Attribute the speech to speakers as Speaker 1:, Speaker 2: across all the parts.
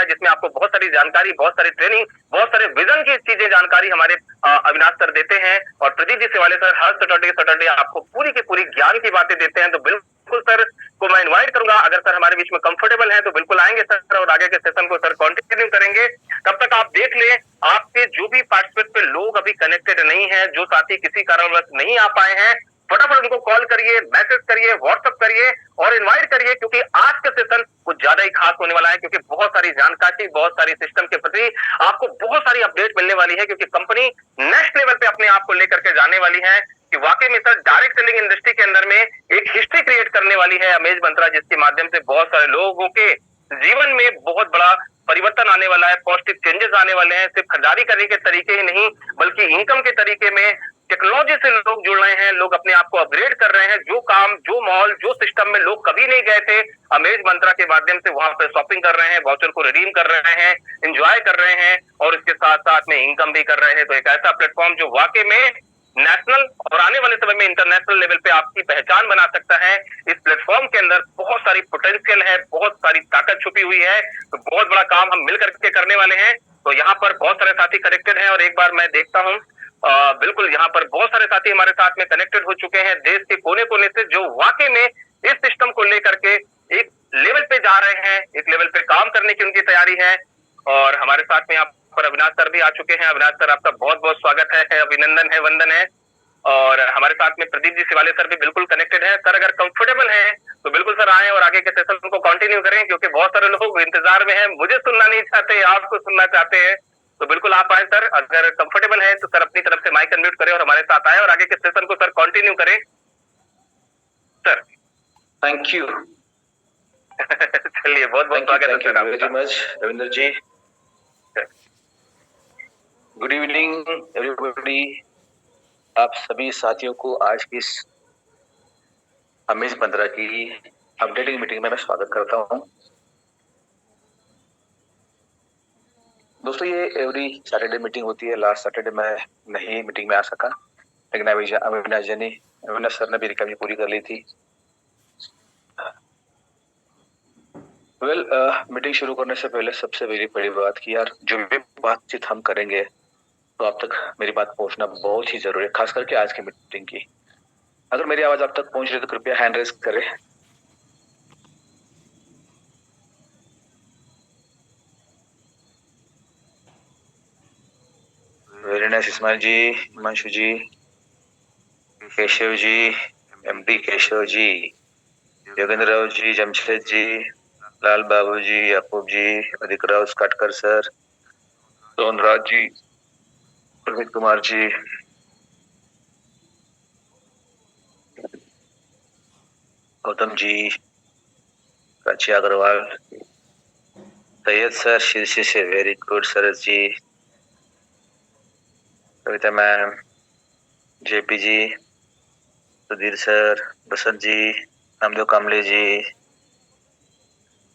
Speaker 1: जिसमें आपको बहुत सारी जानकारी, बहुत सारी ट्रेनिंग, बहुत सारे विजन की चीजें जानकारी हमारे अविनाश सर देते हैं। और प्रदीप जी सेवाले सर हर सैटरडे आपको पूरी की पूरी ज्ञान की बातें देते हैं। तो बिल्कुल सर को मैं इनवाइट करूंगा, अगर सर हमारे बीच में कंफर्टेबल है तो बिल्कुल आएंगे सर और आगे के सेशन को सर कंटिन्यू करेंगे। तब तक आप देख ले, आपके जो भी पार्टिसिपेट पे लोग अभी कनेक्टेड नहीं है, जो साथी किसी कारणवश नहीं आ पाए हैं, फटाफट उनको कॉल करिए, मैसेज करिए, व्हाट्सएप करिए और इनवाइट करिए, क्योंकि आज का सेशन कुछ ज्यादा ही खास होने वाला है। क्योंकि बहुत सारी जानकारी, बहुत सारी सिस्टम के प्रति आपको बहुत सारी अपडेट मिलने वाली है, क्योंकि कंपनी नेक्स्ट लेवल पे अपने आप को लेकर के जाने वाली है कि वाकई में सर डायरेक्ट सेलिंग इंडस्ट्री के अंदर में एक हिस्ट्री क्रिएट करने वाली है अमेज मंत्रा, जिसके माध्यम से बहुत सारे लोगों के जीवन में बहुत बड़ा परिवर्तन आने वाला है, पॉजिटिव चेंजेस आने वाले हैं। सिर्फ खरीदारी करने के तरीके ही नहीं, बल्कि इनकम के तरीके में टेक्नोलॉजी से लोग जुड़ रहे हैं, लोग अपने आप को अपग्रेड कर रहे हैं। जो काम, जो मॉल, जो सिस्टम में लोग कभी नहीं गए थे, अमेज मंत्रा के माध्यम से वहां पर शॉपिंग कर रहे हैं, वाउचर को रिडीम कर रहे हैं, एंजॉय कर रहे हैं और इसके साथ साथ में इनकम भी कर रहे हैं। तो एक ऐसा प्लेटफॉर्म जो वाकई में नेशनल और आने वाले समय में इंटरनेशनल लेवल पे आपकी पहचान बना सकता है। इस प्लेटफॉर्म के अंदर बहुत सारी पोटेंशियल है, बहुत सारी ताकत छुपी हुई है। तो बहुत बड़ा काम हम मिल करके करने वाले हैं। तो यहाँ पर बहुत सारे साथी कनेक्टेड हैं और एक बार मैं देखता हूँ, बिल्कुल यहाँ पर बहुत सारे साथी हमारे साथ में कनेक्टेड हो चुके हैं देश के कोने कोने से, जो वाकई में इस सिस्टम को लेकर के एक लेवल पे जा रहे हैं, एक लेवल पे काम करने की उनकी तैयारी है। और हमारे साथ में यहाँ पर अविनाश सर भी आ चुके हैं। अविनाश सर आपका बहुत बहुत स्वागत है, अभिनंदन है, वंदन है। और हमारे साथ में प्रदीप जी सेवाले सर भी बिल्कुल कनेक्टेड है। सर अगर कंफर्टेबल है तो बिल्कुल सर आए और आगे के सेशन को कंटिन्यू करें, क्योंकि बहुत सारे लोग इंतजार में हैं, मुझे सुनना नहीं चाहते, आपको सुनना चाहते हैं। तो बिल्कुल आप आए सर, अगर कंफर्टेबल है तो सर अपनी तरफ से माइक अनम्यूट करें और हमारे साथ आए और आगे के सेशन को सर कंटिन्यू करें सर।
Speaker 2: Thank you.
Speaker 1: चलिए बहुत बहुत स्वागत है sir
Speaker 2: very much Ravindra ji. Good evening everybody. आप सभी साथियों को आज की इस अमेज मंत्रा की अपडेटिंग मीटिंग में मैं स्वागत करता हूं। दोस्तों, ये एवरी सैटरडे मीटिंग होती है। लास्ट सैटरडे मैं नहीं मीटिंग में आ सका, लेकिन अविनाश सर ने भी रिकवरी पूरी कर ली थी। मीटिंग शुरू करने से पहले सबसे बड़ी बात की यार, जो भी बातचीत हम करेंगे तो आप तक मेरी बात पहुंचना बहुत ही जरूरी है, खास करके आज की मीटिंग की। अगर मेरी आवाज आप तक पहुंच रही है तो कृपया हैंड रेज करें। वेरी नाइस इस्माइल जी, हिमांशु जी, केशव जी, एमडी केशव जी, योगेंद्र राव जी, जमशेद जी, लाल बाबू जी, याकूब जी, अधिक राव काटकर सर, सोनराज जी, प्रवीण कुमार जी, गौतम जी, प्राची अग्रवाल, सैयद सर शीर्षी से वेरी गुड, सरस जी, कविता मैम, जेपी जी, सुधीर सर, बसंत जी, नामदेव कामले जी,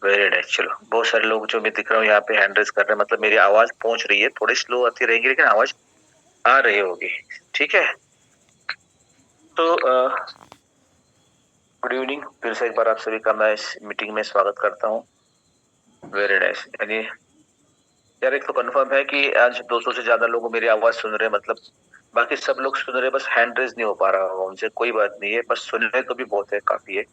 Speaker 2: वेरी नाइस। चलो, बहुत सारे लोग जो मैं दिख रहा हूँ यहाँ पे हैंड रेज कर रहे हैं, मतलब मेरी आवाज पहुंच रही है। थोड़ी स्लो आती रहेगी लेकिन आवाज आ रही होगी, ठीक है। तो गुड इवनिंग, फिर से एक बार आप सभी का मैं इस मीटिंग में स्वागत करता हूँ। Very nice. यानी यार एक तो कंफर्म है कि आज 200 से ज्यादा लोग मेरी आवाज सुन रहे हैं, मतलब बाकी सब लोग सुन रहे हैं, बस हैंड रेज नहीं हो पा रहा होगा उनसे। कोई बात नहीं है, बस सुनने तो भी बहुत है, काफी है।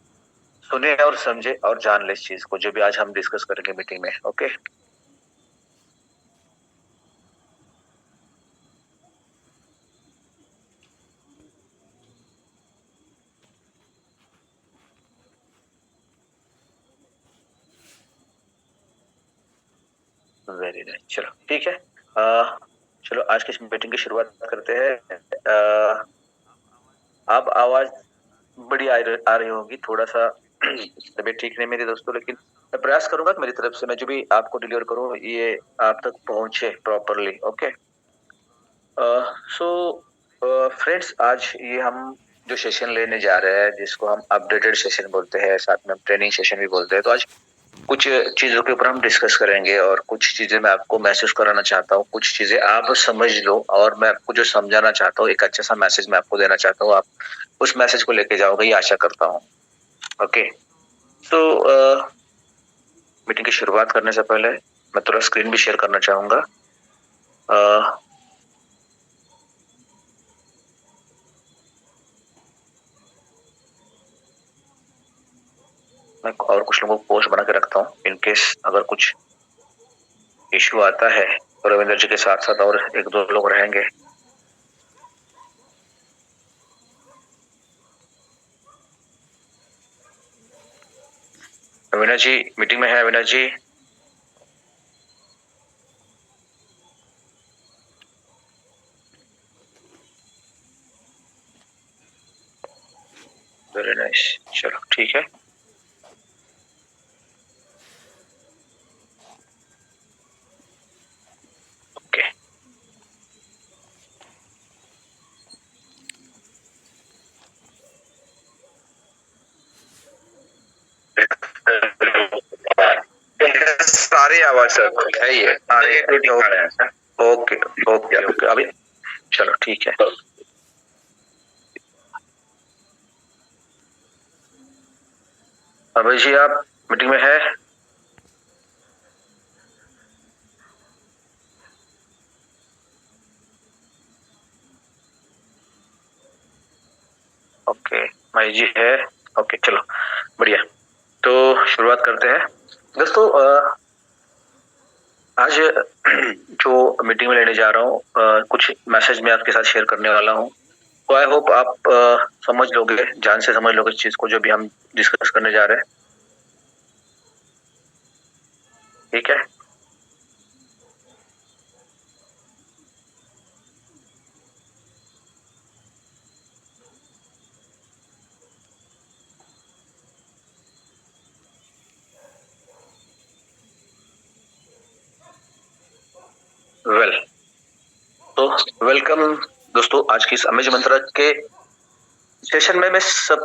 Speaker 2: सुने और समझे और जान ले इस चीज को, जो भी आज हम डिस्कस करेंगे मीटिंग में। Okay, very nice. चलो ठीक है, चलो आज की मीटिंग की शुरुआत करते हैं। अब आवाज बड़ी आ रही होगी, थोड़ा सा तबीयत ठीक नहीं मेरी दोस्तों, लेकिन मैं प्रयास करूंगा कि मेरी तरफ से मैं जो भी आपको डिलीवर करूं ये आप तक पहुंचे प्रॉपरली। ओके, सो फ्रेंड्स, आज ये हम जो सेशन लेने जा रहे हैं, जिसको हम अपडेटेड सेशन बोलते हैं, साथ में हम ट्रेनिंग सेशन भी बोलते हैं, तो आज कुछ चीजों के ऊपर हम डिस्कस करेंगे और कुछ चीजें मैं आपको मैसेज कराना चाहता हूँ, कुछ चीजें आप समझ लो और मैं आपको जो समझाना चाहता हूँ, एक अच्छा सा मैसेज मैं आपको देना चाहता हूँ, आप उस मैसेज को लेके जाओगे, ये आशा करता हूँ। ओके, तो मीटिंग की शुरुआत करने से पहले मैं थोड़ा स्क्रीन भी शेयर करना चाहूंगा। मैं और कुछ लोगों को पोस्ट बना के रखता हूँ इन केस अगर कुछ इश्यू आता है तो रविंद्र जी के साथ साथ और एक दो लोग रहेंगे। अविनाश जी मीटिंग में है? अविनाश जी वेरी नाइस, चलो ठीक है। ओके सारी आवाज सर है ये ओके ओके ओके अभी चलो ठीक है। अभय जी आप मीटिंग में है? ओके माई जी है? ओके चलो बढ़िया, तो शुरुआत करते हैं दोस्तों। आज जो मीटिंग में लेने जा रहा हूँ कुछ मैसेज मैं आपके साथ शेयर करने वाला हूँ, तो आई होप आप समझ लोगे, जान से समझ लोगे इस चीज को जो भी हम डिस्कस करने जा रहे हैं। ठीक है, वेल तो वेलकम दोस्तों आज की इस अमेज मंत्रा के सेशन में मैं सब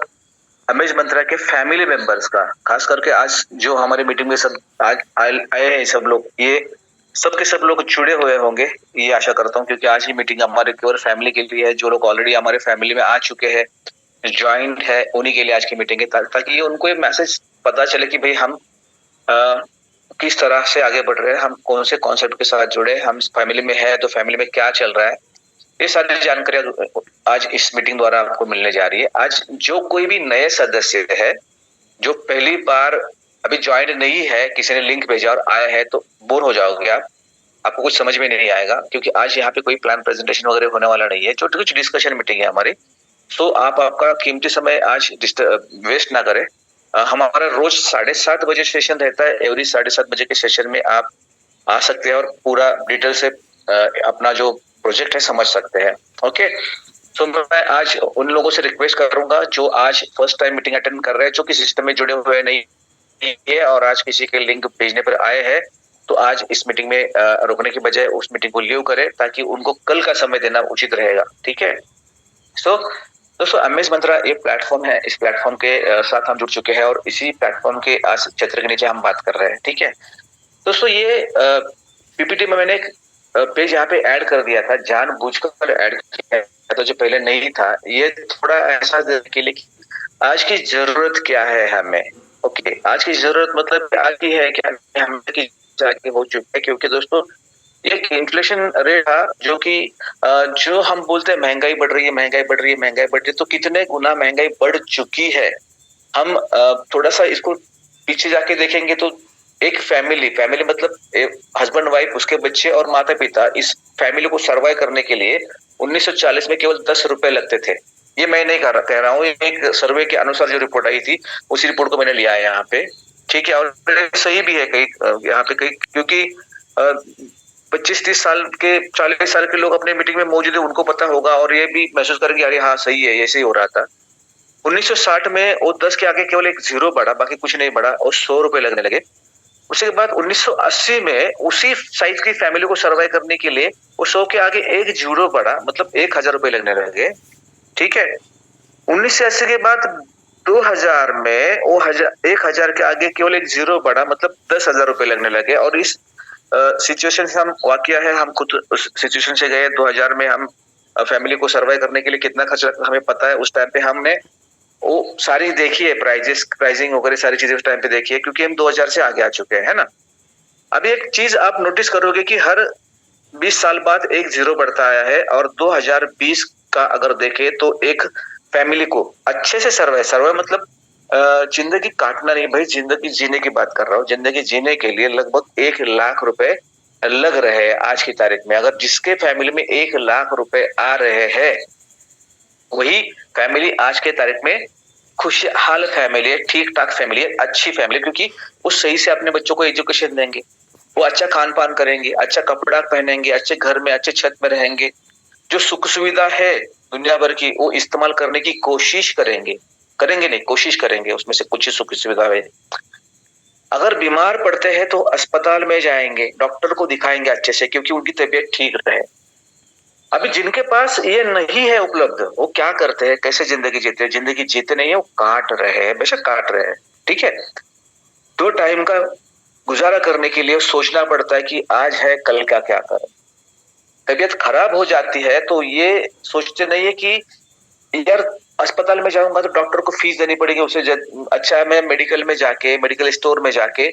Speaker 2: अमेज मंत्रा के फैमिली मेंबर्स का, खास करके आज जो हमारे मीटिंग में सब आज आए हैं सब लोग, ये सब के सब लोग जुड़े हुए होंगे ये आशा करता हूँ, क्योंकि आज की मीटिंग हमारे केवल फैमिली के लिए है। जो लोग ऑलरेडी हमारे फैमिली में आ चुके हैं, ज्वाइंट है, उन्हीं के लिए आज की मीटिंग है, ताकि उनको ये मैसेज पता चले कि भाई हम किस तरह से आगे बढ़ रहे हैं, हम कौन से कॉन्सेप्ट के साथ जुड़े, हम फैमिली में है तो फैमिली में क्या चल रहा है, ये सारी जानकारियां आज इस मीटिंग द्वारा आपको मिलने जा रही है। आज जो कोई भी नए सदस्य है जो पहली बार अभी ज्वाइन नहीं है, किसी ने लिंक भेजा और आया है, तो बोर हो जाओगे आप, आपको कुछ समझ में नहीं आएगा, क्योंकि आज यहाँ पे कोई प्लान प्रेजेंटेशन वगैरह होने वाला नहीं है, छोटी कुछ डिस्कशन मीटिंग है हमारी। तो आप आपका कीमती समय आज वेस्ट ना करें। हमारा रोज 7:30 बजे सेशन रहता है, एवरी 7:30 बजे के सेशन में आप आ सकते हैं और पूरा डिटेल से अपना जो प्रोजेक्ट है समझ सकते हैं। ओके, तो मैं आज उन लोगों से रिक्वेस्ट करूंगा जो आज फर्स्ट टाइम मीटिंग अटेंड कर रहे हैं, जो कि सिस्टम में जुड़े हुए नहीं है और आज किसी के लिंक भेजने पर आए हैं, तो आज इस मीटिंग में रुकने की बजाय उस मीटिंग को लीव करें, ताकि उनको कल का समय देना उचित रहेगा। ठीक है, सो दोस्तों अमेज मंत्रा ये प्लेटफॉर्म है, इस प्लेटफॉर्म के साथ हम जुड़ चुके हैं और इसी प्लेटफॉर्म के आज छत्र के नीचे हम बात कर रहे हैं। ठीक है दोस्तों, ये पीपीटी में मैंने एक पेज यहाँ पे ऐड कर दिया था, जानबूझकर ऐड किया था, तो जो पहले नहीं था, ये थोड़ा एहसास देने के लिए कि आज की जरूरत क्या है हमें। ओके, आज की जरूरत मतलब आज की है क्या हमें की जाके हो चुकी है, क्योंकि दोस्तों एक इन्फ्लेशन रेट था जो कि जो हम बोलते हैं महंगाई बढ़ रही है, महंगाई बढ़ रही है, महंगाई बढ़ रही है, तो कितने गुना महंगाई बढ़ चुकी है। हम थोड़ा सा इसको पीछे जाके देखेंगे तो एक फैमिली मतलब हस्बैंड वाइफ, उसके बच्चे और माता पिता, इस फैमिली को सर्वाइव करने के लिए 1940 में केवल 10 रुपए लगते थे। ये मैं नहीं कह रहा हूँ, एक सर्वे के अनुसार जो रिपोर्ट आई थी उसी रिपोर्ट को मैंने लिया है यहाँ पे। ठीक है, और सही भी है कई यहाँ पे कई, क्योंकि 25-30 साल के 40 साल के लोग अपने मीटिंग में मौजूद है, उनको पता होगा और ये भी महसूस करेंगे अरे हाँ सही है, ऐसे ही हो रहा था। 1960 में वो 10 के आगे केवल एक जीरो बढ़ा, बाकी कुछ नहीं बढ़ा, और 100 रुपए लगने लगे। उसके बाद 1980 में उसी साइज की फैमिली को सर्वाइव करने के लिए वो 100 के आगे एक जीरो बढ़ा, मतलब 1000 रुपए लगने लगे। ठीक है, 1980 के बाद 2000 में वो 1000 के आगे केवल एक जीरो बढ़ा, मतलब 10,000 रुपए लगने लगे। और इस सिचुएशन से हम वाकिया है, हम खुद उस सिचुएशन से गए। 2000 में हम फैमिली को सर्वाइव करने के लिए कितना खर्च लगता हमें पता है। उस टाइम पे हमने वो सारी देखी है, प्राइजिंग वगैरह सारी चीजें उस टाइम पे देखी है, क्योंकि हम 2000 से आगे आ चुके हैं, है ना। अभी एक चीज आप नोटिस करोगे कि हर 20 साल बाद एक जीरो बढ़ता आया है, और 2020 का अगर देखें तो एक फैमिली को अच्छे से सर्वाइव मतलब जिंदगी काटना नहीं भाई, जिंदगी जीने की बात कर रहा हूँ। जिंदगी जीने के लिए लगभग 1 लाख रुपए लग रहे हैं आज की तारीख में। अगर जिसके फैमिली में 1 लाख रुपए आ रहे हैं, वही फैमिली आज के तारीख में खुशहाल फैमिली है, ठीक ठाक फैमिली है, अच्छी फैमिली, क्योंकि वो सही से अपने बच्चों को एजुकेशन देंगे, वो अच्छा खान पान करेंगे, अच्छा कपड़ा पहनेंगे, अच्छे घर में अच्छे छत में रहेंगे, जो सुख सुविधा है दुनिया भर की वो इस्तेमाल करने की कोशिश करेंगे, करेंगे नहीं कोशिश करेंगे, उसमें से कुछ ही सुख सुविधा है। अगर बीमार पड़ते हैं तो अस्पताल में जाएंगे, डॉक्टर को दिखाएंगे अच्छे से, क्योंकि उनकी तबीयत ठीक रहे। अभी जिनके पास ये नहीं है उपलब्ध, वो क्या करते हैं, कैसे जिंदगी जीते हैं? जिंदगी जीते नहीं है, वो काट रहे हैं, बेशक काट रहे हैं, ठीक है। 2 टाइम का गुजारा करने के लिए सोचना पड़ता है कि आज है कल का क्या करें। तबीयत खराब हो जाती है तो ये सोचते नहीं है कि यार अस्पताल में जाऊंगा तो डॉक्टर को फीस देनी पड़ेगी, उसे अच्छा मैं मेडिकल में जाके, मेडिकल स्टोर में जाके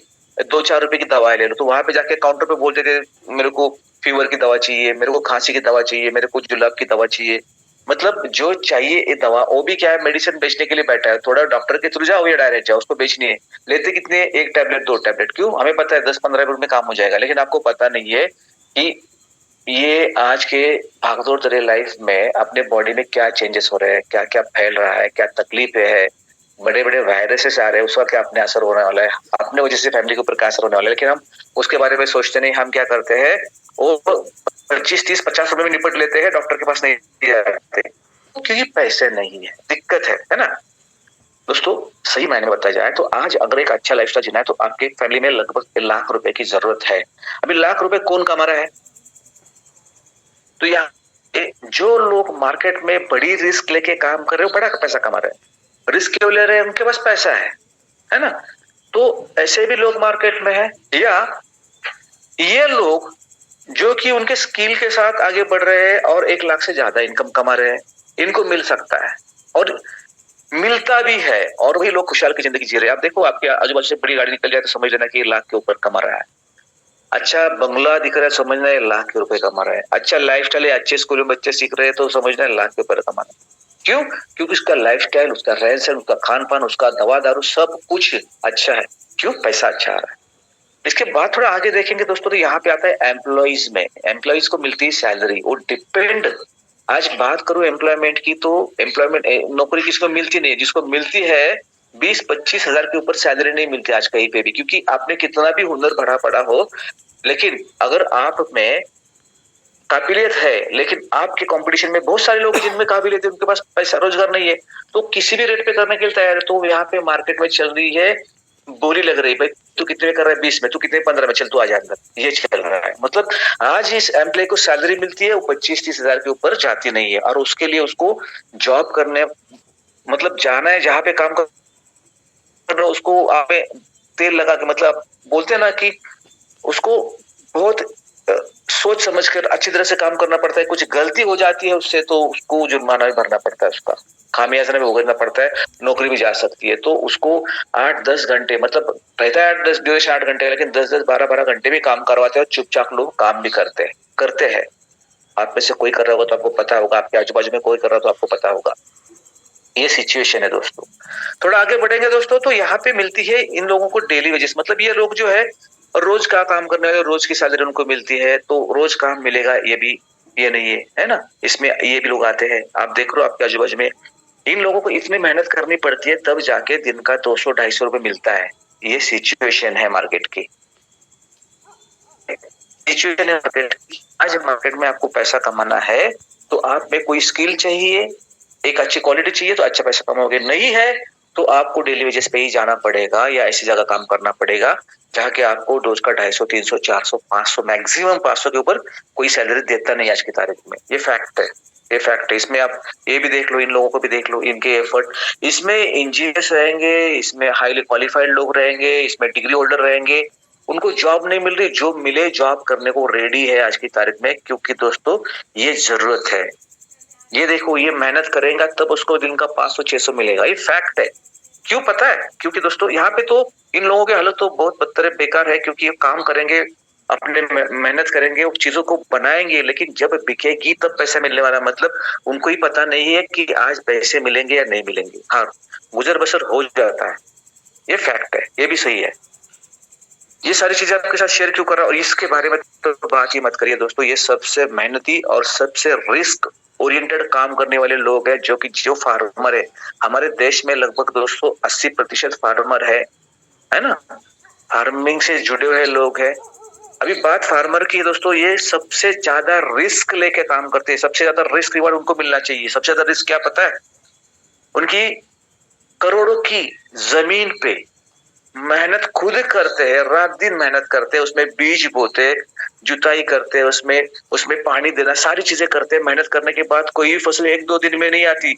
Speaker 2: 2-4 रुपए की दवाई ले लो, तो वहां पे जाके काउंटर पे बोलते थे मेरे को फीवर की दवा चाहिए, मेरे को खांसी की दवा चाहिए, मेरे को जुलाब की दवा चाहिए। मतलब जो चाहिए ये दवा, वो भी क्या है, मेडिसिन बेचने के लिए बैठा है। थोड़ा डॉक्टर के थ्रू जाओ या डायरेक्ट जाओ, उसको बेचनी है। लेते कितने, 1 टैबलेट 2 टैबलेट, क्यों? हमें पता है 10-15 मिनट में काम हो जाएगा, लेकिन आपको पता नहीं है कि ये आज के भागदौड़ भरे लाइफ में अपने बॉडी में क्या चेंजेस हो रहे हैं, क्या क्या फैल रहा है, क्या तकलीफें है, बड़े बड़े वायरसेस आ रहे हैं, उसका क्या अपने असर होने वाला है, अपने वजह से फैमिली के ऊपर क्या असर होने वाला है। लेकिन हम उसके बारे में सोचते नहीं। हम क्या करते हैं, वो 25-30-50 रुपए में निपट लेते हैं, डॉक्टर के पास नहीं जाते, क्योंकि पैसे नहीं है, दिक्कत है ना दोस्तों। सही मायने में बताया जाए तो आज अगर एक अच्छा लाइफस्टाइल जीना है तो आपके फैमिली में लगभग 1 लाख रुपए की जरूरत है। अभी लाख रुपए कौन कमा रहा है? तो यहाँ जो लोग मार्केट में बड़ी रिस्क लेके काम कर रहे हो, बड़ा पैसा कमा रहे हैं। रिस्क क्यों ले रहे हैं? उनके पास पैसा है ना। तो ऐसे भी लोग मार्केट में है, या ये लोग जो कि उनके स्किल के साथ आगे बढ़ रहे हैं और 1 लाख से ज्यादा इनकम कमा रहे हैं, इनको मिल सकता है और मिलता भी है, और वही लोग खुशहाल की जिंदगी जी रहे हैं। आप देखो आपके आजू बाजू से बड़ी गाड़ी निकल जाए तो समझ लेना कि 1 लाख के ऊपर कमा रहा है। अच्छा बंगला दिख रहा है, समझना है 1 लाख के रुपए कमा रहा है। अच्छा लाइफस्टाइल है, अच्छे स्कूल में बच्चे सीख रहे हैं तो समझना है 1 लाख के ऊपर कमा रहा है। क्यों? क्योंकि उसका लाइफस्टाइल, उसका रहन सहन, उसका खान पान, उसका दवा दारू सब कुछ अच्छा है। क्यों? पैसा अच्छा आ रहा है। इसके बाद थोड़ा आगे देखेंगे दोस्तों, तो यहाँ पे आता है एम्प्लॉइज में। एम्प्लॉइज को मिलती है सैलरी, वो डिपेंड, आज बात करूं एम्प्लॉयमेंट की तो एम्प्लॉयमेंट नौकरी किसको मिलती नहीं है, जिसको मिलती है 20-25 हजार के ऊपर सैलरी नहीं मिलती आज कहीं पे भी, क्योंकि आपने कितना भी हुनर बढ़ा पड़ा हो, लेकिन अगर आप में काबिलियत है, लेकिन आपके कंपटीशन में बहुत सारे लोग हैं जिनमें काबिलियत है, उनके पास पैसा रोजगार नहीं है, तो किसी भी रेट पे करने के लिए तैयार है। तो यहाँ पे मार्केट में चल रही है, बोली लग रही है, भाई तू कितने में कर रहा है, 20 में, तू कितने 15 में, चल तू आ जा अंदर, ये चल रहा है। मतलब आज इस एम्प्लॉय को सैलरी मिलती है, वो 25-30 हजार के ऊपर जाती नहीं है, और उसके लिए उसको जॉब करने मतलब जाना है, जहाँ पे काम कर रहा है उसको आप तेल लगा के, मतलब बोलते हैं ना कि उसको बहुत सोच समझकर अच्छी तरह से काम करना पड़ता है। कुछ गलती हो जाती है उससे तो उसको जुर्माना भी भरना पड़ता है, उसका खामियाजा भी भुगतना पड़ता है, नौकरी भी जा सकती है। तो उसको 8-10 घंटे, मतलब रहता है 8-10 ड्यूरेशन 8 घंटे, लेकिन 10-10 12-12 घंटे भी काम करवाते हैं और चुपचाप लोग काम भी करते हैं। आप में से कोई कर रहा होगा तो आपको पता होगा, आपके आजू बाजू में कोई कर रहा हो तो आपको पता होगा। ये सिचुएशन है दोस्तों। थोड़ा आगे बढ़ेंगे दोस्तों, तो यहाँ पे मिलती है इन लोगों को डेली वेजेस, मतलब ये लोग जो है रोज का काम करने वाले, रोज की सैलरी उनको मिलती है, तो रोज काम मिलेगा ये भी ये नहीं है ना। इसमें ये भी लोग आते हैं, आप देख रहे हो आपके आजू बाजू में, इन लोगों को इतनी मेहनत करनी पड़ती है तब जाके दिन का 200-250 रुपए मिलता है। ये सिचुएशन है मार्केट की, सिचुएशन है मार्केट की। आज मार्केट में आपको पैसा कमाना है तो आप में कोई स्किल चाहिए, एक अच्छी क्वालिटी चाहिए तो अच्छा पैसा कमाओगे, नहीं है तो आपको डेली वेजेस पे ही जाना पड़ेगा या ऐसी जगह काम करना पड़ेगा जहाँ के आपको रोज का 250, 300, 400, 500, मैक्सिमम 500 के ऊपर कोई सैलरी देता नहीं आज की तारीख में। ये फैक्ट है, ये फैक्ट है। इसमें आप ये भी देख लो, इन लोगों को भी देख लो, इनके एफर्ट, इसमें इंजीनियर्स रहेंगे, इसमें हाईली क्वालिफाइड लोग रहेंगे, इसमें डिग्री होल्डर रहेंगे, उनको जॉब नहीं मिल रही, जो मिले जॉब करने को रेडी है आज की तारीख में, क्योंकि दोस्तों ये जरूरत है। ये देखो, ये मेहनत करेगा तब उसको दिन का 500-600 मिलेगा, ये फैक्ट है। क्यों पता है? क्योंकि दोस्तों यहाँ पे तो इन लोगों की हालत तो बहुत बदतर है, बेकार है, क्योंकि ये काम करेंगे, अपने मेहनत करेंगे, वो चीजों को बनाएंगे, लेकिन जब बिकेगी तब पैसा मिलने वाला, मतलब उनको ही पता नहीं है कि आज पैसे मिलेंगे या नहीं मिलेंगे। हाँ, गुजर बसर हो जाता है, ये फैक्ट है, ये भी सही है। ये सारी चीजें आपके साथ शेयर क्यों कर रहा हूँ, और इसके बारे में तो बात ही मत करिए दोस्तों। ये सबसे मेहनती और सबसे रिस्क ओरिएंटेड काम करने वाले लोग हैं, जो फार्मर है हमारे देश में, लगभग दोस्तों 80% फार्मर है ना, फार्मिंग से जुड़े हुए लोग हैं। अभी बात फार्मर की है दोस्तों, ये सबसे ज्यादा रिस्क लेके काम करते हैं, सबसे ज्यादा रिस्क रिवार्ड उनको मिलना चाहिए। सबसे ज्यादा रिस्क क्या पता है? उनकी करोड़ों की जमीन पे मेहनत खुद करते हैं, रात दिन मेहनत करते हैं, उसमें बीज बोते, जुताई करते हैं, उसमें उसमें पानी देना, सारी चीजें करते हैं। मेहनत करने के बाद कोई भी फसल 1-2 दिन में नहीं आती।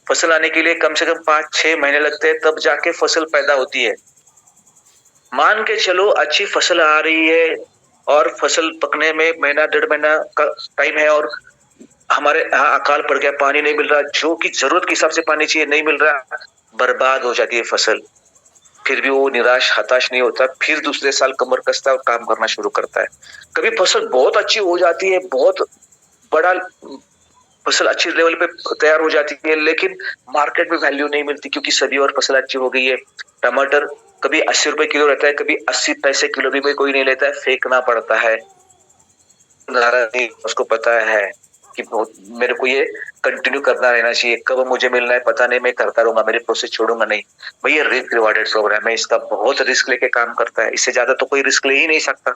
Speaker 2: फसल आने के लिए कम से कम 5-6 महीने लगते हैं, तब जाके फसल पैदा होती है। मान के चलो अच्छी फसल आ रही है और फसल पकने में महीना 1.5 महीना का टाइम है, और हमारे यहाँ अकाल पड़ गया, पानी नहीं मिल रहा, जो कि जरूरत के हिसाब से पानी चाहिए, नहीं मिल रहा, बर्बाद हो जाती है फसल। फिर भी वो निराश हताश नहीं होता, फिर दूसरे साल कमर कसता है और काम करना शुरू करता है। कभी फसल बहुत अच्छी हो जाती है, बहुत बड़ा फसल अच्छी लेवल पे तैयार हो जाती है, लेकिन मार्केट में वैल्यू नहीं मिलती, क्योंकि सभी और फसल अच्छी हो गई है। टमाटर कभी 80 रुपए किलो रहता है, कभी 80 पैसे किलो भी कोई नहीं लेता है, फेंकना पड़ता है। उसको पता है कि मेरे को ये कंटिन्यू करना रहना चाहिए, कब मुझे मिलना है पता नहीं, मैं करता रहूंगा, मेरी प्रोसेस छोड़ूंगा नहीं। भाई ये रिस्क रिवार्डेड प्रोग्राम है, इसका बहुत रिस्क लेके काम करता है, इससे ज्यादा तो कोई रिस्क ले ही नहीं सकता।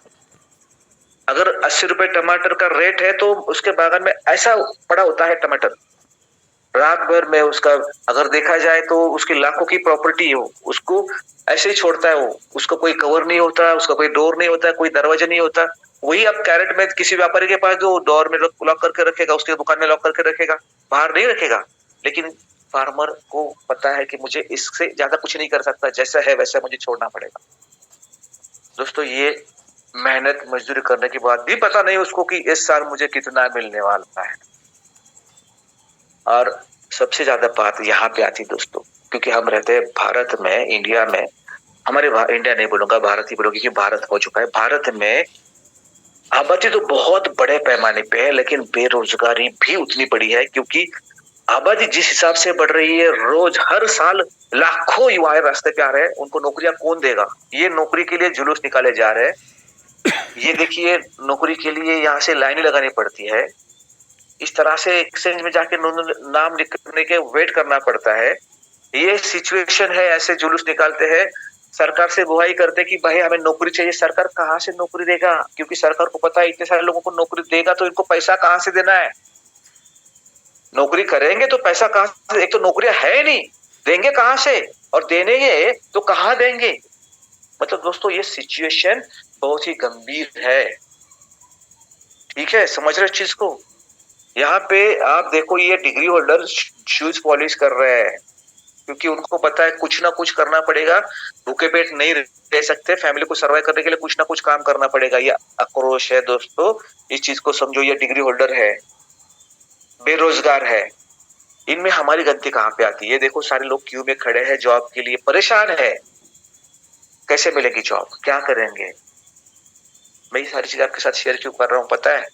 Speaker 2: अगर 80 रुपए टमाटर का रेट है, तो उसके बागान में ऐसा पड़ा होता है टमाटर, रात भर में उसका अगर देखा जाए तो उसकी लाखों की प्रॉपर्टी हो, उसको ऐसे ही छोड़ता है वो, उसका कोई कवर नहीं होता, उसका कोई डोर नहीं होता, कोई दरवाजा नहीं होता। वही अब कैरेट में किसी व्यापारी के पास जो डोर में लॉक करके रखेगा, उसके दुकान में लॉक करके रखेगा, बाहर नहीं रखेगा। लेकिन फार्मर को पता है कि मुझे इससे ज्यादा कुछ नहीं कर सकता, जैसा है वैसा मुझे छोड़ना पड़ेगा। दोस्तों ये मेहनत मजदूरी करने के बाद भी पता नहीं उसको कि इस साल मुझे कितना मिलने वाला है। और सबसे ज्यादा बात यहाँ पे आती दोस्तों, क्योंकि हम रहते हैं भारत में, इंडिया में, हमारे इंडिया नहीं बोलूंगा, भारत ही बोलूंगा, क्योंकि भारत हो चुका है। भारत में आबादी तो बहुत बड़े पैमाने पे है, लेकिन बेरोजगारी भी उतनी बड़ी है, क्योंकि आबादी जिस हिसाब से बढ़ रही है, रोज हर साल लाखों युवाएं रास्ते पे आ रहे हैं, उनको नौकरियां कौन देगा? ये नौकरी के लिए जुलूस निकाले जा रहे हैं। ये देखिए, नौकरी के लिए यहाँ से लाइनें लगानी पड़ती है, इस तरह से एक्सचेंज में जाके नाम लिखने के वेट करना पड़ता है। ये सिचुएशन है, ऐसे जुलूस निकालते हैं, सरकार से गुहारी करते कि भाई हमें नौकरी चाहिए। सरकार कहाँ से नौकरी देगा? क्योंकि सरकार को पता है इतने सारे लोगों को नौकरी देगा तो इनको पैसा कहाँ से देना है। नौकरी करेंगे तो पैसा कहाँ से? एक तो नौकरियां है नहीं, देंगे कहाँ से? और देंगे तो कहाँ देंगे? मतलब दोस्तों ये सिचुएशन बहुत ही गंभीर है। ठीक है, समझ रहे इस चीज को? यहाँ पे आप देखो, ये डिग्री होल्डर शूज पॉलिश कर रहे हैं, क्योंकि उनको पता है कुछ ना कुछ करना पड़ेगा, भूखे पेट नहीं रह सकते, फैमिली को सर्वाइव करने के लिए कुछ ना कुछ काम करना पड़ेगा। ये आक्रोश है दोस्तों, इस चीज को समझो। ये डिग्री होल्डर है, बेरोजगार है, इनमें हमारी गलती कहाँ पे आती है? देखो सारे लोग क्यू में खड़े हैं, जॉब के लिए परेशान है, कैसे मिलेगी जॉब, क्या करेंगे? मैं ये सारी चीज आपके साथ शेयर क्यों कर रहा हूँ पता है?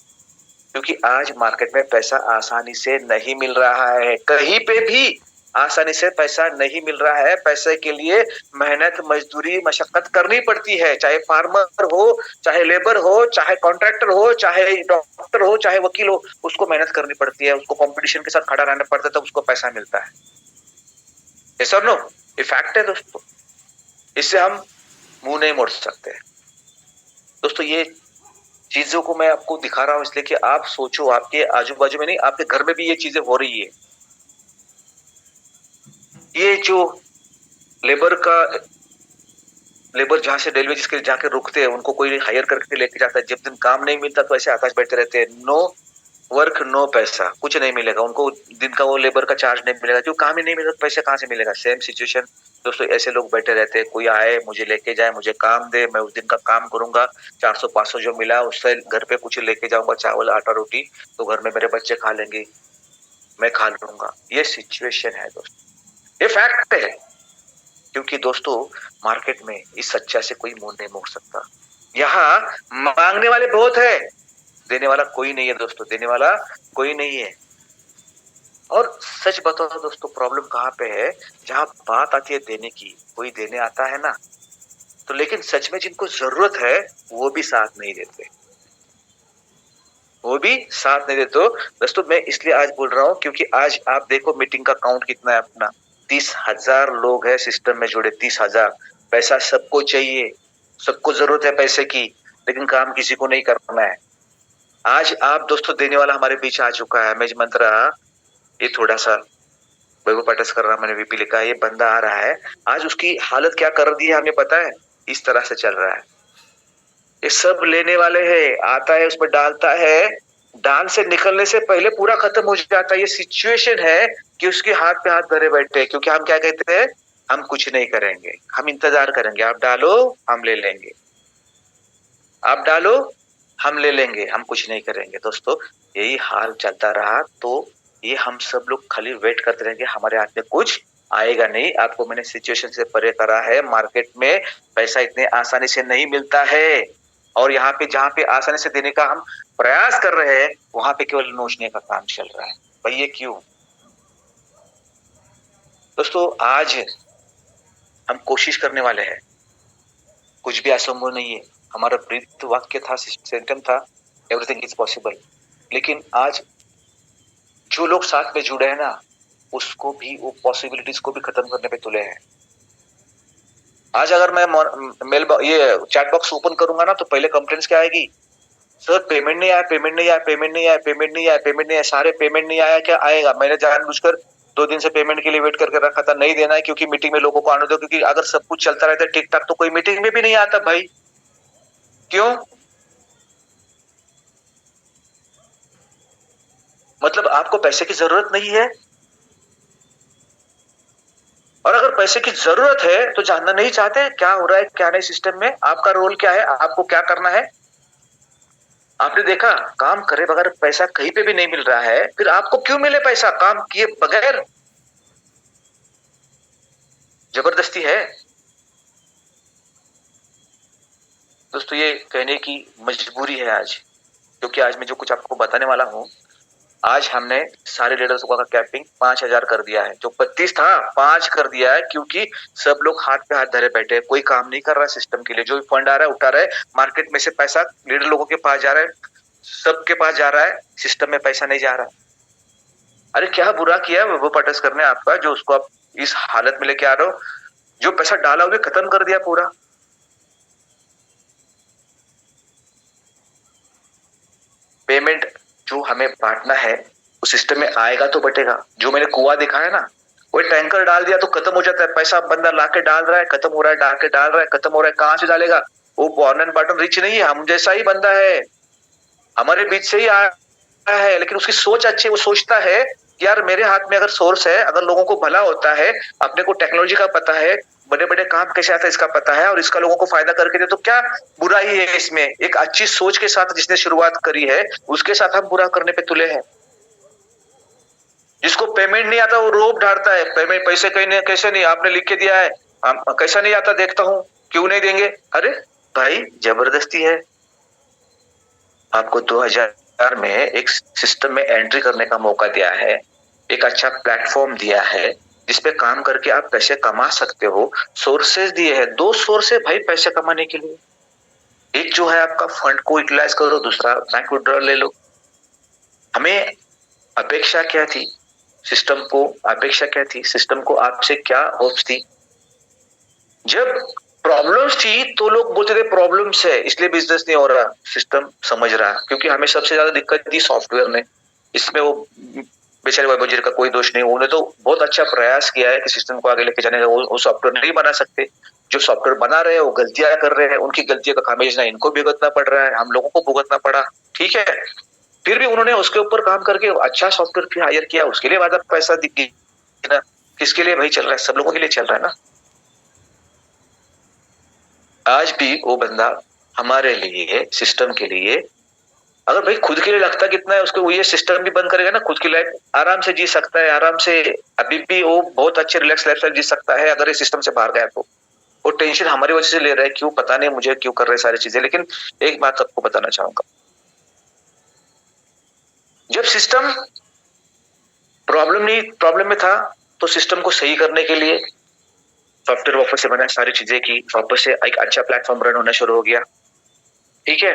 Speaker 2: क्योंकि आज मार्केट में पैसा आसानी से नहीं मिल रहा है, कहीं पे भी आसानी से पैसा नहीं मिल रहा है। पैसे के लिए मेहनत मजदूरी मशक्कत करनी पड़ती है, चाहे फार्मर हो, चाहे लेबर हो, चाहे कॉन्ट्रैक्टर हो, चाहे डॉक्टर हो, चाहे वकील हो, उसको मेहनत करनी पड़ती है, उसको कंपटीशन के साथ खड़ा रहना पड़ता है, तब उसको पैसा मिलता है। यस और नो? ये फैक्ट है दोस्तों, इससे हम मुंह नहीं मोड़ सकते। दोस्तों ये चीजों को मैं आपको दिखा रहा हूं इसलिए कि आप सोचो, आपके आजू बाजू में नहीं, आपके घर में भी ये चीजें हो रही है। ये जो लेबर जहां से रेलवे जिसके जाके रुकते हैं, उनको कोई हायर करके लेके जाता है, जब दिन काम नहीं मिलता तो ऐसे आकाश बैठे रहते हैं, नो वर्क नो पैसा, कुछ नहीं मिलेगा उनको, दिन का वो लेबर का चार्ज नहीं मिलेगा, क्यों? काम ही नहीं मिलेगा, पैसे कहाँ से मिलेगा? सेम सिचुएशन दोस्तों, ऐसे लोग बैठे रहते हैं, कोई आए मुझे लेके जाए, मुझे काम दे, मैं उस दिन का काम करूंगा, 400-500 जो मिला उससे घर पे कुछ लेके जाऊंगा, चावल आटा रोटी, तो घर में मेरे बच्चे खा लेंगे, मैं खा लूंगा। ये सिचुएशन है दोस्तों, ये फैक्ट है। क्योंकि दोस्तों मार्केट में इस सच्चा से कोई मुंह नहीं मोड़ सकता। यहाँ मांगने वाले बहुत है, देने वाला कोई नहीं है दोस्तों, देने वाला कोई नहीं है। और सच बताओ दोस्तों, प्रॉब्लम कहाँ पे है? जहाँ बात आती है देने की, कोई देने आता है ना, तो लेकिन सच में जिनको जरूरत है वो भी साथ नहीं देते, वो भी साथ नहीं देते। दोस्तों मैं इसलिए आज बोल रहा हूँ क्योंकि आज आप देखो मीटिंग का काउंट कितना है अपना, 30,000 लोग है सिस्टम में जुड़े, 30,000। पैसा सबको चाहिए, सबको जरूरत है पैसे की, लेकिन काम किसी को नहीं करना है। आज आप दोस्तों देने वाला हमारे बीच आ चुका है, मैज मंत्रा, ये थोड़ा सा वैभव पाठक कर रहा, मैंने वीपी लिखा है, ये बंदा आ रहा है। आज उसकी हालत क्या कर दी है हमें पता है, इस तरह से चल रहा है। ये सब लेने वाले हैं, आता है उसमें डालता है, डाल से निकलने से पहले पूरा खत्म हो जाता है। ये सिचुएशन है कि उसके हाथ पे हाथ धरे बैठे, क्योंकि हम क्या कहते हैं, हम कुछ नहीं करेंगे, हम इंतजार करेंगे, आप डालो हम ले लेंगे, आप डालो हम ले लेंगे, हम कुछ नहीं करेंगे। दोस्तों यही हाल चलता रहा तो ये हम सब लोग खाली वेट करते रहेंगे, हमारे हाथ में कुछ आएगा नहीं। आपको मैंने सिचुएशन से परे करा है, मार्केट में पैसा इतने आसानी से नहीं मिलता है, और यहाँ पे जहाँ पे आसानी से देने का हम प्रयास कर रहे हैं वहां पे केवल नोचने का काम चल रहा है। भाई ये क्यों? दोस्तों आज हम कोशिश करने वाले हैं, कुछ भी असंभव नहीं है। हमारा ब्रीथ वाक्य था, सेंटेंस था, एवरीथिंग इज पॉसिबल। लेकिन आज जो लोग साथ में जुड़े हैं ना, उसको भी, वो पॉसिबिलिटीज को भी खत्म करने पे तुले हैं। आज अगर मैं मेल ये चैट बॉक्स ओपन करूंगा ना, तो पहले कंप्लेंट्स क्या आएगी, सर पेमेंट नहीं आया, पेमेंट नहीं आया, पेमेंट नहीं आया, पेमेंट नहीं आया, पेमेंट नहीं आया, सारे पेमेंट नहीं आया। क्या आएगा? मैंने जानबूझकर 2 दिन से पेमेंट के लिए वेट करके रखा था, नहीं देना है क्योंकि मीटिंग में लोगों को आने दो, क्योंकि अगर सब कुछ चलता रहता है ठीक ठाक तो कोई मीटिंग में भी नहीं आता भाई। क्यों? मतलब आपको पैसे की जरूरत नहीं है, और अगर पैसे की जरूरत है तो जानना नहीं चाहते क्या हो रहा है क्या नहीं सिस्टम में, आपका रोल क्या है, आपको क्या करना है। आपने देखा, काम करे बगैर पैसा कहीं पे भी नहीं मिल रहा है, फिर आपको क्यों मिले पैसा काम किए बगैर? जबरदस्ती है दोस्तों, ये कहने की मजबूरी है आज, क्योंकि आज मैं जो कुछ आपको बताने वाला हूँ, आज हमने सारे लीडर्स का कैपिंग 5,000 कर दिया है। जो 32 था 5 कर दिया है, क्योंकि सब लोग हाथ पे हाथ धरे बैठे हैं, कोई काम नहीं कर रहा है सिस्टम के लिए। जो भी फंड आ रहा है उठा रहा है, मार्केट में से पैसा लीडर लोगों के पास जा रहा है, सबके पास जा रहा है, सिस्टम में पैसा नहीं जा रहा। अरे क्या बुरा किया वैभव पाटस्कर ने आपका, जो उसको आप इस हालत में लेके आ रहे हो? जो पैसा डाला हुआ खत्म कर दिया पूरा। पेमेंट जो हमें बांटना है उस सिस्टम में आएगा तो बटेगा। जो मैंने कुआं दिखाया ना, वो टैंकर डाल दिया तो खत्म हो जाता है पैसा, बंदा लाके डाल रहा है, खत्म हो रहा है, डाल के डाल रहा है, खत्म हो रहा है, कहां से डालेगा? वो बॉर्न बटन रिच नहीं है, हम जैसा ही बंदा है, हमारे बीच से ही आया है, लेकिन उसकी सोच अच्छी है। वो सोचता है कि यार मेरे हाथ में अगर सोर्स है, अगर लोगों को भला होता है, अपने को टेक्नोलॉजी का पता है, बड़े बड़े काम कैसे आता है इसका पता है, और इसका लोगों को फायदा करके दे, तो क्या बुराई है इसमें? एक अच्छी सोच के साथ जिसने शुरुआत करी है, उसके साथ हम बुरा करने पे तुले हैं। जिसको पेमेंट नहीं आता वो रोब ढाड़ता है, पेमेंट पैसे कहीं कैसे नहीं, आपने लिख के दिया है, कैसा नहीं आता, देखता हूं क्यों नहीं देंगे। अरे भाई जबरदस्ती है। आपको 2000 में एक सिस्टम में एंट्री करने का मौका दिया है, एक अच्छा प्लेटफॉर्म दिया है जिसपे काम करके आप पैसे कमा सकते हो, सोर्सेज दिए हैं, 2 सोर्स है भाई पैसे कमाने के लिए। एक जो है आपका फंड को यूटिलाइज करो, दूसरा बैंक विड्रॉल ले लो। हमें अपेक्षा क्या थी, सिस्टम को अपेक्षा क्या थी, सिस्टम को आपसे क्या होप्स थी? जब प्रॉब्लम्स थी तो लोग बोलते थे प्रॉब्लम्स है इसलिए बिजनेस नहीं हो रहा, सिस्टम समझ रहा, क्योंकि हमें सबसे ज्यादा दिक्कत दी सॉफ्टवेयर ने। इसमें वो बेचारे वैभव जी का कोई दोष नहीं, उन्होंने तो बहुत अच्छा प्रयास किया है कि सिस्टम को आगे लेके जाने का। वो सॉफ्टवेयर नहीं बना सकते, जो सॉफ्टवेयर बना रहे हैं वो गलतियां कर रहे हैं, उनकी गलतियों का खामियाजा इनको भुगतना पड़ रहा है, हम लोगों को भुगतना पड़ा, ठीक है। फिर भी उन्होंने उसके ऊपर काम करके अच्छा सॉफ्टवेयर फिर हायर किया, उसके लिए ज्यादा पैसा दिख ना, किसके लिए भाई चल रहा है? सब लोगों के लिए चल रहा है ना। आज भी वो बंदा हमारे लिए, सिस्टम के लिए अगर भाई खुद के लिए लगता कितना है उसको, वो ये सिस्टम भी बंद करेगा ना, खुद की लाइफ आराम से जी सकता है, आराम से अभी भी वो बहुत अच्छे रिलैक्स लाइफ स्टाइल जी सकता है अगर ये सिस्टम से बाहर गया तो। वो टेंशन हमारी वजह से ले रहा है, क्यों पता नहीं मुझे, क्यों कर रहे हैं सारी चीजें। लेकिन एक बात आपको बताना चाहूंगा, जब सिस्टम प्रॉब्लम में था तो सिस्टम को सही करने के लिए सॉफ्टवेयर वापस से बना, सारी चीजें की, वापस से एक अच्छा प्लेटफॉर्म रन होना शुरू हो गया। ठीक है,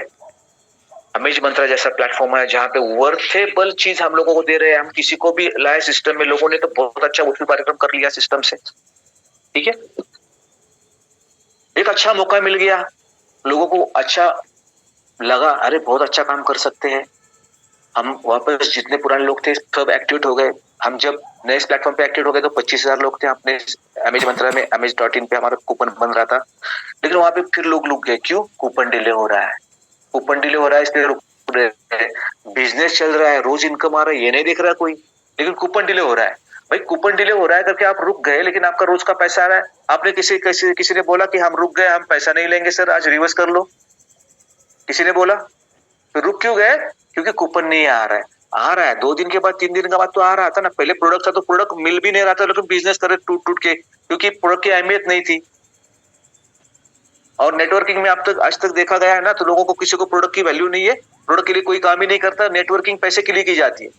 Speaker 2: अमेज मंत्रा जैसा प्लेटफॉर्म है जहां पे वर्थेबल चीज हम लोगों को दे रहे हैं, हम किसी को भी लाए सिस्टम में, लोगों ने तो बहुत अच्छा उसी कार्यक्रम कर लिया सिस्टम से। ठीक है, एक अच्छा मौका मिल गया, लोगों को अच्छा लगा, अरे बहुत अच्छा काम कर सकते हैं हम। वापस जितने पुराने लोग थे सब एक्टिवेट हो गए। हम जब नए प्लेटफॉर्म पे एक्टिवेट हो गए तो 25,000 लोग थे अपने अमेज मंत्रा में, ameज.in पे हमारा कूपन बन रहा था। लेकिन वहां पे फिर लोग रुक गए, क्यों? कूपन डिले हो रहा है, कूपन डिले हो रहा है इसलिए रुक रहे हैं। बिजनेस चल रहा है, रोज इनकम आ रहा है, ये नहीं देख रहा कोई, लेकिन कूपन डिले हो रहा है। भाई कूपन डिले हो रहा है करके आप रुक गए, लेकिन आपका रोज का पैसा आ रहा है। आपने किसी ने बोला कि हम रुक गए, हम पैसा नहीं लेंगे सर, आज रिवर्स कर लो, किसी ने बोला? तो रुक क्यों गए? क्योंकि कूपन नहीं आ रहा है। आ रहा है 2 दिन के बाद, 3 दिन के बाद तो आ रहा था ना। पहले प्रोडक्ट था तो प्रोडक्ट मिल भी नहीं रहा था, लेकिन बिजनेस करे टूट टूट के, क्योंकि प्रोडक्ट की अहमियत नहीं थी। और नेटवर्किंग में आज तक देखा गया है ना, तो लोगों को, किसी को प्रोडक्ट की वैल्यू नहीं है, प्रोडक्ट के लिए कोई काम ही नहीं करता। नेटवर्किंग पैसे के लिए की जाती है।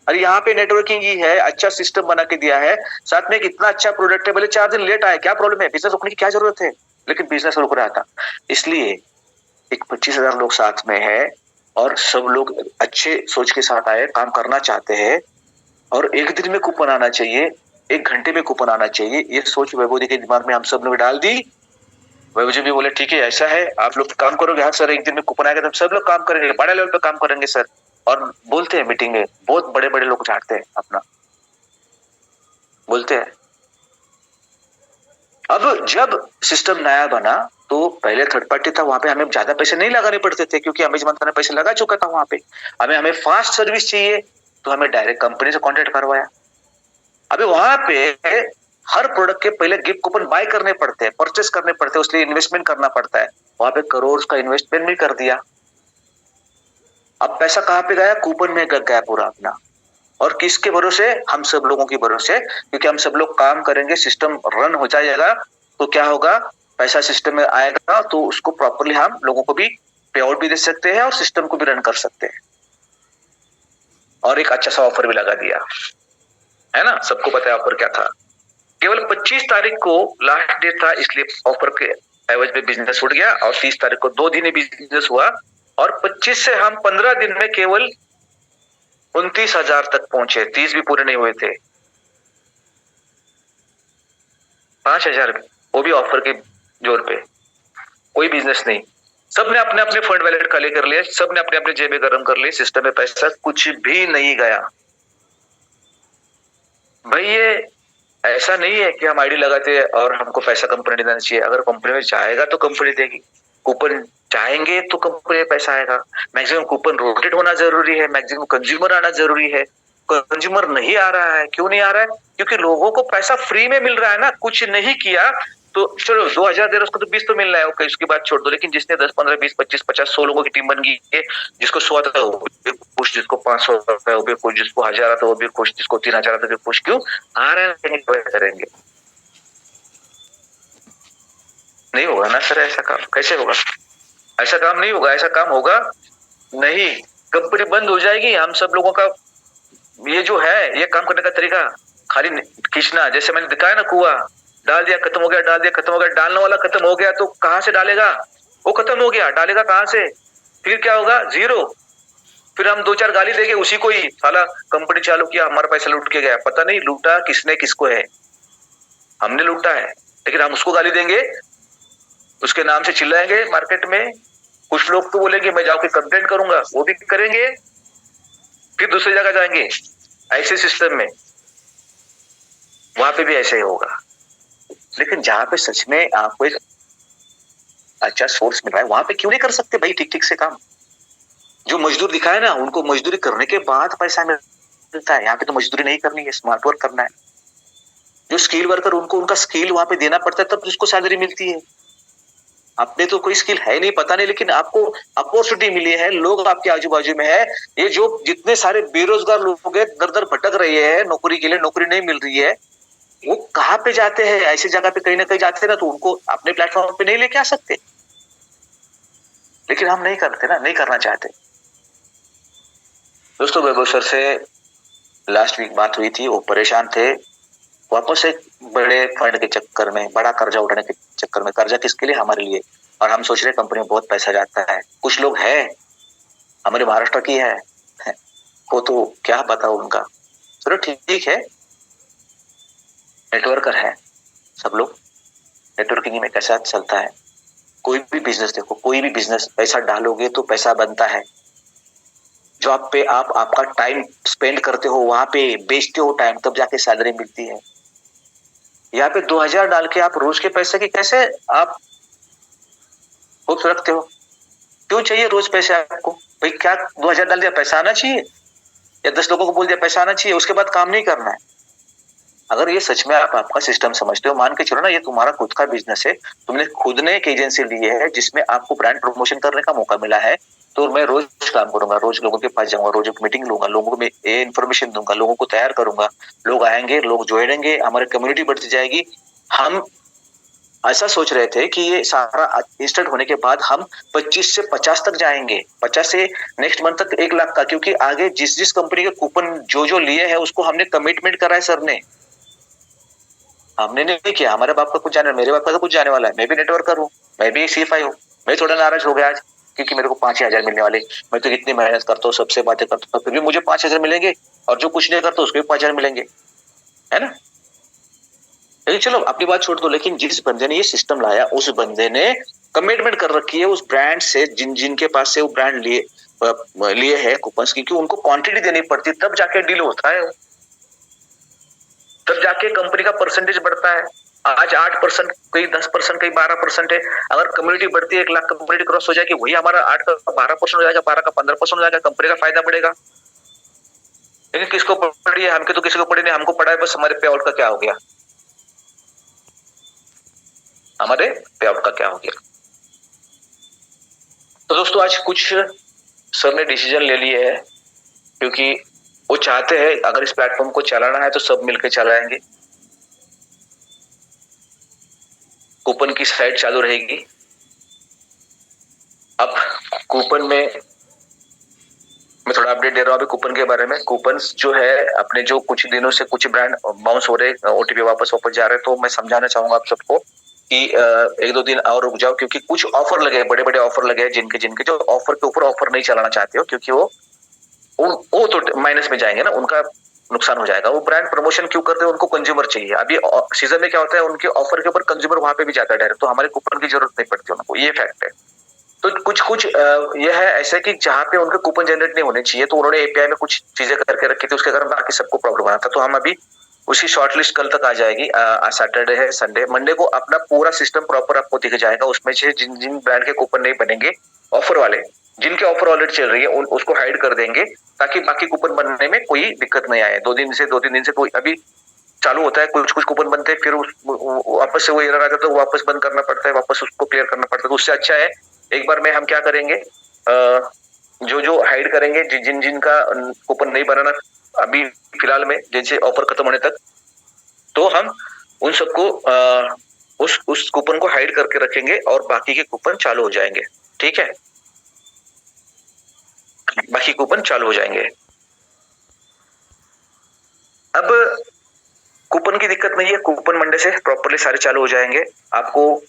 Speaker 2: अरे यहाँ पे नेटवर्किंग ही है, अच्छा सिस्टम बना के दिया है, साथ में एक इतना अच्छा प्रोडक्ट है, भले 4 दिन लेट आए, क्या प्रॉब्लम है? बिजनेस रुकने की क्या जरूरत है? लेकिन बिजनेस रुक रहा था। इसलिए एक 25,000 लोग साथ में है और सब लोग अच्छे सोच के साथ आए, काम करना चाहते हैं, और 1 दिन में कूपन आना चाहिए, 1 घंटे में कूपन आना चाहिए, ये सोच वैभव जी के दिमाग में हम सब लोग डाल दी। वैभव जी भी बोले ठीक है ऐसा है, आप लोग काम करोगे? हाँ सर, 1 दिन में कूपन आएगा तो सब लोग काम करेंगे, बड़े लेवल पे काम करेंगे सर। और बोलते हैं मीटिंग में, बहुत बड़े बड़े लोग चाहते हैं अपना, बोलते हैं। अब जब सिस्टम नया बना तो पहले थर्ड पार्टी था, वहां पे हमें ज्यादा पैसे नहीं लगाने पड़ते थे, क्योंकि अमेज मंत्रा ने पैसे लगा चुका था वहां पे। हमें फास्ट सर्विस चाहिए तो हमें डायरेक्ट कंपनी से कॉन्टेक्ट करवाया। अभी वहां पे हर प्रोडक्ट के पहले गिफ्ट कूपन बाय करने पड़ते हैं, परचेस करने पड़ते हैं, उसके लिए इन्वेस्टमेंट करना पड़ता है। वहां पे करोड़ का इन्वेस्टमेंट भी कर दिया। अब पैसा कहाँ पे गया? कूपन में गया पूरा अपना। और किसके भरोसे? हम सब लोगों के भरोसे, क्योंकि हम सब लोग काम करेंगे, सिस्टम रन हो जाएगा तो क्या होगा, पैसा सिस्टम में आएगा तो उसको प्रॉपरली हम लोगों को भी पे आउट भी दे सकते हैं और सिस्टम को भी रन कर सकते हैं। और एक अच्छा सा ऑफर भी लगा दिया है ना, सबको पता है ऑफर क्या था। केवल 25 तारीख को लास्ट डेट था, इसलिए ऑफर के एवज पे बिजनेस उठ गया, और 30 तारीख को 2 दिन ही बिजनेस हुआ, और 25 से हम 15 दिन में केवल 29,000 तक पहुंचे, 30 भी पूरे नहीं हुए थे। 5,000 वो भी ऑफर के जोर पे, कोई बिजनेस नहीं। सबने अपने अपने फंड वैलेट खाली कर लिए, सबने अपने अपने जेबें गर्म कर ली, सिस्टम में पैसा कुछ भी नहीं गया। भाई ये ऐसा नहीं है कि हम आईडी लगाते हैं और हमको पैसा कंपनी देना चाहिए। अगर कंपनी में जाएगा तो कंपनी देगी, कूपन चाहेंगे तो कंपनी में पैसा आएगा। मैक्सिमम कूपन रोटेट होना जरूरी है, मैक्सिमम कंज्यूमर आना जरूरी है। कंज्यूमर नहीं आ रहा है, क्यों नहीं आ रहा है? क्योंकि लोगों को पैसा फ्री में मिल रहा है ना, कुछ नहीं किया तो चलो 2,000 दे रहा, उसको तो 20 तो मिल रहा है, ओके, उसकी बात छोड़ दो। लेकिन जिसने 10, 15, 20, 25, 50, 100 लोगों की टीम बन गई है, जिसको 100 आता है वो भी खुश, जिसको 500 आता है वो भी खुश, जिसको 1,000 आता है वो भी खुश, जिसको 3,000 आता है वो भी खुश। क्यों आ रहे हैं? करेंगे नहीं होगा ना सर, ऐसा काम कैसे होगा? ऐसा काम नहीं होगा, ऐसा काम होगा नहीं, कंपनी बंद हो जाएगी। हम सब लोगों का ये जो है, ये काम करने का तरीका खाली खींचना, जैसे मैंने दिखाया ना, कुआं डाल दिया खत्म हो गया, डाल दिया खत्म हो गया, डालने वाला खत्म हो गया तो कहां से डालेगा? वो खत्म हो गया, डालेगा कहां से? फिर क्या होगा? जीरो। फिर हम 2-4 गाली देंगे उसी को ही, साला कंपनी चालू किया, हमारा पैसा लूट के गया। पता नहीं लूटा किसने किसको है, हमने लूटा है, लेकिन हम उसको गाली देंगे, उसके नाम से चिल्लाएंगे मार्केट में। कुछ लोग तो बोलेंगे मैं जाके कंप्लेंट करूंगा, वो भी करेंगे, फिर दूसरी जगह जाएंगे। ऐसे सिस्टम में वहां पे भी ऐसा ही होगा। लेकिन जहां पे सच में आपको एक अच्छा सोर्स मिल रहा है, वहां पे क्यों नहीं कर सकते भाई ठीक ठीक से काम? जो मजदूर दिखाए ना, उनको मजदूरी करने के बाद पैसा मिलता है। यहाँ पे तो मजदूरी नहीं करनी है, स्मार्ट वर्क करना है। जो स्किल वर्कर, उनको उनका स्किल वहां पे देना पड़ता है, तब उसको सैलरी मिलती है। आपने तो कोई स्किल है नहीं, पता नहीं, लेकिन आपको अपॉर्चुनिटी मिली है, लोग आपके आजू बाजू में है। ये जो जितने सारे बेरोजगार लोग हैं, दर दर भटक रहे हैं नौकरी के लिए, नौकरी नहीं मिल रही है, वो कहाँ पे जाते हैं? ऐसी जगह पे कहीं ना कहीं जाते हैं ना, तो उनको अपने प्लेटफॉर्म पे नहीं लेके आ सकते। लेकिन हम नहीं करते ना, नहीं करना चाहते। दोस्तों, वैभव सर से लास्ट वीक बात हुई थी, वो परेशान थे, वापस एक बड़े फंड के चक्कर में, बड़ा कर्जा उठाने के चक्कर में। कर्जा किसके लिए? हमारे लिए। और हम सोच रहे कंपनी में बहुत पैसा जाता है। कुछ लोग हैं, हमारे महाराष्ट्र की है, वो तो क्या बताओ उनका। चलो ठीक है, नेटवर्कर है सब लोग, नेटवर्किंग में कैसा चलता है। कोई भी बिजनेस देखो, कोई भी बिजनेस, पैसा डालोगे तो पैसा बनता है। जॉब पे आप आपका टाइम स्पेंड करते हो, वहां पे बेचते हो टाइम, तब जाके सैलरी मिलती है। यहाँ पे 2000 डाल के आप रोज के पैसे की कैसे आप होप्स रखते हो? क्यों चाहिए रोज पैसे आपको? भाई क्या 2000 डाल दिया, पैसा आना चाहिए? या 10 लोगों को बोल दिया पैसा आना चाहिए, उसके बाद काम नहीं करना है? अगर ये सच में आप आपका सिस्टम समझते हो, मान के चलो ना ये तुम्हारा खुद का बिजनेस है, तुमने खुद ने एक एजेंसी ली है जिसमें आपको ब्रांड प्रमोशन करने का मौका मिला है, तो मैं रोज काम करूंगा, रोज लोगों के पास जाऊंगा, रोज एक मीटिंग लूंगा, लोगों को मैं ये इन्फॉर्मेशन दूंगा, लोगों को तैयार करूंगा, लोग आएंगे, लोग जुड़ेंगे, हमारी कम्युनिटी बढ़ती जाएगी। हम ऐसा सोच रहे थे कि ये सारा इंस्टेंट होने के बाद हम 25 से 50 तक जाएंगे, 50 से नेक्स्ट मंथ तक 1 लाख का, क्योंकि आगे जिस जिस कंपनी के कूपन जो लिए हैं उसको हमने कमिटमेंट करा है सर ने। हमने नहीं किया, हमारे बाप का कुछ जाने, मेरे बाप का तो कुछ जाने वाला है। मैं भी नेटवर्कर हूँ, मैं भी CFI हूँ। मैं थोड़ा नाराज हो गया आज, क्योंकि मेरे को 5,000 मिलने वाले। मैं तो इतनी मेहनत करता हूँ, सबसे बातें करता हूँ, फिर भी मुझे 5,000 मिलेंगे, और जो कुछ नहीं करता उसको भी 5,000 मिलेंगे, है ना? लेकिन चलो अपनी बात छोड़ दो, लेकिन जिस बंदे ने ये सिस्टम लाया, उस बंदे ने कमिटमेंट कर रखी है उस ब्रांड से, जिनके पास से वो ब्रांड लिए है कूपन्स की, क्योंकि उनको क्वांटिटी देनी पड़ती है, तब जाके डील होता है, तब जाके कंपनी का परसेंटेज बढ़ता है। आज 8%, कहीं 10%, कहीं 12% है। अगर कम्युनिटी बढ़ती है, 1 लाख कम्युनिटी क्रॉस हो जाएगी, वही हमारा 8 का 12% हो जाएगा, 12 का 15% हो जाएगा, कंपनी का फायदा बढ़ेगा। लेकिन किसको पड़ी है? हमके तो किसी को पड़ी नहीं, हमको पड़ा है बस हमारे पे आउट का क्या हो गया, हमारे पे आउट का क्या हो गया। तो दोस्तों, आज कुछ सर ने डिसीजन ले लिए है, क्योंकि वो चाहते हैं अगर इस प्लेटफॉर्म को चलाना है तो सब मिलकर चलाएंगे। कूपन की साइट चालू रहेगी। अब कूपन में मैं थोड़ा अपडेट दे रहा हूँ अभी कूपन के बारे में। कूपन जो है, अपने जो कुछ दिनों से कुछ ब्रांड बाउंस हो रहे, OTP वापस जा रहे, तो मैं समझाना चाहूंगा आप सबको कि 1-2 दिन और रुक जाओ, क्योंकि कुछ ऑफर लगे, बड़े बड़े ऑफर लगे हैं, जिनके जो ऑफर के ऊपर ऑफर नहीं चलाना चाहते हो, क्योंकि वो तो माइनस में जाएंगे ना, उनका नुकसान हो जाएगा। वो ब्रांड प्रमोशन क्यों करते हैं? उनको कंज्यूमर चाहिए। अभी सीजन में क्या होता है, उनके ऑफर के ऊपर कंज्यूमर वहां पे भी जाता है डायरेक्ट, तो हमारे कूपन की जरूरत नहीं पड़ती उनको, ये फैक्ट है। तो कुछ ये है ऐसे कि जहाँ पे उनके कूपन जनरेट नहीं होने चाहिए, तो उन्होंने API में कुछ चीजें करके रखी थी, उसके कारण बाकी सबको प्रॉब्लम आया था। तो हम अभी उसकी शॉर्टलिस्ट कल तक आ जाएगी। आज सैटरडे है, संडे, मंडे को अपना पूरा सिस्टम प्रॉपर आपको दिख जाएगा। उसमें से जिन जिन ब्रांड के कूपन नहीं बनेंगे, ऑफर वाले, जिनके ऑफर ऑलरेडी चल रही है, उसको हाइड कर देंगे, ताकि बाकी कूपन बनने में कोई दिक्कत नहीं आए। 2-3 दिन से कोई अभी चालू होता है, कुछ कुछ कूपन बनते हैं, फिर वापस से वो एरर आ जाता है, तो वापस बंद करना पड़ता है, वापस उसको क्लियर करना पड़ता है। तो उससे अच्छा है एक बार में हम क्या करेंगे, जो जो हाइड करेंगे, जिन जिन का कूपन नहीं बनाना अभी फिलहाल में, जैसे ऑफर खत्म होने तक, तो हम उन सबको उस कूपन को हाइड करके रखेंगे, और बाकी के कूपन चालू हो जाएंगे। ठीक है, बाकी कूपन चालू हो जाएंगे। अब कूपन की दिक्कत नहीं है, कूपन मंडे से प्रॉपर्ली सारे चालू हो जाएंगे। आपको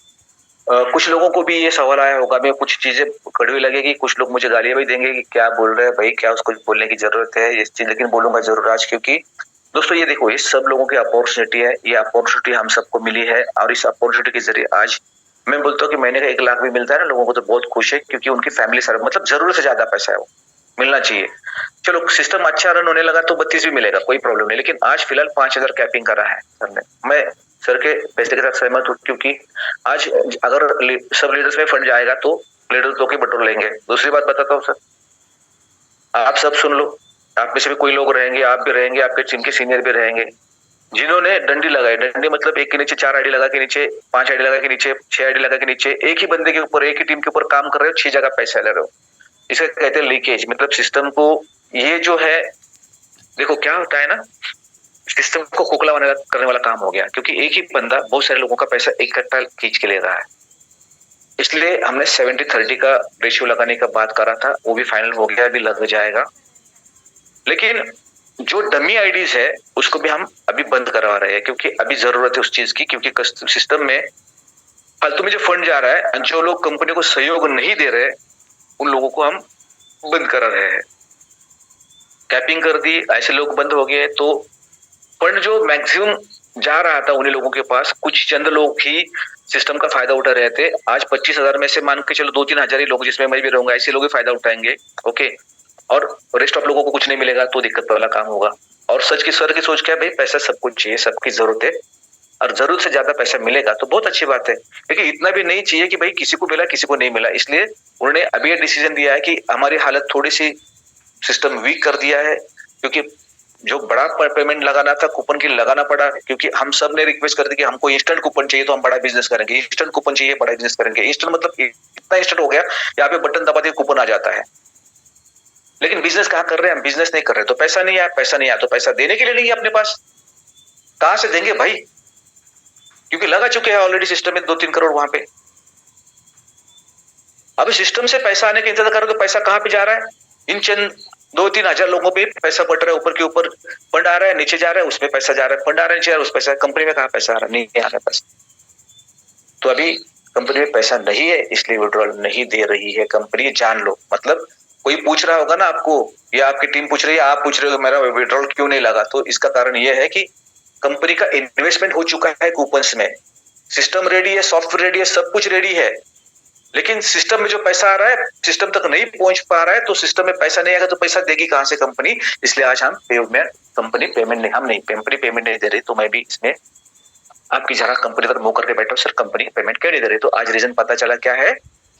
Speaker 2: कुछ लोगों को भी ये सवाल आया होगा, मैं कुछ चीजें कड़वी लगेगी, कुछ लोग मुझे गालियां भी देंगे कि क्या बोल रहे हैं भाई, क्या उसको बोलने की जरूरत है इस चीज, लेकिन बोलूंगा जरूर आज, क्योंकि दोस्तों ये देखो, ये सब लोगों की अपॉर्चुनिटी है, ये अपॉर्चुनिटी हम सबको मिली है, और इस अपॉर्चुनिटी के जरिए आज मैं बोलता हूँ कि महीने का 1 लाख भी मिलता है ना, लोगों को तो बहुत खुश है, क्योंकि उनकी फैमिली सर मतलब जरूरत से ज्यादा पैसा है, वो मिलना चाहिए। चलो सिस्टम अच्छा रन होने लगा तो 32 भी मिलेगा, कोई प्रॉब्लम नहीं, लेकिन आज फिलहाल 5,000 कैपिंग करा है सर ने। मैं सर के पैसे के साथ सहमत हूँ, क्योंकि आज अगर सब लीडर्स में फंड जाएगा तो लीडर्स लोग ही बटोर लेंगे। दूसरी बात बताता हूँ सर, आप सब सुन लो, आप में से भी कोई लोग रहेंगे, आप भी रहेंगे, आपके टीम के सीनियर भी रहेंगे, जिन्होंने डंडी लगाई, डंडी मतलब एक के नीचे 4 आईडी लगा के नीचे, 5 आईडी लगा के नीचे, 6 आईडी लगा के नीचे, एक ही बंदे के ऊपर, एक ही टीम के ऊपर काम कर रहे हो, 6 जगह पैसा ले रहे हो। इसे कहते हैं लीकेज। मतलब सिस्टम को, ये जो है, देखो क्या होता है ना, सिस्टम को खोखला करने वाला काम हो गया, क्योंकि एक ही बंदा बहुत सारे लोगों का पैसा इकट्ठा खींच के ले रहा है। इसलिए हमने 70-30 का रेशियो लगाने का बात करा था, वो भी फाइनल हो गया, अभी लग जाएगा। लेकिन जो डमी आईडीज है उसको भी हम अभी बंद करवा रहे हैं, क्योंकि अभी जरूरत है उस चीज की, क्योंकि सिस्टम में फालतू में जो फंड जा रहा है, जो लोग कंपनी को सहयोग नहीं दे रहे, उन लोगों को हम बंद करा रहे हैं। कैपिंग कर दी, ऐसे लोग बंद हो गए, तो फंड जो मैक्सिमम जा रहा था उन्हीं लोगों के पास, कुछ चंद लोग ही सिस्टम का फायदा उठा रहे थे। आज 25,000 में से मान के चलो 2-3 हजार ही लोग, जिसमें मैं भी रहूंगा, ऐसे लोग ही फायदा उठाएंगे। ओके, और रेस्ट ऑफ लोगों को कुछ नहीं मिलेगा, तो दिक्कत वाला काम होगा। और सच की सर की सोच क्या है भाई, पैसा सब कुछ चाहिए, सबकी जरूरत है, और जरूरत से ज्यादा पैसा मिलेगा तो बहुत अच्छी बात है। लेकिन इतना भी नहीं चाहिए कि भाई किसी को मिला किसी को नहीं मिला। इसलिए उन्होंने अभी ये डिसीजन दिया है कि हमारी हालत थोड़ी सी सिस्टम वीक कर दिया है, क्योंकि जो बड़ा पेमेंट लगाना था कूपन के लिए लगाना पड़ा, क्योंकि हम सब ने रिक्वेस्ट कर दी कि हमको इंस्टेंट कूपन चाहिए तो हम बड़ा बिजनेस करेंगे, इंस्टेंट कूपन चाहिए बड़ा बिजनेस करेंगे। इंस्टेंट मतलब इतना इंस्टेंट हो गया, यहाँ पे बटन दबा दिए कूपन आ जाता है। लेकिन बिजनेस कहाँ कर रहे हैं हम, बिजनेस नहीं कर रहे, तो पैसा नहीं आया, पैसा नहीं आया तो पैसा देने के लिए नहीं है अपने पास, कहां से देंगे भाई, क्योंकि लगा चुके हैं ऑलरेडी सिस्टम में 2-3 करोड़ वहां पे। अब सिस्टम से पैसा आने का इंतजार करो तो पैसा कहां पे जा रहा है, इन चंद 2-3 हजार लोगों पे पैसा बट रहा है, ऊपर के ऊपर फंड आ रहा है, नीचे जा रहा है उसमें पैसा जा रहा है, फंड आ रहा है नीचे जा रहा है उस पैसा, कंपनी में कहां पैसा आ रहा है, नहीं आ रहा पैसा। तो अभी कंपनी में पैसा नहीं है, इसलिए विड्रॉल नहीं दे रही है कंपनी, जान लो। मतलब कोई पूछ रहा होगा ना आपको, या आपकी टीम पूछ रही है, आप पूछ रहे हो मेरा विड्रॉल क्यों नहीं लगा, तो इसका कारण यह है कि कंपनी का इन्वेस्टमेंट हो चुका है कूपन्स में, सिस्टम रेडी है, सॉफ्टवेयर रेडी है, सब कुछ रेडी है, लेकिन सिस्टम में जो पैसा आ रहा है सिस्टम तक नहीं पहुंच पा रहा है, तो सिस्टम में पैसा नहीं आएगा तो पैसा देगी कहां से कंपनी। इसलिए आज हम कंपनी पेमेंट नहीं, हम नहीं कंपनी पेमेंट नहीं दे रही। तो मैं भी इसमें आपकी जरा कंपनी पर मुंह करके बैठा हूं, सर कंपनी पेमेंट क्यों नहीं दे रही, तो आज रीजन पता चला क्या है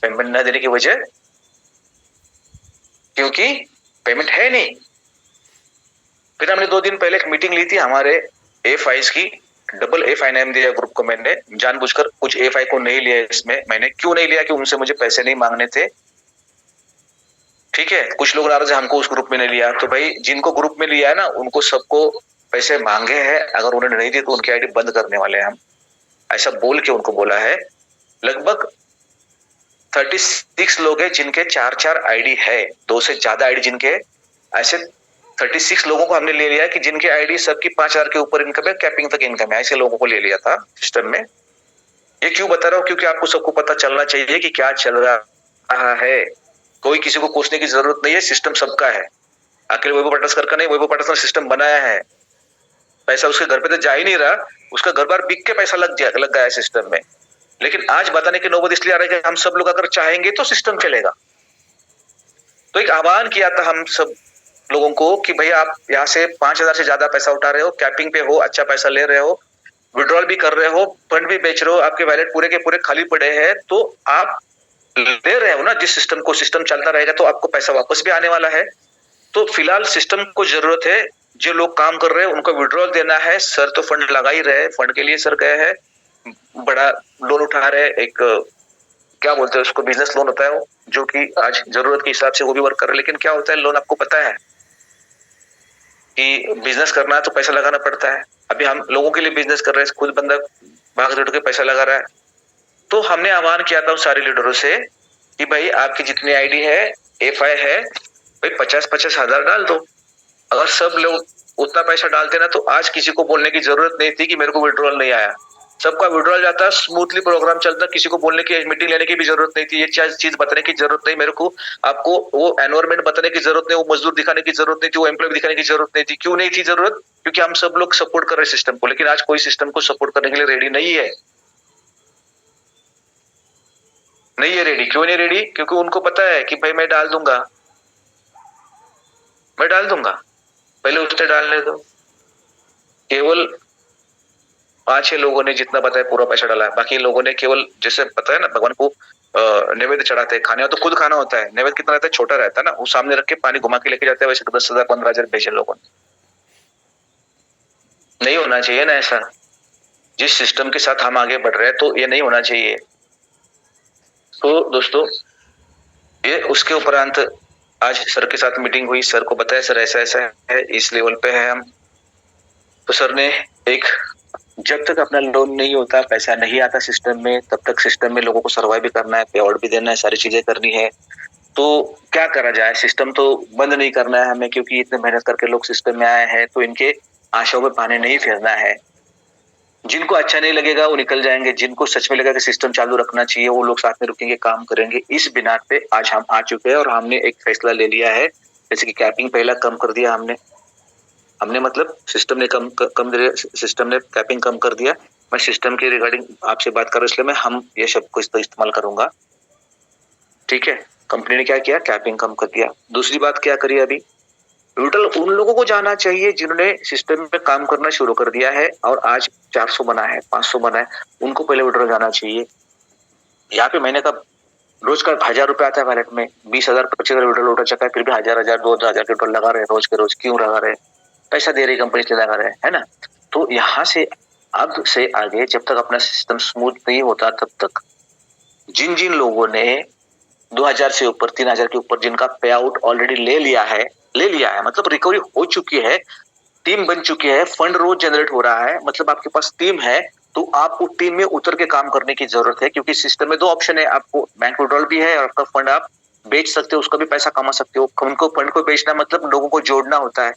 Speaker 2: पेमेंट न देने की वजह, क्योंकि पेमेंट है नहीं। फिर हमने 2 दिन पहले एक मीटिंग ली थी हमारे एफआईज की, डबल एफआई नाम दिया ग्रुप को, मैंने जानबूझकर कुछ एफआई को नहीं लिया इसमें। मैंने क्यों नहीं लिया कि उनसे मुझे पैसे नहीं मांगने थे, ठीक है। कुछ लोग नाराज है हमको उस ग्रुप में नहीं लिया, तो भाई जिनको ग्रुप में लिया है ना उनको सबको पैसे मांगे हैं, अगर उन्होंने नहीं दिए तो उनकी आईडी बंद करने वाले हैं हम, ऐसा बोल के उनको बोला है। लगभग 36 लोग हैं जिनके 4-4 आईडी है, 2 से ज्यादा आईडी जिनके, ऐसे 36 लोगों को हमने ले लिया कि जिनके आईडी सबकी 5,000 के ऊपर इनकम है, कैपिंग तक इनकम है, ऐसे लोगों को ले लिया था सिस्टम में। ये क्यों बता रहा हूँ, क्योंकि आपको सबको पता चलना चाहिए कि क्या चल रहा है, कोई किसी को पूछने की जरूरत नहीं है, सिस्टम सबका है, अकेले वैभव पाटसकर का नहीं, वैभव पाटसकर ने सिस्टम बनाया है, पैसा उसके घर पे तो जा ही नहीं रहा, उसका घर बार बिक के पैसा लग गया है सिस्टम में। लेकिन आज बताने की नौबत इसलिए आ रही है कि हम सब लोग अगर चाहेंगे तो सिस्टम चलेगा। तो एक आह्वान किया था हम सब लोगों को कि भाई आप यहाँ से 5,000 से ज्यादा पैसा उठा रहे हो, कैपिंग पे हो, अच्छा पैसा ले रहे हो, विड्रॉल भी कर रहे हो, फंड भी बेच रहे हो, आपके वैलेट पूरे के पूरे खाली पड़े हैं, तो आप ले रहे हो ना जिस सिस्टम को, सिस्टम चलता रहेगा तो आपको पैसा वापस भी आने वाला है। तो फिलहाल सिस्टम को जरूरत है, जो लोग काम कर रहे हैं उनको विड्रॉल देना है। सर तो फंड लगा ही रहे, फंड के लिए सर गए हैं, बड़ा लोन उठा रहे, एक क्या बोलते हैं उसको, बिजनेस लोन होता है वो, जो कि आज जरूरत के हिसाब से वो भी वर्क कर रहे हैं। लेकिन क्या होता है लोन, आपको पता है कि बिजनेस करना है तो पैसा लगाना पड़ता है। अभी हम लोगों के लिए बिजनेस कर रहे हैं, खुद बंदा भाग दौड़ के पैसा लगा रहा है। तो हमने आह्वान किया था सारे लीडरों से कि भाई आपकी जितनी आईडी है, एफआई है, भाई 50-50 हजार डाल दो। अगर सब लोग उतना पैसा डालते ना तो आज किसी को बोलने की जरूरत नहीं थी कि मेरे को विड्रॉल नहीं आया, सबका विड्रॉल जाता, स्मूथली प्रोग्राम चलता, किसी को बोलने की, मीटिंग लेने की भी जरूरत नहीं थी, ये चीज बताने की जरूरत नहीं मेरे को, आपको वो एनवायरमेंट बताने की जरूरत नहीं, वो मजदूर दिखाने की जरूरत नहीं थी, वो एम्प्लॉय दिखाने की जरूरत नहीं थी। क्यों नहीं थी जरूरत, क्योंकि हम सब लोग सपोर्ट कर रहे सिस्टम को। लेकिन आज कोई सिस्टम को सपोर्ट करने के लिए रेडी नहीं है, नहीं है रेडी। क्यों नहीं रेडी, क्योंकि उनको पता है कि भाई मैं डाल दूंगा, मैं डाल दूंगा, पहले उससे डालने दो। केवल 5-6 लोगों ने जितना बताया पूरा पैसा डाला है, बाकी लोगों ने केवल, जैसे पता है ना भगवान को नैवेद्य चढ़ाते हैं, खाने तो खुद खाना होता है, नैवेद्य कितना रहता है, छोटा रहता है ना, वो सामने रख के पानी घुमा के लेके जाते हैं, वैसे 10,000 15,000 भेजे लोगों ने। नहीं होना चाहिए ना ऐसा। जिस सिस्टम के साथ हम आगे बढ़ रहे हैं तो ये नहीं होना चाहिए। तो दोस्तों ये उसके उपरांत आज सर के साथ मीटिंग हुई, सर को बताया सर ऐसा ऐसा है, इस लेवल पे है हम। तो सर ने एक, जब तक अपना लोन नहीं होता, पैसा नहीं आता सिस्टम में, तब तक सिस्टम में लोगों को सर्वाइव भी करना है, पे आउट भी देना है, सारी चीजें करनी है। तो क्या करा जाए, सिस्टम तो बंद नहीं करना है हमें, क्योंकि इतने मेहनत करके लोग सिस्टम में आए हैं, तो इनके आशाओं में पानी नहीं फेरना है। जिनको अच्छा नहीं लगेगा वो निकल जाएंगे, जिनको सच में लगेगा कि सिस्टम चालू रखना चाहिए वो लोग साथ में रुकेंगे, काम करेंगे। इस बिना पे आज हम आ चुके हैं और हमने एक फैसला ले लिया है। जैसे कि कैपिंग पहला कम कर दिया हमने हमने मतलब सिस्टम ने कम सिस्टम ने कैपिंग कम कर दिया। मैं सिस्टम के रिगार्डिंग आपसे बात कर रहा हूँ, इसलिए मैं हम ये शब्द को इस्तेमाल करूंगा। ठीक है, कंपनी ने क्या किया, कैपिंग कम कर दिया। दूसरी बात क्या करी अभी, टोटल उन लोगों को जाना चाहिए जिन्होंने सिस्टम पे काम करना शुरू कर दिया है और आज 400 बना है, 500 बना है, उनको पहले विड्रॉ जाना चाहिए। यहाँ पे महीने का रोज का 1000 रुपए आता है वैलेट में, 20,000 25,000 विड्रॉल उठा चुका है, फिर भी 1000 2,000 के विड्रॉल लगा रहे हैं रोज के रोज। क्यों लगा रहे हैं, पैसा दे रही कंपनी इसलिए लगा रहे हैं, है ना। तो यहाँ से अब से आगे जब तक अपना सिस्टम स्मूथ नहीं होता, तब तक जिन जिन लोगों ने 2000 से ऊपर, 3000 के ऊपर जिनका पे आउट ऑलरेडी ले लिया है मतलब रिकवरी हो चुकी है, टीम बन चुकी है, फंड रोज जनरेट हो रहा है, मतलब आपके पास टीम है, तो आपको टीम में उतर के काम करने की जरूरत है। क्योंकि सिस्टम में 2 ऑप्शन है, आपको बैंक विड्रॉल भी है और आपका फंड आप बेच सकते हो, उसका भी पैसा कमा सकते हो। उनको फंड को बेचना मतलब लोगों को जोड़ना होता है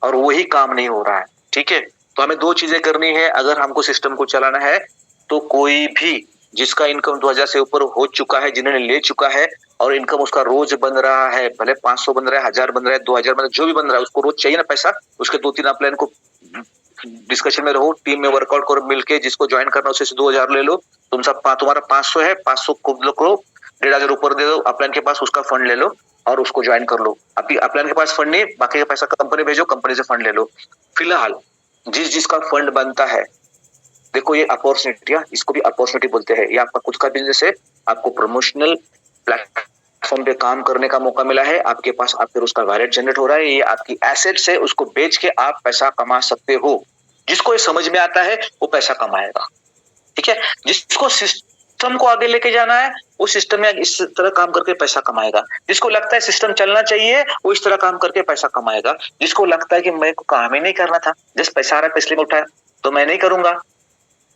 Speaker 2: और वही काम नहीं हो रहा है। ठीक है, तो हमें 2 चीजें करनी है अगर हमको सिस्टम को चलाना है। तो कोई भी जिसका इनकम 2000 से ऊपर हो चुका है, जिन्होंने ले चुका है और इनकम उसका रोज बन रहा है, भले 500 बन रहा है, 1000 बन रहा है, 2000 बन रहा है, जो भी बन रहा है, उसको रोज चाहिए ना पैसा। उसके 2-3 अपलाइन को डिस्कशन में रहो, टीम में वर्कआउट करो मिलके, जिसको ज्वाइन करना उससे 2000 ले लो। तुम्हारा 500 है, 500 को करो, 1500 ऊपर दे दो अपलाइन के पास, उसका फंड ले लो और उसको ज्वाइन कर लो। अभी अपलाइन के पास फंड नहीं, बाकी का पैसा कंपनी भेजो, कंपनी से फंड ले लो। फिलहाल जिस जिसका फंड बनता है, देखो ये अपॉर्चुनिटी, इसको भी अपॉर्चुनिटी बोलते हैं। ये आपका खुद का बिजनेस है, आपको प्रमोशनल प्लेटफॉर्म पे काम करने का मौका मिला है, आपके पास आपके उसका वैलेट जनरेट हो रहा है, ये आपकी एसेट्स है, उसको बेच के आप पैसा कमा सकते हो। जिसको ये समझ में आता है वो पैसा कमाएगा। ठीक है, जिसको सिस्टम को आगे लेके जाना है वो सिस्टम में इस तरह काम करके पैसा कमाएगा। जिसको लगता है सिस्टम चलना चाहिए वो इस तरह काम करके पैसा कमाएगा। जिसको लगता है कि मेरे को काम ही नहीं करना था, जस्ट पैसा आ रहा है इसलिए मैं उठाया, तो मैं नहीं करूंगा,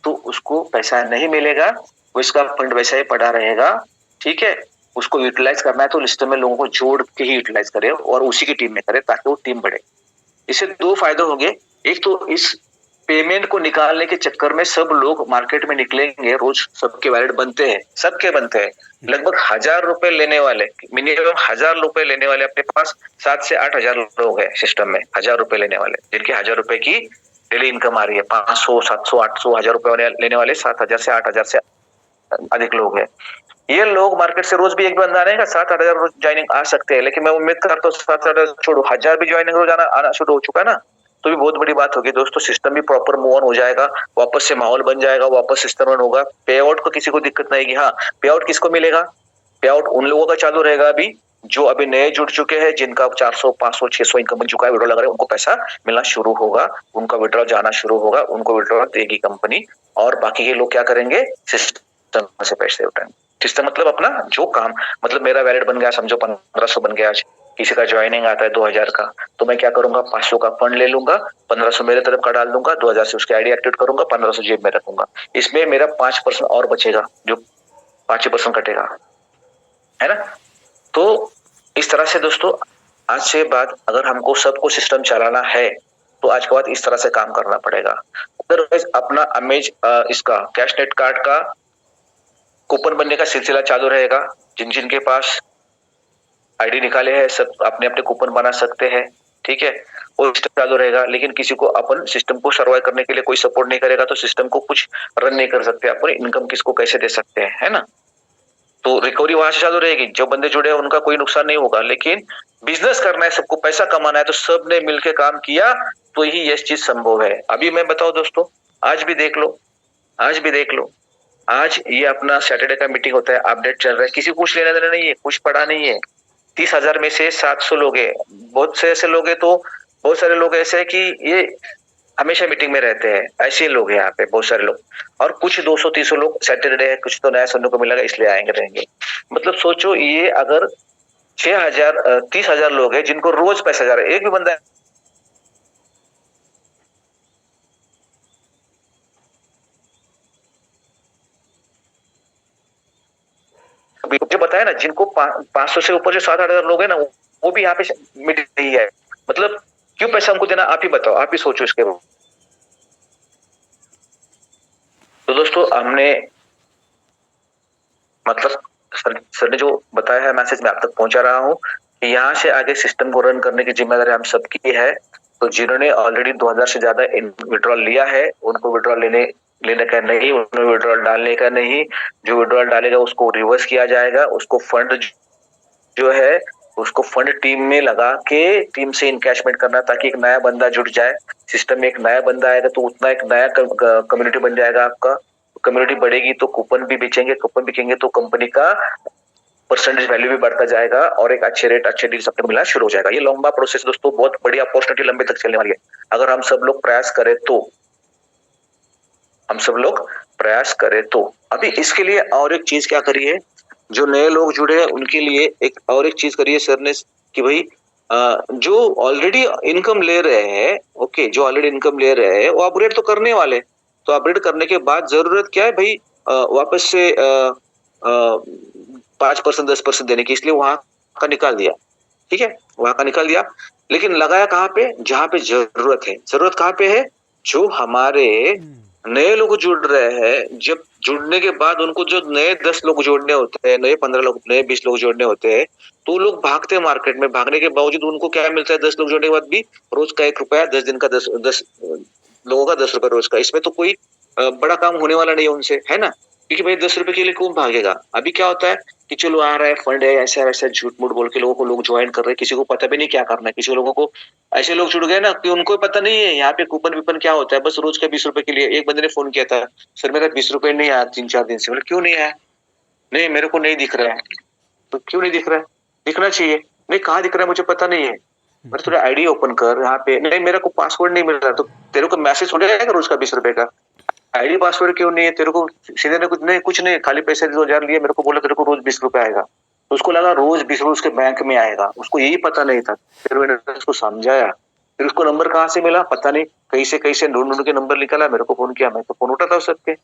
Speaker 2: तो उसको पैसा नहीं मिलेगा, वो इसका फंड वैसा ही पड़ा रहेगा। ठीक है, उसको यूटिलाइज करना है तो लिस्ट में लोगों को जोड़ के ही यूटिलाइज करे और उसी की टीम में करे ताकि वो टीम बढ़े। इससे 2 फायदे होंगे। एक तो इस पेमेंट को निकालने के चक्कर में सब लोग मार्केट में निकलेंगे, रोज सबके वैलेट बनते हैं, सबके बनते हैं। लगभग 1000 रुपए लेने वाले, मिनिमम 1000 रुपए लेने वाले अपने पास 7 से 8,000 लोग हैं सिस्टम में। 1000 रुपए लेने वाले जिनके 1000 रुपए की डेली इनकम आ रही है, 500 700 800 1000 रुपए लेने वाले 7000 से 8000 से अधिक लोग हैं। ये लोग मार्केट से रोज भी एक बंदा आने का 7-8,000 रोज ज्वाइनिंग आ सकते हैं, लेकिन मैं उम्मीद करता हूँ 7-8,000 छोड़ो, 1000 भी ज्वाइनिंग रोज आना शुरू हो चुका है ना, तो भी बहुत बड़ी बात होगी दोस्तों। सिस्टम भी प्रॉपर मूव ऑन हो जाएगा, वापस से माहौल बन जाएगा, वापस सिस्टम रन होगा। पे आउट को किसी को दिक्कत नहीं आएगी। हाँ, पे आउट किसको मिलेगा, पे आउट उन लोगों का चालू रहेगा अभी जो अभी नए जुड़ चुके हैं, जिनका 400 500 600 इनकम बन चुका है, विड्रॉल लगा रहे हैं, उनको पैसा मिलना शुरू होगा, उनका विड्रॉल जाना शुरू होगा, उनको विड्रॉल देगी कंपनी। और बाकी के लोग क्या करेंगे, सिस्टम से पैसे उठाएंगे। सिस्टम मतलब अपना जो काम, मतलब मेरा वैलेट बन गया, समझो 1500 बन गया आज, किसी का ज्वाइनिंग आता है 2000 का, तो मैं क्या करूंगा, 500 का फंड ले लूंगा, 1500 मेरे तरफ का डाल दूंगा, 2000 से उसकी आईडी एक्टिवेट करूंगा, 1500 जेब में रखूंगा। इसमें मेरा 5% और बचेगा, जो 5% कटेगा, है ना। तो इस तरह से दोस्तों आज से बाद अगर हमको सबको सिस्टम चलाना है तो आज के बाद इस तरह से काम करना पड़ेगा। अदरवाइज अपना अमेज इसका कैशनेट कार्ड का कूपन बनने का सिलसिला चालू रहेगा। जिन जिन के पास आईडी निकाले हैं सब अपने अपने कूपन बना सकते हैं। ठीक है, वो सिस्टम चालू रहेगा, लेकिन किसी को अपन सिस्टम को सर्वाइव करने के लिए कोई सपोर्ट नहीं करेगा तो सिस्टम को कुछ रन नहीं कर सकते, अपन इनकम किसको कैसे दे सकते हैं, है ना। तो रिकवरी वहां से चालू रहेगी, जो बंदे जुड़े हैं उनका कोई नुकसान नहीं होगा। लेकिन बिजनेस करना है, सबको पैसा कमाना है, तो सबने मिलकर काम किया तो ही ये चीज संभव है। अभी मैं बताऊं दोस्तों, आज भी देख लो, आज भी देख लो, आज ये अपना सैटरडे का मीटिंग होता है, अपडेट चल रहा है, किसी को कुछ लेना देना नहीं है, कुछ पड़ा नहीं है। 30,000 में से 700 लोग हैं, बहुत से ऐसे लोग हैं, तो बहुत सारे लोग ऐसे हैं कि ये हमेशा मीटिंग में रहते हैं, ऐसे लोग हैं यहाँ पे बहुत सारे लोग। और कुछ 200-300 लोग सैटरडे है, कुछ तो नया सुनने को मिलेगा इसलिए आएंगे रहेंगे। मतलब सोचो ये अगर 6,000 30,000 लोग हैं जिनको रोज पैसा जा रहा है, एक भी बंदा मुझे बताया ना, जिनको 500 से ऊपर जो 7-8 हजार लोग हैं ना, वो भी यहाँ पे मीटिंग नहीं है। मतलब क्यों पैसा हमको देना, आप ही बताओ, आप ही सोचो इसके बारे में। तो दोस्तों हमने मतलब सर ने जो बताया है मैसेज मैं आप तक पहुंचा रहा हूँ कि यहाँ से आगे सिस्टम को रन करने की जिम्मेदारी हम सबकी है। तो जिन्होंने ऑलरेडी 2000 से ज्यादा विड्रॉल लिया है उनको विड्रॉल लेने लेने का नहीं, उन्हें विड्रॉल डालने का नहीं। जो विड्रॉल डालेगा उसको रिवर्स किया जाएगा, उसको फंड जो है उसको फंड टीम में लगा के टीम से इनकैशमेंट करना, ताकि एक नया बंदा जुड़ जाए। सिस्टम में एक नया बंदा आएगा तो उतना एक नया कम्युनिटी बन जाएगा आपका। कम्युनिटी बढ़ेगी तो कूपन भी बेचेंगे, कूपन बिकेंगे तो कंपनी का परसेंटेज वैल्यू भी बढ़ता जाएगा और एक अच्छे रेट अच्छे डील्स अपने मिलना शुरू हो जाएगा। ये लंबा प्रोसेस दोस्तों, बहुत बड़ी अपॉर्चुनिटी लंबे तक चलने वाली है अगर हम सब लोग प्रयास करें तो। हम सब लोग प्रयास करें तो अभी इसके लिए और एक चीज क्या करिए, जो नए लोग जुड़े हैं उनके लिए एक और एक चीज करिए सर ने कि भाई जो ऑलरेडी इनकम ले रहे हैं, ओके, जो ऑलरेडी इनकम ले रहे हैं वो अपग्रेड तो करने वाले। तो अपग्रेड करने के बाद जरूरत क्या है भाई, वापस से 5% 10% देने की, इसलिए वहां का निकाल दिया। ठीक है, वहां का निकाल दिया, लेकिन लगाया कहाँ पे, जहां पे जरूरत है। जरूरत कहाँ पे है, जो हमारे नए लोग जुड़ रहे हैं, जब जुड़ने के बाद उनको जो नए 10 लोग जोड़ने होते हैं, नए 15 लोग, नए 20 लोग जोड़ने होते हैं, तो लोग भागते हैं मार्केट में। भागने के बावजूद उनको क्या मिलता है, 10 लोग जोड़ने के बाद भी रोज का 1 रुपया, 10 दिन का 10 लोगों का 10 रुपया रोज का। इसमें तो कोई बड़ा काम होने वाला नहीं है उनसे, है ना। क्योंकि भाई 10 रुपए के लिए कौन भागेगा। अभी क्या होता है कि चलो आ रहा है फंड है, ऐसा वैसा झूठ मूठ बोल के लोगों को लोग ज्वाइन कर रहे हैं, किसी को पता भी नहीं क्या करना है। किसी लोगों को ऐसे लोग जुड़ गए ना कि उनको पता नहीं है यहाँ पे कूपन विपन क्या होता है। बस रोज का 20 रुपए के लिए एक बंदे ने फोन किया था, सर मेरा 20 रुपए नहीं आया 3-4 दिन से। बोले क्यों नहीं आया, नहीं मेरे को नहीं दिख रहा है। तो क्यों नहीं दिख रहा है, दिखना चाहिए। नहीं कहाँ दिख रहा है मुझे पता नहीं है। मेरे थोड़ा आईडी ओपन कर यहाँ पे, नहीं मेरे को पासवर्ड नहीं मिल रहा। तो तेरे को मैसेज थोड़ी आएगा रोज का 20 रुपए का, आईडी पासवर्ड क्यों नहीं है तेरे को। सीधे ने कुछ नहीं, खाली पैसे 2,000 लिए, मेरे को बोला तेरे को रोज 20 रुपए आएगा। तो उसको लगा रोज 20 रुपए उसके बैंक में आएगा, उसको यही पता नहीं था। फिर मैंने उसको समझाया, फिर उसको नंबर कहाँ से मिला पता नहीं, कहीं से ढूंढ ढूंढ के नंबर निकाला, मेरे को फोन किया, मैं तो फोन उठाता सकते।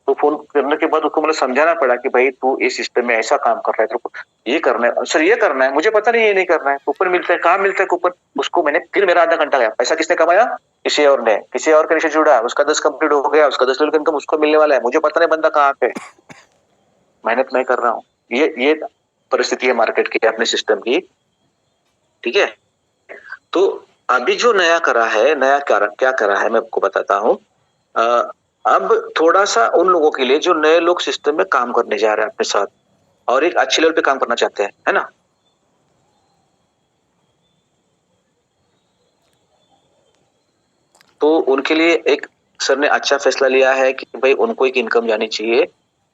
Speaker 2: तो फोन करने के बाद उसको मतलब समझाना पड़ा कि भाई तू इस सिस्टम में ऐसा काम कर रहा है, तेरे को ये करना है। सर ये करना है, मुझे पता नहीं ये नहीं करना है। कूपन मिलता है, कहाँ मिलता है कूपन। उसको मैंने फिर मेरा आधा घंटा गया। पैसा किसने कमाया, किसी और ने, किसी और के नीचे जुड़ा, उसका 10 कंप्लीट हो गया, उसका 10 लेवल का इनकम उसको मिलने वाला है। मुझे पता नहीं बंदा कहाँ पे, मेहनत मैं कर रहा हूँ। ये परिस्थिति है मार्केट की, अपने सिस्टम की। ठीक है, तो अभी जो नया करा है, नया क्या करा है मैं आपको बताता हूँ। अब थोड़ा सा उन लोगों के लिए जो नए लोग सिस्टम में काम करने जा रहे हैं अपने साथ और एक अच्छे लेवल पे काम करना चाहते हैं, है ना। तो उनके लिए एक सर ने अच्छा फैसला लिया है कि भाई उनको एक इनकम जानी चाहिए।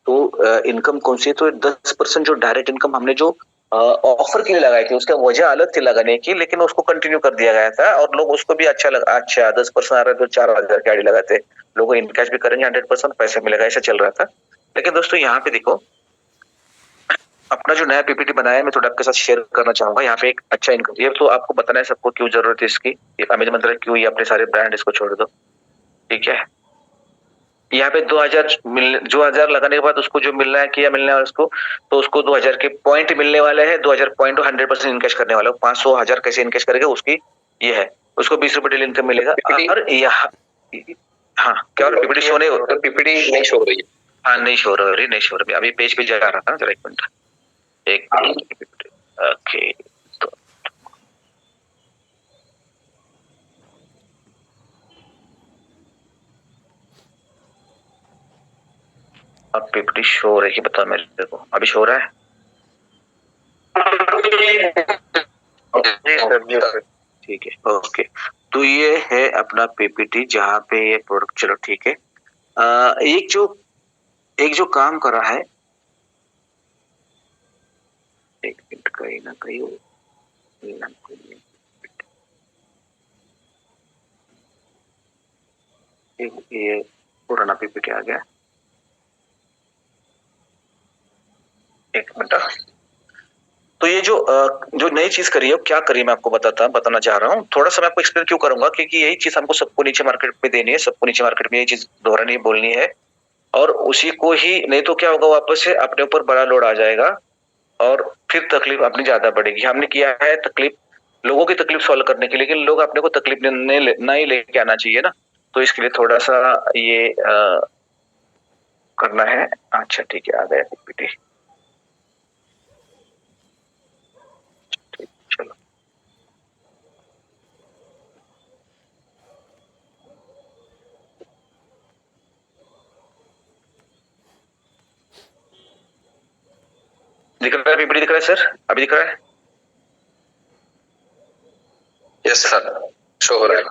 Speaker 2: तो इनकम कौन सी है, तो 10% जो डायरेक्ट इनकम हमने जो ऑफर के लिए लगाई थी, उसका वजह अलग थी लगाने की, लेकिन उसको कंटिन्यू कर दिया गया था और लोग उसको भी अच्छा लगा। अच्छा 10% आ रहा है तो 4,000 की आईडी लगाते, लोग इनकैश भी करेंगे, 100% पैसे मिलेगा, ऐसा चल रहा था। लेकिन दोस्तों यहाँ पे देखो, अपना जो नया पीपीटी बनाया है मैं थोड़ा आपके साथ शेयर करना चाहूंगा। यहाँ पे एक अच्छा इनकम, ये तो आपको बताना है सबको क्यों जरूरत है इसकी, अमेजन मतलब क्यों ये अपने सारे ब्रांड इसको छोड़ दो। ठीक है, यहाँ पे 2,000 लगाने के बाद उसको जो मिलना है, क्या मिलना है उसको, तो उसको 2,000 के पॉइंट मिलने वाले हैं। 2,000 पॉइंट 100% इनकैश करने वाला है। 500 1000 कैसे इनकैश करेगा उसकी ये है, उसको 20 रुपए डेली इनकम मिलेगा। और यहाँ हाँ क्या, और पीपीटी शो नहीं हो रहा, पीपीटी नहीं शो हो रही है। हाँ नहीं शो हो रही, नहीं शो हो रही। अभी पेज पे जा रहा था ना, जरा एक मिनट, एक मिनट। ओके, तो अब पीपीटी शो हो रही है, बताओ मेरे को अभी शो हो रहा है। जी सर, जी सर, ठीक है, ओके। तो ये है अपना पीपीटी जहाँ पे ये प्रोडक्ट, चलो ठीक है। एक जो काम करा है, एक मिनट, कहीं ना कहीं ये पुराना पीपीटी आ गया, एक मिनट। तो ये जो नई चीज करी है क्या करी, मैं आपको बताना चाह रहा हूँ। थोड़ा सा मैं आपको एक्सप्लेन क्यों करूंगा, क्योंकि यही चीज हमको सबको नीचे मार्केट में देनी है, सबको नीचे मार्केट में यही चीज दोहरानी बोलनी है, और उसी को ही, नहीं तो क्या होगा, वापस से अपने ऊपर बड़ा लोड आ जाएगा और फिर तकलीफ अपनी ज्यादा बढ़ेगी। हमने किया है तकलीफ, लोगों की तकलीफ सॉल्व करने के लिए, लेकिन लोग अपने को तकलीफ नहीं लेके आना चाहिए ना, तो इसके लिए थोड़ा सा ये करना है। अच्छा ठीक है, आ गया पीपीटी, चलो। दिख रहा है पीपीटी, दिख रहा है सर, अभी दिख रहा है? यस सर, शो हो रहा है।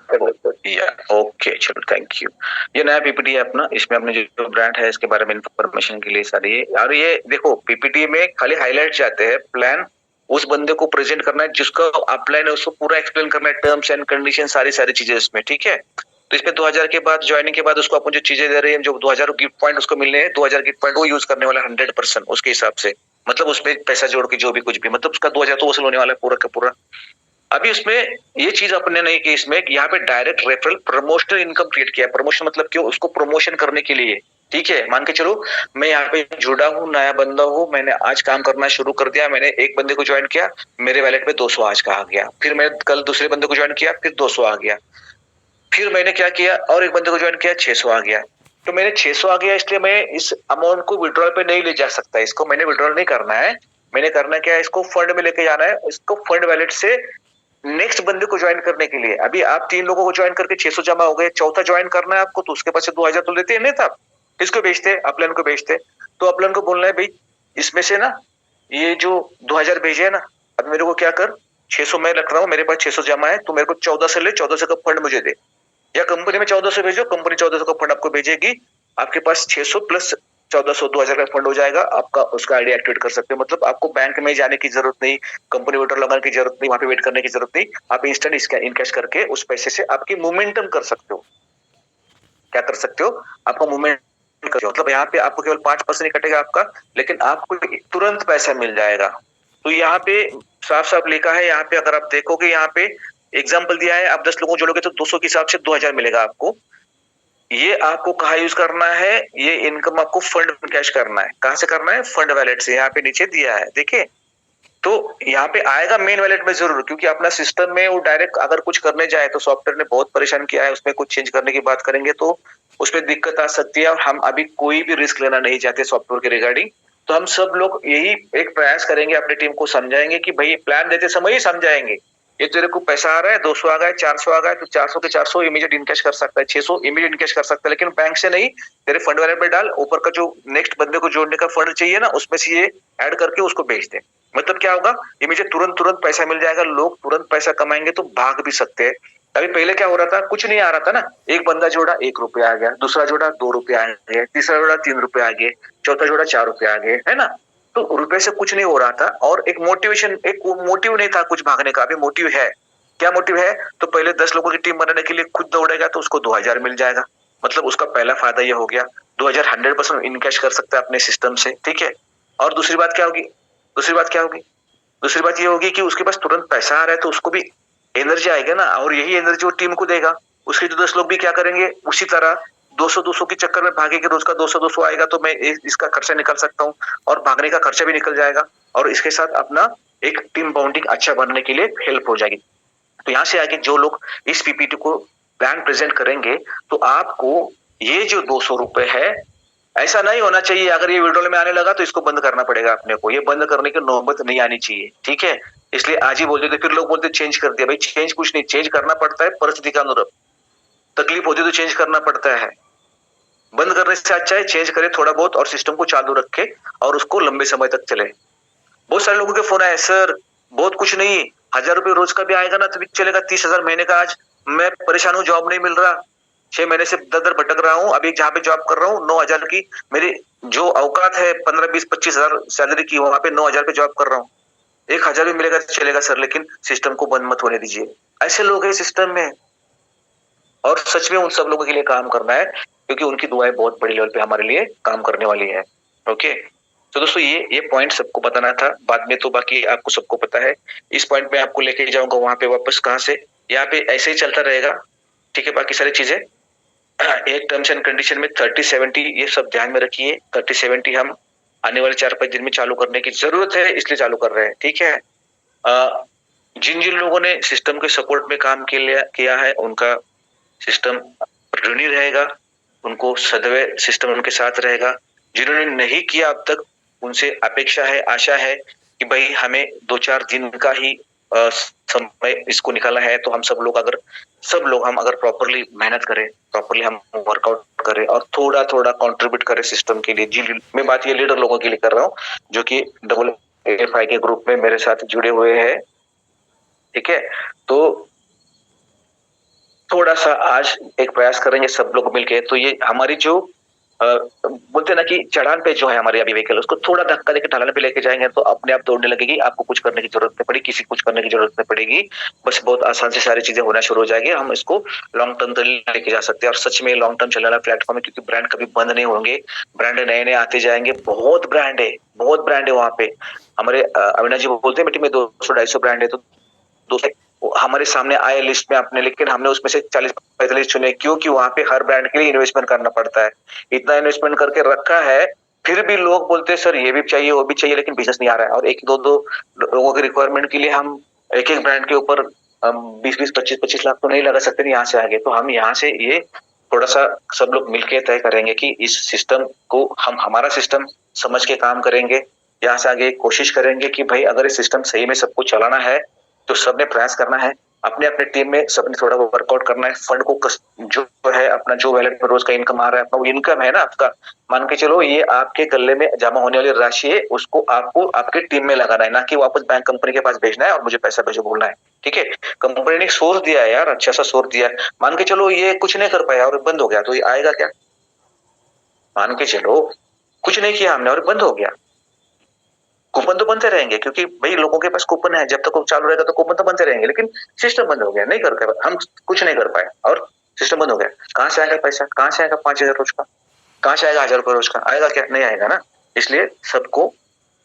Speaker 2: ओके चलो, थैंक यू। ये नया पीपीटी है अपना, इसमें अपने जो ब्रांड है इसके बारे में इंफॉर्मेशन के लिए सारी, और ये देखो पीपीटी में खाली हाईलाइट जाते हैं, प्लान उस बंदे को प्रेजेंट करना है जिसका अपलाइन है, उसको पूरा एक्सप्लेन करना है, टर्म्स एंड कंडीशन सारी चीजें इसमें, ठीक है। तो इसमें 2000 के बाद ज्वाइनिंग के बाद उसको अपन जो चीजें दे रहे हैं, जो 2000 गिफ्ट पॉइंट उसको मिलने हैं, 2000 गिफ्ट पॉइंट वो यूज करने वाला 100% उसके हिसाब से, मतलब उसमें पैसा जोड़ के जो भी कुछ भी, मतलब उसका 2000 तो वसूल होने वाला है पूरा का पूरा। अभी उसमें ये चीज अपने नहीं की, इसमें यहाँ पे direct referral promotional income create किया। प्रमोशन मतलब क्यों, उसको प्रमोशन करने के लिए, ठीक है। मान के चलो मैं यहाँ पे जुड़ा हूँ, नया बंदा हूँ, मैंने आज काम करना शुरू कर दिया, मैंने एक बंदे को ज्वाइन किया, मेरे वैलेट में 200 आज का आ गया, फिर मैं कल दूसरे बंदे को ज्वाइन किया, फिर 200 आ गया, फिर मैंने क्या किया और एक बंदे को ज्वाइन किया, 600 आ गया। तो मैंने 600 आ गया, इसलिए मैं इस अमाउंट को विड्रॉल पे नहीं ले जा सकता, इसको मैंने विड्रॉल नहीं करना है। मैंने करना क्या है, इसको फंड में लेके जाना है, इसको फंड वैलेट से नेक्स्ट बंदे को ज्वाइन करने के लिए। अभी आप 3 लोगों को ज्वाइन करके 600 जमा हो गए, चौथा ज्वाइन करना है आपको, तो उसके पास से 2000 तो लेते हैं, नहीं था? किसको बेचते, अपलाइन को बेचते। तो अपलाइन को बोलना है भाई इसमें से ना ये जो 2000 भेजे है ना, अब मेरे को क्या कर, 600 मैं रख रहा हूँ, मेरे पास 600 जमा है, तो मेरे को 14 से ले, 14 का फंड मुझे दे, या कंपनी में 1400 भेजो, कंपनी 1400 का फंड आपको भेजेगी, आपके पास 600 प्लस 1400 2000 का फंड हो जाएगा आपका, उसका आईडी एक्टिवेट कर सकते हो। मतलब आपको बैंक में जाने की जरूरत नहीं, कंपनी विड्रॉल लगाने की जरूरत नहीं, वहां पे वेट करने की जरूरत नहीं, आप इंस्टेंट इनकैश करके उस पैसे से आपकी मोमेंटम कर सकते हो। क्या कर सकते हो, आपका मूवमेंट, मतलब यहाँ पे आपको केवल 5% ही कटेगा आपका, लेकिन आपको तुरंत पैसा मिल जाएगा। तो यहाँ पे साफ साफ लिखा है, यहाँ पे अगर आप देखोगे, यहाँ पे एग्जाम्पल दिया है, आप 10 लोगों जोड़ोगे तो 200 के हिसाब से 2000 मिलेगा आपको। ये आपको कहाँ यूज करना है, ये इनकम आपको फंड में कैश करना है। कहाँ से करना है, फंड वैलेट से, यहाँ पे नीचे दिया है देखिए। तो यहाँ पे आएगा मेन वैलेट में जरूर, क्योंकि अपना सिस्टम में वो डायरेक्ट अगर कुछ करने जाए तो सॉफ्टवेयर ने बहुत परेशान किया है, उसमें कुछ चेंज करने की बात करेंगे तो उसमें दिक्कत आ सकती है, और हम अभी कोई भी रिस्क लेना नहीं चाहते सॉफ्टवेयर के रिगार्डिंग। तो हम सब लोग यही एक प्रयास करेंगे, अपनी टीम को समझाएंगे कि भाई प्लान देते समय ही समझाएंगे, ये तेरे को पैसा आ रहा है, 200 आ गया, 400 आ गया, तो 400 के 400 इमीडिएट इनकैश कर सकता है, 600 इमीडिएट इनकैश कर सकता है, लेकिन बैंक से नहीं, तेरे फंड वैलेट में डाल, ऊपर का जो नेक्स्ट बंदे को जोड़ने का फंड चाहिए ना, उसमें से ये ऐड करके उसको भेज दे। मतलब क्या होगा, इमीडिएट तुरंत तुरंत पैसा मिल जाएगा, लोग तुरंत पैसा कमाएंगे तो भाग भी सकते हैं। अभी पहले क्या हो रहा था, कुछ नहीं आ रहा था ना, एक बंदा जोड़ा 1 रुपया आ गया, दूसरा जोड़ा 2 रुपया आ गए, तीसरा जोड़ा 3 रुपये आ गए, चौथा जोड़ा 4 रुपये आ गए, है ना। तो रुपए से कुछ नहीं हो रहा था, और एक मोटिवेशन, एक मोटिव नहीं था कुछ भागने का, अभी मोटिव है। क्या मोटिव है, तो पहले 10 लोगों की टीम बनाने के लिए खुद दौड़ेगा तो उसको 2000 मिल जाएगा, मतलब उसका पहला फायदा ये हो गया। 2000 100% इनकैश कर सकता है अपने सिस्टम से, ठीक है। और दूसरी बात क्या होगी, दूसरी बात क्या होगी, दूसरी बात ये होगी कि उसके पास तुरंत पैसा आ रहा है तो उसको भी एनर्जी आएगा ना, और यही एनर्जी वो टीम को देगा। उसके जो 10 लोग भी क्या करेंगे, उसी तरह 200-200 के चक्कर में भागेंगे, रोज का 200-200 आएगा तो मैं इसका खर्चा निकाल सकता हूँ, और भागने का खर्चा भी निकल जाएगा, और इसके साथ अपना एक टीम बॉन्डिंग अच्छा बनने के लिए हेल्प हो जाएगी। तो यहाँ से आगे जो लोग इस पीपीटी को प्लान प्रेजेंट करेंगे, तो आपको ये जो 200 रुपए है, ऐसा नहीं होना चाहिए, अगर ये विड्रॉल में आने लगा तो इसको बंद करना पड़ेगा अपने को, ये बंद करने की नौबत नहीं आनी चाहिए, ठीक है। इसलिए आज ही बोल देते, फिर लोग बोलते चेंज कर दिया, भाई चेंज कुछ नहीं, चेंज करना पड़ता है परिस्थिति के अनुरूप, तकलीफ होती है तो चेंज करना पड़ता है। बंद करने से अच्छा है चेंज करे थोड़ा बहुत, और सिस्टम को चालू रखे, और उसको लंबे समय तक चले। बहुत सारे लोगों के फोन आए, सर बहुत कुछ नहीं, 1000 रुपये रोज का भी आएगा ना तो भी चलेगा, 30,000 महीने का, आज मैं परेशान हूँ, जॉब नहीं मिल रहा, 6 महीने से दर दर भटक रहा हूँ, अभी जहाँ पे जॉब कर रहा हूँ 9000 की मेरी जो औकात है, 15-20-25,000 सैलरी की, वहां पे 9000 पे जॉब कर रहा हूँ, 1000 भी मिलेगा तो चलेगा सर, लेकिन सिस्टम को बंद मत होने दीजिए। ऐसे लोग हैं सिस्टम में, और सच में उन सब लोगों के लिए काम करना है, क्योंकि उनकी दुआएं बहुत बड़ी लेवल पे हमारे लिए काम करने वाली है। ओके, तो दोस्तों ये पॉइंट सबको बताना था। बाद में तो बाकी आपको सबको पता है। इस पॉइंट पे आपको लेके जाऊंगा वहां पे वापस, कहाँ से, यहाँ पे ऐसे ही चलता रहेगा। ठीक है, बाकी सारी चीजें एक टर्म्स एंड कंडीशन में 30-70 ये सब ध्यान में रखिए। 30-70 हम आने वाले 4-5 दिन में चालू करने की जरूरत है, इसलिए चालू कर रहे हैं। ठीक है, जिन जिन लोगों ने सिस्टम के सपोर्ट में काम किया है उनका सिस्टम ऋणी रहेगा, उनको सदैव सिस्टम उनके साथ रहेगा। जिन्होंने नहीं किया अब तक, उनसे अपेक्षा है, आशा है कि भाई हमें 2-4 दिन का ही समय इसको निकालना है। तो हम सब लोग हम अगर प्रॉपरली मेहनत करें, प्रॉपरली हम वर्कआउट करें और थोड़ा थोड़ा कंट्रीब्यूट करें सिस्टम के लिए। जी, मैं बात ये लीडर लोगों के लिए कर रहा हूँ जो कि AFI के ग्रुप में मेरे साथ जुड़े हुए हैं। ठीक है, तो थोड़ा सा आज एक प्रयास करेंगे सब लोग मिलके। तो ये हमारी जो बोलते हैं ना कि चढ़ान पे जो है हमारी अभी व्हीकल, उसको थोड़ा धक्का देकर ढलान पे लेके जाएंगे तो अपने आप दौड़ने लगेगी। आपको कुछ करने की जरूरत नहीं पड़ेगी, किसी कुछ करने की जरूरत नहीं पड़ेगी। बस बहुत आसान से सारी चीजें होना शुरू हो जाएगी। हम इसको लॉन्ग टर्म तक लेके जा सकते हैं और सच में लॉन्ग टर्म चलने वाला प्लेटफॉर्म है, क्योंकि ब्रांड कभी बंद नहीं होंगे। ब्रांड नए नए आते जाएंगे। बहुत ब्रांड है वहां पे। हमारे अविनाश जी बोलते हैं मीटिंग में 200-250 ब्रांड है, तो हमारे सामने आए लिस्ट में अपने, लेकिन हमने उसमें से 40-45 चुने। क्योंकि वहां पे हर ब्रांड के लिए इन्वेस्टमेंट करना पड़ता है। इतना इन्वेस्टमेंट करके रखा है, फिर भी लोग बोलते हैं सर ये भी चाहिए वो भी चाहिए, लेकिन बिजनेस नहीं आ रहा है। और 1-2 लोगों की रिक्वायरमेंट के लिए हम एक एक ब्रांड के ऊपर 20-20, 25-25 लाख तो नहीं लगा सकते यहाँ से आगे। तो हम यहाँ से ये थोड़ा सा सब लोग मिलकर तय करेंगे कि इस सिस्टम को हम हमारा सिस्टम समझ के काम करेंगे। यहाँ से आगे कोशिश करेंगे कि भाई अगर इस सिस्टम सही में सबको चलाना है तो सबने प्रयास करना है। अपने अपने टीम में सबने थोड़ा वर्कआउट करना है। फंड को जो है अपना, जो वैलेट में रोज का इनकम आ रहा है, अपना वो इनकम है ना आपका, मान के चलो ये आपके गले में जमा होने वाली राशि है, उसको आपको आपके टीम में लगाना है, ना कि वापस बैंक कंपनी के पास भेजना है और मुझे पैसा भेजो बोलना है। ठीक है, कंपनी ने सोर्स दिया है यार, अच्छा सा सोर्स दिया है। मान के चलो ये कुछ नहीं कर पाया और बंद हो गया, तो ये आएगा क्या? मान के चलो कुछ नहीं किया हमने और बंद हो गया, कूपन तो बनते रहेंगे, क्योंकि भाई लोगों के पास कूपन है। जब तक वो चालू रहेगा तो कूपन तो बनते रहेंगे, लेकिन सिस्टम बंद हो गया, नहीं कर पाए हम, कुछ नहीं कर पाए और सिस्टम बंद हो गया। कहाँ से आएगा पैसा? कहाँ से आएगा 5,000 रोज का? कहाँ से आएगा 1,000 रुपए रोज का? आएगा क्या? नहीं आएगा ना। इसलिए सबको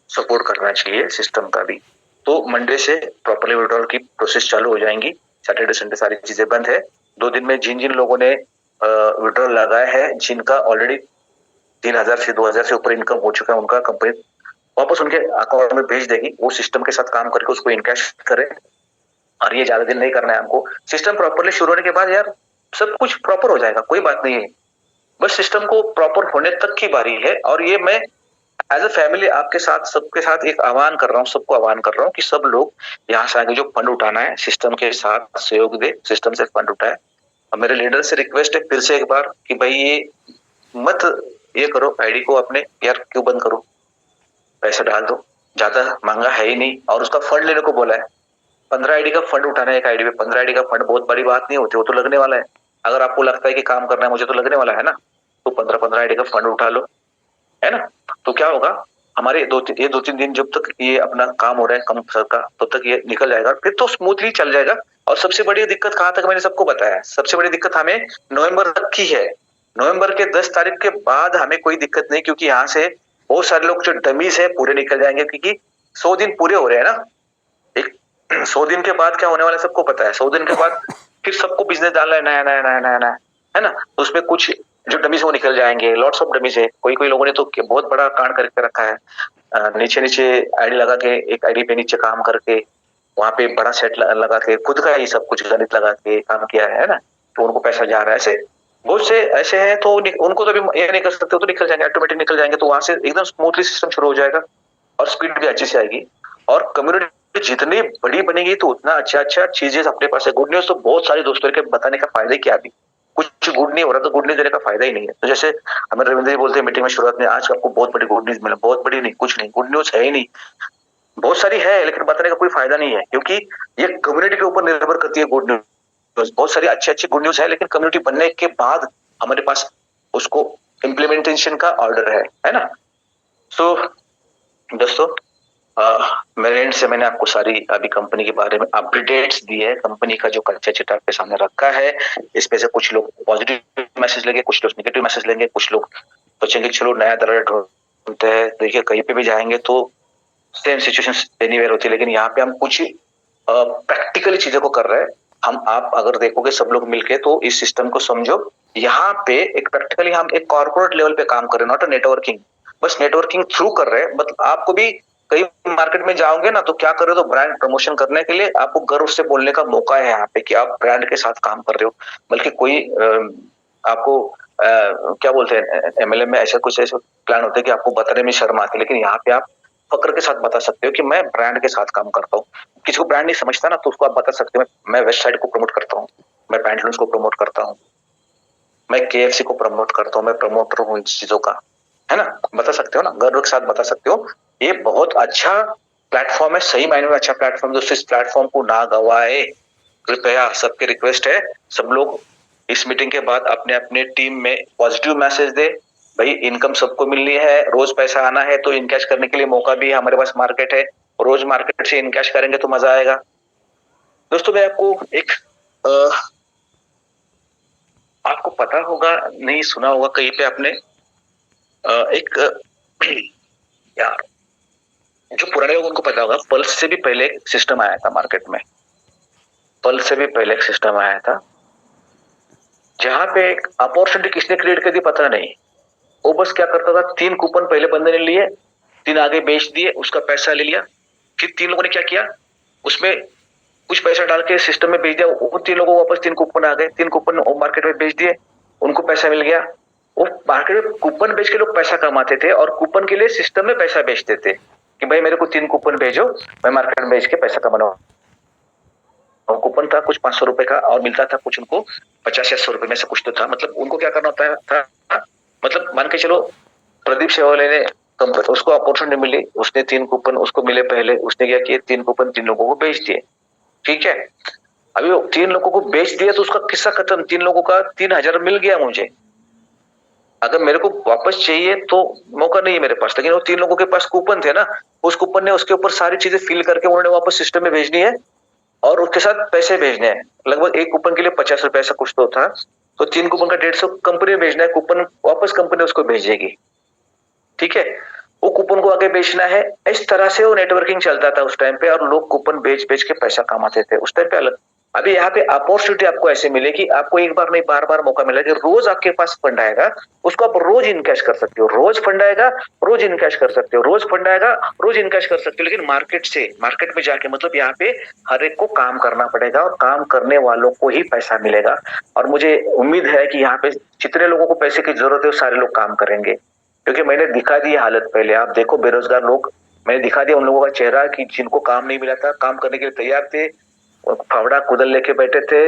Speaker 2: सपोर्ट करना चाहिए सिस्टम का भी। तो मंडे से प्रॉपरली विड्रॉल की प्रोसेस चालू हो जाएंगी। सैटरडे संडे सारी चीजें बंद है। 2 दिन में जिन जिन लोगों ने विड्रॉल लगाया है, जिनका ऑलरेडी 3,000 से 2,000 से ऊपर इनकम हो चुका है, उनका कंपनी वापस उनके अकाउंट में भेज देगी। वो सिस्टम के साथ काम करके उसको इनकैश करें। और ये ज्यादा दिन नहीं करना है हमको। सिस्टम प्रॉपरली शुरू होने के बाद यार सब कुछ प्रॉपर हो जाएगा, कोई बात नहीं है। बस सिस्टम को प्रॉपर होने तक की बारी है। और ये मैं एज अ फैमिली आपके साथ, सबके साथ एक आह्वान कर रहा हूँ, सबको आह्वान कर रहा हूँ कि सब लोग यहाँ से आगे जो फंड उठाना है सिस्टम के साथ सहयोग दे, सिस्टम से फंड उठाए। और मेरे लीडर से रिक्वेस्ट है फिर से एक बार कि भाई ये मत ये करो, आईडी को अपने यार क्यों बंद करो, पैसा डाल दो, ज्यादा महंगा है ही नहीं। और उसका फंड लेने को बोला है। 15 आईडी का फंड उठाना है एक आईडी पे। 15 आईडी का फंड बहुत बड़ी बात नहीं होती, वो तो लगने वाला है। अगर आपको लगता है कि काम करना है मुझे तो लगने वाला है ना, तो 15-15 आईडी का फंड उठा लो, है ना। तो क्या होगा, हमारे 2-3 दिन जब तक ये अपना काम हो रहा है कम सर का, तब तक ये निकल जाएगा, फिर तो स्मूथली चल जाएगा। और सबसे बड़ी दिक्कत कहाँ तक मैंने सबको बताया, सबसे बड़ी दिक्कत हमें नवंबर तक की है। नवंबर के 10 तारीख के बाद हमें कोई दिक्कत नहीं, क्योंकि यहाँ से बहुत सारे लोग जो डमीज है पूरे निकल जाएंगे, क्योंकि 100 दिन पूरे हो रहे हैं ना। एक 100 दिन के बाद क्या होने वाला है सबको पता है। 100 दिन के बाद फिर सबको बिजनेस डालना है नया नया नया नया नया, है ना। तो उसमें कुछ जो डमीज वो निकल जाएंगे। लॉट्स ऑफ डमीज है। कोई कोई लोगों ने तो बहुत बड़ा कांड करके रखा है। नीचे नीचे आईडी लगा के, एक आईडी पे नीचे काम करके, वहां पे बड़ा सेट लगा के, खुद का ही सब कुछ गणित लगा के काम किया है ना। तो उनको पैसा जा रहा है। ऐसे बहुत से ऐसे हैं, तो उनको तो अभी ये नहीं कर सकते, वो तो निकल जाएंगे, ऑटोमेटिक निकल जाएंगे। तो वहां से एकदम स्मूथली सिस्टम शुरू हो जाएगा और स्पीड भी अच्छी से आएगी। और कम्युनिटी जितनी बड़ी बनेगी तो उतना अच्छा अच्छा चीजें अपने पास है। गुड न्यूज तो बहुत सारी दोस्तों के बताने का फायदा क्या भी, कुछ गुड नहीं हो रहा तो गुड न्यूज देने का फायदा ही नहीं है। तो जैसे हमें रविंद्र जी बोलते हैं मीटिंग में शुरुआत में, आज आपको बहुत बड़ी गुड न्यूज मिला। बहुत बड़ी नहीं, कुछ नहीं, गुड न्यूज है ही नहीं। बहुत सारी है लेकिन बताने का कोई फायदा नहीं है, क्योंकि ये कम्युनिटी के ऊपर निर्भर करती है गुड न्यूज। बहुत सारी अच्छी अच्छी गुड न्यूज है, लेकिन कम्युनिटी बनने के बाद हमारे पास उसको इम्प्लीमेंटेशन का ऑर्डर है ना। सो दोस्तों, मेरे एंड से मैंने आपको सारी अभी कंपनी के बारे में अपडेट्स दी है, कंपनी का जो कच्चा चिट्ठा आपके सामने रखा है। इसमें से कुछ लोग पॉजिटिव मैसेज लेंगे, कुछ लोग नेगेटिव मैसेज लेंगे, कुछ लोग सोचेंगे चलो नया दलाल ढूंढते हैं। देखिए कहीं पे भी जाएंगे तो सेम सिचुएशन एनीवेयर होती है, लेकिन यहाँ पे हम कुछ प्रैक्टिकली चीजों को कर रहे हैं। हम आप अगर देखोगे सब लोग मिलके तो इस सिस्टम को समझो। यहाँ पे एक प्रैक्टिकली हम एक कॉर्पोरेट लेवल पे काम कर रहे हैं, नॉट अ नेटवर्किंग। बस नेटवर्किंग थ्रू कर रहे हैं। मतलब आपको भी कई मार्केट में जाओगे ना तो क्या कर रहे हो, तो ब्रांड प्रमोशन करने के लिए आपको गर्व से बोलने का मौका है यहाँ पे कि आप ब्रांड के साथ काम कर रहे हो। बल्कि कोई आपको क्या बोलते हैं, एमएलए में ऐसा कुछ ऐसा प्लान होता है कि आपको बताने में शर्म आती है, लेकिन यहाँ पे आप फक्र के साथ बता सकते हो कि मैं ब्रांड के साथ काम करता हूँ। किसी को ब्रांड नहीं समझता ना तो उसको आप बता सकते हो मैं वेस्ट साइड को प्रमोट करता हूँ, मैं पैंटलून्स को प्रमोट करता हूँ, मैं केएफसी को प्रमोट करता हूँ, मैं प्रमोटर हूँ इन चीजों का, है ना। बता सकते हो ना, गर्व के साथ बता सकते हो। ये बहुत अच्छा प्लेटफॉर्म है, सही मायने में अच्छा प्लेटफॉर्म। दोस्तों इस प्लेटफॉर्म को ना गवाए कृपया, सबकी रिक्वेस्ट है। सब लोग इस मीटिंग के बाद अपने अपने टीम में पॉजिटिव मैसेज दे। भाई इनकम सबको मिलनी है, रोज पैसा आना है, तो इनकैश करने के लिए मौका भी है, हमारे पास मार्केट है। रोज मार्केट से इनकैश करेंगे तो मजा आएगा। दोस्तों मैं आपको एक आपको पता होगा, नहीं सुना होगा कहीं पे आपने एक यार जो पुराने लोग उनको पता होगा, पल्स से भी पहले एक सिस्टम आया था मार्केट में। पल्स से भी पहले एक सिस्टम आया था जहां पे एक अपॉर्चुनिटी किसने क्रिएट कर दी पता नहीं। वो बस क्या करता था, 3 कूपन पहले बंदे ने लिए, 3 आगे बेच दिए, उसका पैसा ले लिया। फिर 3 लोगों ने क्या किया, उसमें कुछ पैसा डाल के सिस्टम में बेच दिया। वो 3 लोगों को वापस 3 कूपन आ गए, 3 कूपन वो मार्केट में बेच दिए, उनको पैसा मिल गया। वो मार्केट में कूपन बेच के लोग पैसा कमाते थे और कूपन के लिए सिस्टम में पैसा बेचते थे कि भाई मेरे को 3 कूपन भेजो, मैं मार्केट में बेच के पैसा कमाना। कूपन था कुछ 500 रुपए का और मिलता था कुछ उनको 50 या 100 रुपए में से कुछ तो था। मतलब उनको क्या करना होता था, मतलब मान के चलो प्रदीप सेवाले ने उसको अपॉर्चुनिटी मिली, उसने 3 कूपन उसको मिले पहले, उसने क्या किया 3 कूपन 3 लोगों को बेच दिए। ठीक है, अभी वो 3 लोगों को बेच दिया तो उसका किस्सा खत्म। 3 लोगों का 3000 मिल गया मुझे। अगर मेरे को वापस चाहिए तो मौका नहीं है मेरे पास, लेकिन वो 3 लोगों के पास कूपन थे ना, उस कूपन ने उसके ऊपर सारी चीजें फिल करके उन्होंने वापस सिस्टम में भेजनी है और उसके साथ पैसे भेजने हैं। लगभग एक कूपन के लिए 50 रुपए ऐसा कुछ तो था। तो 3 कूपन का 150 कंपनी में भेजना है, कूपन वापस कंपनी उसको भेजेगी। ठीक है, वो कूपन को आगे बेचना है। इस तरह से वो नेटवर्किंग चलता था उस टाइम पे और लोग कूपन बेच बेच के पैसा कमाते थे उस टाइम पे अलग। अभी यहाँ पे अपॉर्चुनिटी आपको ऐसे मिलेगी, आपको एक बार नहीं बार बार मौका मिलेगा। रोज आपके पास फंड आएगा, उसको आप रोज इनकैश कर सकते हो। रोज फंड आएगा, रोज इनकैश कर सकते हो, रोज फंड आएगा, रोज इनकैश कर सकते हो। लेकिन मार्केट में जाके मतलब यहाँ पे हर एक को काम करना पड़ेगा और काम करने वालों को ही पैसा मिलेगा। और मुझे उम्मीद है कि यहाँ पे जितने लोगों को पैसे की जरूरत है वो सारे लोग काम करेंगे, क्योंकि मैंने दिखा दी हालत। पहले आप देखो बेरोजगार लोग, मैंने दिखा दिया उन लोगों का चेहरा कि जिनको काम नहीं मिला था, काम करने के लिए तैयार थे, फावड़ा कुदल लेके बैठे थे,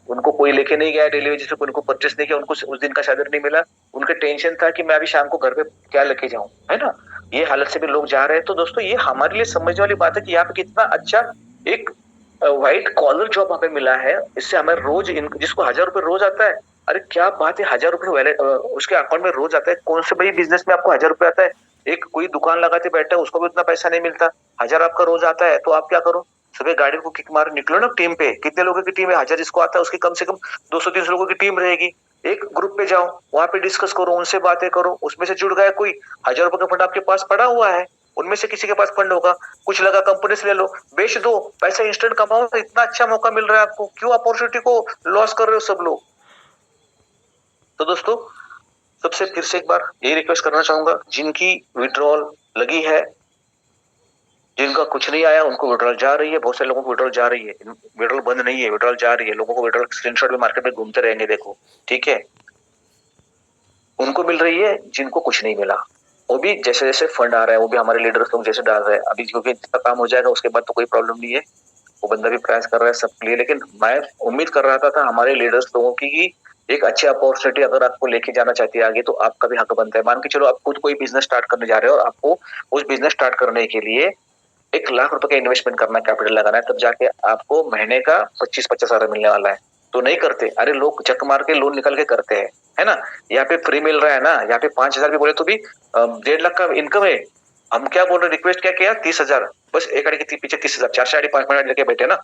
Speaker 2: उनको कोई लेके नहीं गया डेली वेजेस पे, उनको परचेस नहीं किया, उनको उस दिन का सैलरी नहीं मिला। उनके टेंशन था कि मैं अभी शाम को घर पे क्या लेके जाऊं, है ना। ये हालत से भी लोग जा रहे हैं। तो दोस्तों ये हमारे लिए समझने वाली बात है कि यहाँ पे कितना अच्छा एक व्हाइट कॉलर जॉब हमें मिला है। इससे हमें रोज जिसको 1000 रुपए रोज आता है, अरे क्या बात है, 1000 रुपए उसके अकाउंट में रोज आता है। कौन से भाई बिजनेस में आपको 1000 रुपए आता है? एक कोई दुकान लगाते बैठा है उसको भी उतना पैसा नहीं मिलता। 1000 आपका रोज आता है तो आप क्या करो, सुबह गाड़ी को किक मार निकलो ना टीम पे। कितने लोगों की टीम है? 1000 जिसको आता है उसकी कम से कम 200-300 लोगों की टीम रहेगी। एक ग्रुप पे जाओ, वहां पे डिस्कस करो, उनसे बातें करो, उसमें से जुड़ गया कोई 1000 रुपए का फंड आपके पास पड़ा हुआ है, उनमें से किसी के पास फंड होगा, कुछ लगा कंपनी से ले लो, बेच दो, पैसा इंस्टेंट कमाओ। इतना अच्छा मौका मिल रहा है आपको, क्यों अपॉर्चुनिटी को लॉस कर रहे हो सब लोग। तो दोस्तों सबसे फिर से एक बार यही रिक्वेस्ट करना चाहूंगा, जिनकी विड्रॉल लगी है, जिनका कुछ नहीं आया उनको विड्रॉल जा रही है। बहुत सारे लोगों को विड्रॉल जा रही है, विड्रॉल बंद नहीं है, विड्रॉल जा रही है। लोगों को विड्रॉल स्क्रीनशॉट में मार्केट में घूमते रहेंगे, देखो ठीक है। उनको मिल रही है जिनको कुछ नहीं मिला। वो भी जैसे जैसे फंड आ रहा है वो भी हमारे लीडर्स लोग जैसे डाल रहे हैं अभी, क्योंकि जितना काम हो जाएगा उसके बाद तो कोई प्रॉब्लम नहीं है। वो बंदा भी प्रयास कर रहा है सबके लिए, लेकिन मैं उम्मीद कर रहा था हमारे लीडर्स लोगों की एक अच्छी अपॉर्चुनिटी अगर आपको लेके जाना चाहती है आगे तो आपका भी हक बनता है। मान के चलो आप खुद कोई बिजनेस स्टार्ट करने जा रहे हो और आपको उस बिजनेस स्टार्ट करने के लिए 1 लाख रुपए का इन्वेस्टमेंट करना, कैपिटल लगाना है, तब जाके आपको महीने का 25-50 हजार मिलने वाला है। तो नहीं करते, अरे लोग चक मार के लोन निकल के करते हैं, है ना। यहाँ पे फ्री मिल रहा है ना, यहाँ पे 5000 भी बोले तो भी 1.5 लाख का इनकम है। हम क्या बोल रहे, रिक्वेस्ट क्या किया, 30,000, बस एक आईडी के पीछे 30,000, 4 आईडी 5 आईडी लेके बैठे ना,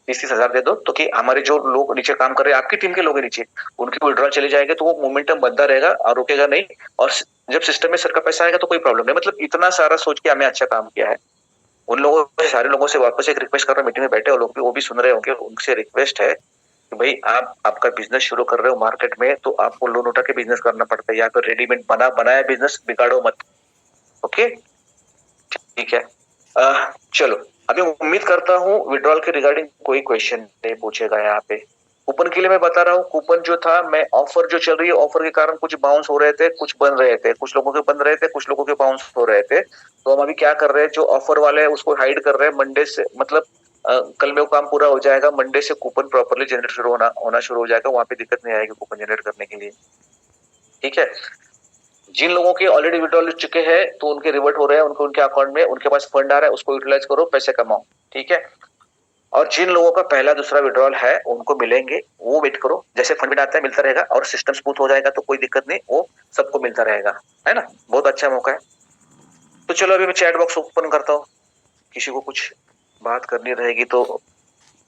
Speaker 2: 30,000 दे दो, तो कि हमारे जो लोग नीचे काम कर रहे हैं, आपकी टीम के लोग हैं नीचे, उनकी विड्रॉल चली जाएगी तो वो मोमेंटम बनता रहेगा और रुकेगा नहीं, और जब सिस्टम में सर का पैसा आएगा तो कोई प्रॉब्लम नहीं। मतलब इतना सारा सोच के हमें अच्छा काम किया है। उन लोगों से, सारे लोगों से वापस एक रिक्वेस्ट कर रहा हूँ, मीटिंग में बैठे वो लोग भी, वो भी सुन रहे होंगे, उनसे रिक्वेस्ट है कि भाई आप आपका बिजनेस शुरू कर रहे हो मार्केट में, तो आपको लोन उठा के बिजनेस करना पड़ता है, या फिर रेडीमेड बनाया बिजनेस बिगाड़ो मत। ओके, ठीक है। चलो, अभी उम्मीद करता हूँ विड्रॉल के रिगार्डिंग कोई क्वेश्चन नहीं पूछेगा यहाँ पे। कूपन के लिए मैं बता रहा हूँ, कूपन जो था, मैं ऑफर जो चल रही है, ऑफर के कारण कुछ बाउंस हो रहे थे, कुछ बन रहे थे, कुछ लोगों के बन रहे थे, कुछ लोगों के बाउंस हो रहे थे। तो हम अभी क्या कर रहे हैं, जो ऑफर वाले हैं उसको हाइड कर रहे हैं मंडे से, मतलब कल में वो काम पूरा हो जाएगा, मंडे से कूपन प्रॉपरली जनरेट होना शुरू हो जाएगा, वहां पे दिक्कत नहीं आएगी कूपन जनरेट करने के लिए। ठीक है। जिन लोगों के ऑलरेडी विड्रॉल चुके हैं तो उनके रिवर्ट हो रहे हैं, उनके अकाउंट में, उनके पास फंड आ रहा है, उसको यूटिलाइज करो, पैसे कमाओ। ठीक है। और जिन लोगों का पहला दूसरा विड्रॉल है उनको मिलेंगे, वो वेट करो, जैसे फंड आता है मिलता रहेगा, और सिस्टम स्मूथ हो जाएगा तो कोई दिक्कत नहीं, वो सबको मिलता रहेगा, है ना। बहुत अच्छा मौका है। तो चलो अभी मैं चैट बॉक्स ओपन करता हूँ, किसी को कुछ बात करनी रहेगी तो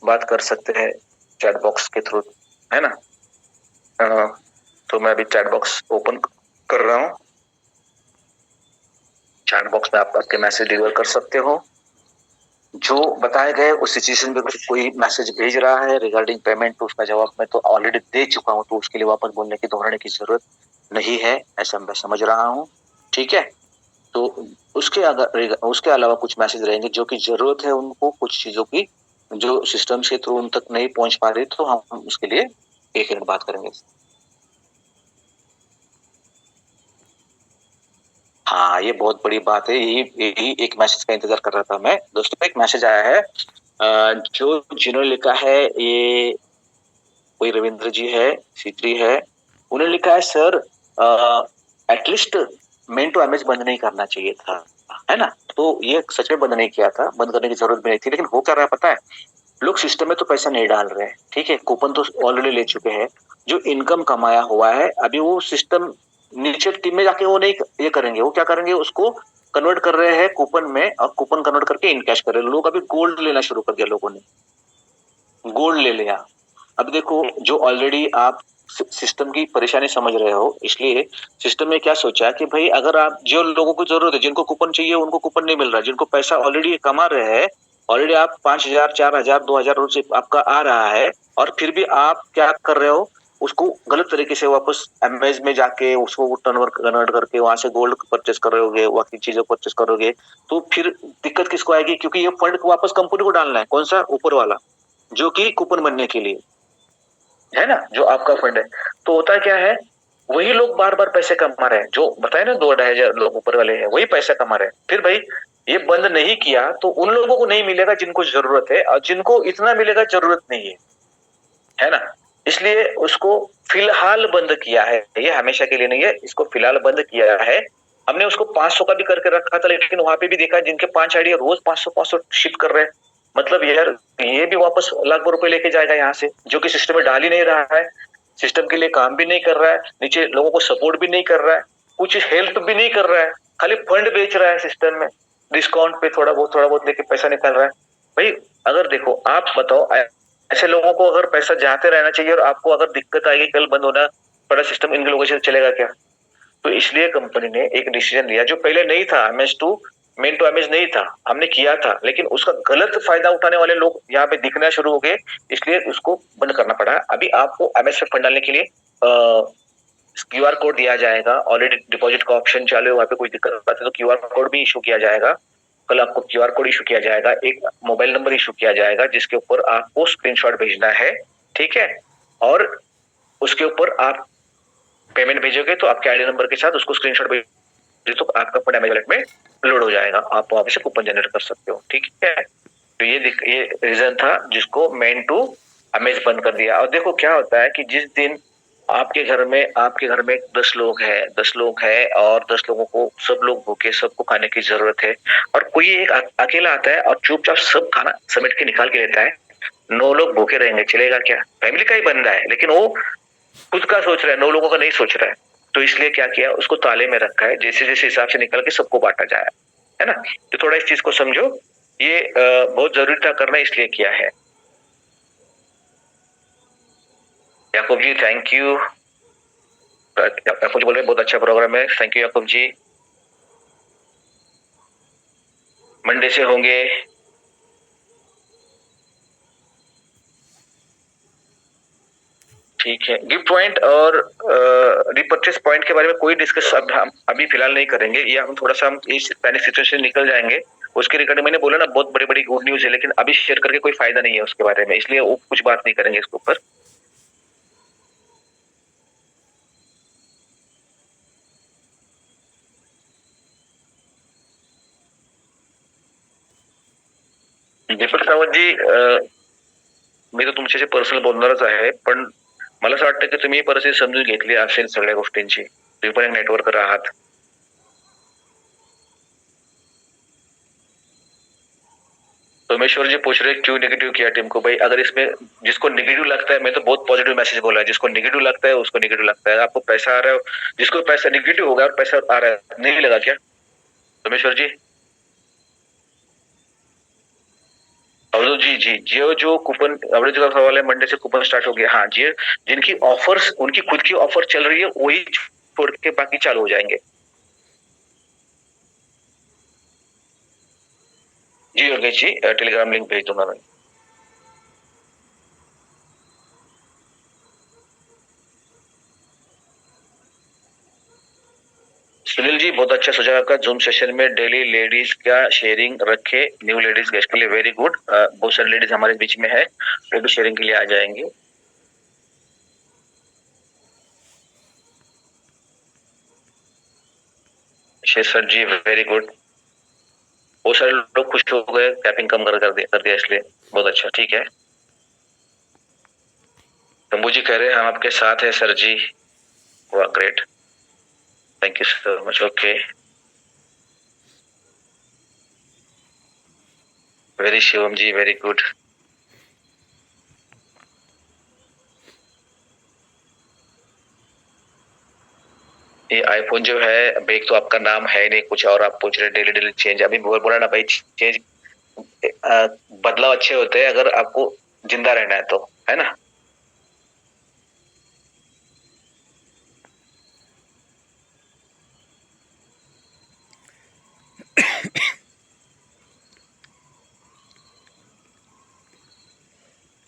Speaker 2: बात कर सकते हैं चैट बॉक्स के थ्रू, है ना। तो मैं अभी चैट बॉक्स ओपन कर रहा हूँ। चैट बॉक्स में आप आपके मैसेज डिलीवर कर सकते हो, जो बताए गए उस सिचुएशन पे कोई मैसेज भेज रहा है रिगार्डिंग पेमेंट, तो उसका जवाब मैं तो ऑलरेडी दे चुका हूँ, तो उसके लिए वापस बोलने की, दोहराने की जरूरत नहीं है, ऐसा मैं समझ रहा हूँ। ठीक है। तो उसके अलावा कुछ मैसेज रहेंगे जो कि जरूरत है उनको, कुछ चीजों की जो सिस्टम के थ्रू उन तक नहीं पहुंच पा रही, तो हम उसके लिए एक मिनट बात करेंगे। हाँ, ये बहुत बड़ी बात है, यही एक मैसेज का इंतजार कर रहा था मैं। दोस्तों, एक मैसेज आया है, जो जिन्होंने लिखा है, ये कोई रविंद्र जी है, सीत्री है, उन्होंने लिखा है, sir at least main to MH बंद नहीं करना चाहिए था, है ना। तो ये सच में बंद नहीं किया था, बंद करने की जरूरत भी नहीं थी, लेकिन हो क्या रहा है पता है, लोग सिस्टम में तो पैसा नहीं डाल रहे हैं, ठीक है, कूपन तो ऑलरेडी ले चुके हैं, जो इनकम कमाया हुआ है अभी वो सिस्टम नीचे टीम में जाके वो नहीं ये करेंगे, वो क्या करेंगे, उसको कन्वर्ट कर रहे हैं कूपन में, और कूपन कन्वर्ट करके इन कैश कर रहे हैं। लोग अभी गोल्ड लेना शुरू कर दिया, लोगों ने गोल्ड ले लिया। अब देखो, जो ऑलरेडी आप सिस्टम की परेशानी समझ रहे हो, इसलिए सिस्टम ने क्या सोचा कि भाई अगर आप, जो लोगों को जरूरत है, जिनको कूपन चाहिए उनको कूपन नहीं मिल रहा, जिनको पैसा ऑलरेडी कमा रहे हैं, ऑलरेडी आप 5,000 4,000 2,000 रोज से आपका आ रहा है, और फिर भी आप क्या कर रहे हो, उसको गलत तरीके से वापस एमएज में जाके उसको कन्वर्ट करके वहां से गोल्ड परचेस करोगे, बाकी चीजें परचेस करोगे, तो फिर दिक्कत किसको आएगी, क्योंकि ये फंड वापस कंपनी को डालना है, कौन सा, ऊपर वाला, जो कि कूपन बनने के लिए, है ना, जो आपका फंड है। तो होता क्या है, वही लोग बार बार पैसे कमा रहे हैं, जो बताए ना 2-2,500 लोग ऊपर वाले हैं, वही पैसा कमा रहे हैं। फिर भाई ये बंद नहीं किया तो उन लोगों को नहीं मिलेगा जिनको जरूरत है, और जिनको इतना मिलेगा जरूरत नहीं है ना। इसलिए उसको फिलहाल बंद किया है, ये हमेशा के लिए नहीं है, इसको फिलहाल बंद किया है। हमने उसको 500 का भी करके रखा था, लेकिन वहां पे भी देखा जिनके 5 आईडी रोज 500 शिप कर रहे हैं, मतलब यार ये भी वापस लाखों रुपए लेके जाएगा यहाँ से, जो कि सिस्टम में डाल ही नहीं रहा है, सिस्टम के लिए काम भी नहीं कर रहा है, नीचे लोगों को सपोर्ट भी नहीं कर रहा है, कुछ हेल्प भी नहीं कर रहा है, खाली फंड बेच रहा है सिस्टम में, डिस्काउंट पे थोड़ा बहुत लेके पैसा निकाल रहा है। भाई अगर देखो, आप बताओ, ऐसे लोगों को अगर पैसा जाते रहना चाहिए, और आपको अगर दिक्कत आएगी, कल बंद होना पड़ा सिस्टम, इन लोगों से चलेगा क्या। तो इसलिए कंपनी ने एक डिसीजन लिया, जो पहले नहीं था, MS to main to MS नहीं था, हमने किया था, लेकिन उसका गलत फायदा उठाने वाले लोग यहाँ पे दिखना शुरू हो गए, इसलिए उसको बंद करना पड़ा। अभी आपको एमएस में फंड डालने के लिए क्यूआर कोड दिया जाएगा, ऑलरेडी डिपॉजिट का ऑप्शन चालू है, वहां पे कोई दिक्कत आती है तो क्यूआर कोड भी इशू किया जाएगा। कल आपको क्यूआर कोड इशू किया जाएगा, एक मोबाइल नंबर इशू किया जाएगा, जिसके ऊपर आपको स्क्रीनशॉट भेजना है, ठीक है, और उसके ऊपर आप पेमेंट भेजोगे तो आपके आईडी नंबर के साथ उसको स्क्रीनशॉट भेज, तो आपका फंड अमेज़न वॉलेट में लोड हो जाएगा, आप वहां से कूपन जनरेट कर सकते हो, ठीक है। तो ये रीजन था जिसको मेन टू अमेज बंद कर दिया। और देखो क्या होता है कि जिस दिन आपके घर में 10 लोग हैं और 10 लोगों को, सब लोग भूखे, सबको खाने की जरूरत है, और कोई एक अकेला आता है और चुपचाप सब खाना समेट के निकाल के लेता है, 9 लोग भूखे रहेंगे, चलेगा क्या। फैमिली का ही बंदा है, लेकिन वो खुद का सोच रहा है, 9 लोगों का नहीं सोच रहा है। तो इसलिए क्या किया, उसको ताले में रखा है, जैसे जैसे हिसाब से निकल के सबको बांटा जाए, है ना। तो थोड़ा इस चीज को समझो, ये बहुत जरूरी था करना, इसलिए किया है। याकूब जी थैंक यू। याकूब जी बोल रहे बहुत अच्छा प्रोग्राम है, thank you Yakub ji. Monday से होंगे। ठीक है, गिफ्ट पॉइंट और रिपर्चेस पॉइंट के बारे में कोई डिस्कस अब हम अभी फिलहाल नहीं करेंगे, ये हम थोड़ा सा हम इस पैनिक सिचुएशन से निकल जाएंगे। उसके रिगार्डिंग मैंने बोला ना बहुत बड़ी बड़ी गुड न्यूज है, लेकिन अभी शेयर करके कोई फायदा नहीं है उसके बारे में, इसलिए वो कुछ बात नहीं करेंगे इसके ऊपर। दीपक सावंत जी, मी तर तुमच्याशी पर्सनल बोलणारच आहे, पण मला असं वाटतं की तुम्ही ही परिस्थिती समजून घेतली असेल सगळ्या गोष्टींची, तुम्ही पण एक नेटवर्कर आहात। सोमेश्वर जी पूछ रहे क्यों नेगेटिव किया टीम को। भाई अगर इसमें जिसको नेगेटिव लगता है, मैं तो बहुत पॉजिटिव मैसेज बोला है, जिसको नेगेटिव लगता है उसको नेगेटिव लगता है। आपको पैसा आ रहा है, जिसको पैसा नेगेटिव होगा और पैसा आ रहा है, नहीं लगा क्या सोमेश्वर जी? अवधू जी, जी जियो जो कूपन अवधू जी का सवाल है, मंडे से कूपन स्टार्ट हो गया। हाँ जियो, जिनकी ऑफर्स उनकी खुद की ऑफर चल रही है वही छोड़ के बाकी चालू हो जाएंगे। जी योगेश जी, टेलीग्राम लिंक भेज दूंगा मैं। सुनील जी बहुत अच्छा सुझाव आपका, जूम सेशन में डेली लेडीज का शेयरिंग रखे, न्यू लेडीज गेस्ट के लिए वेरी गुड। बहुत सारी लेडीज हमारे बीच में है, वो भी शेयरिंग के लिए आ जाएंगे। शेषर जी वेरी गुड, बहुत सारे लोग खुश हो गए, टैपिंग कम कर दिया इसलिए बहुत अच्छा, ठीक है। शंभू जी कह रहे हैं हम आपके साथ है सर जी, वाह great, thank you so much, okay very Shivam ji very good. ये आईफोन जो है, अब एक तो आपका नाम है नहीं कुछ और आप पूछ रहे डेली डेली चेंज, अभी बोला ना भाई चेंज, बदलाव अच्छे होते हैं अगर आपको जिंदा रहना है तो, है ना।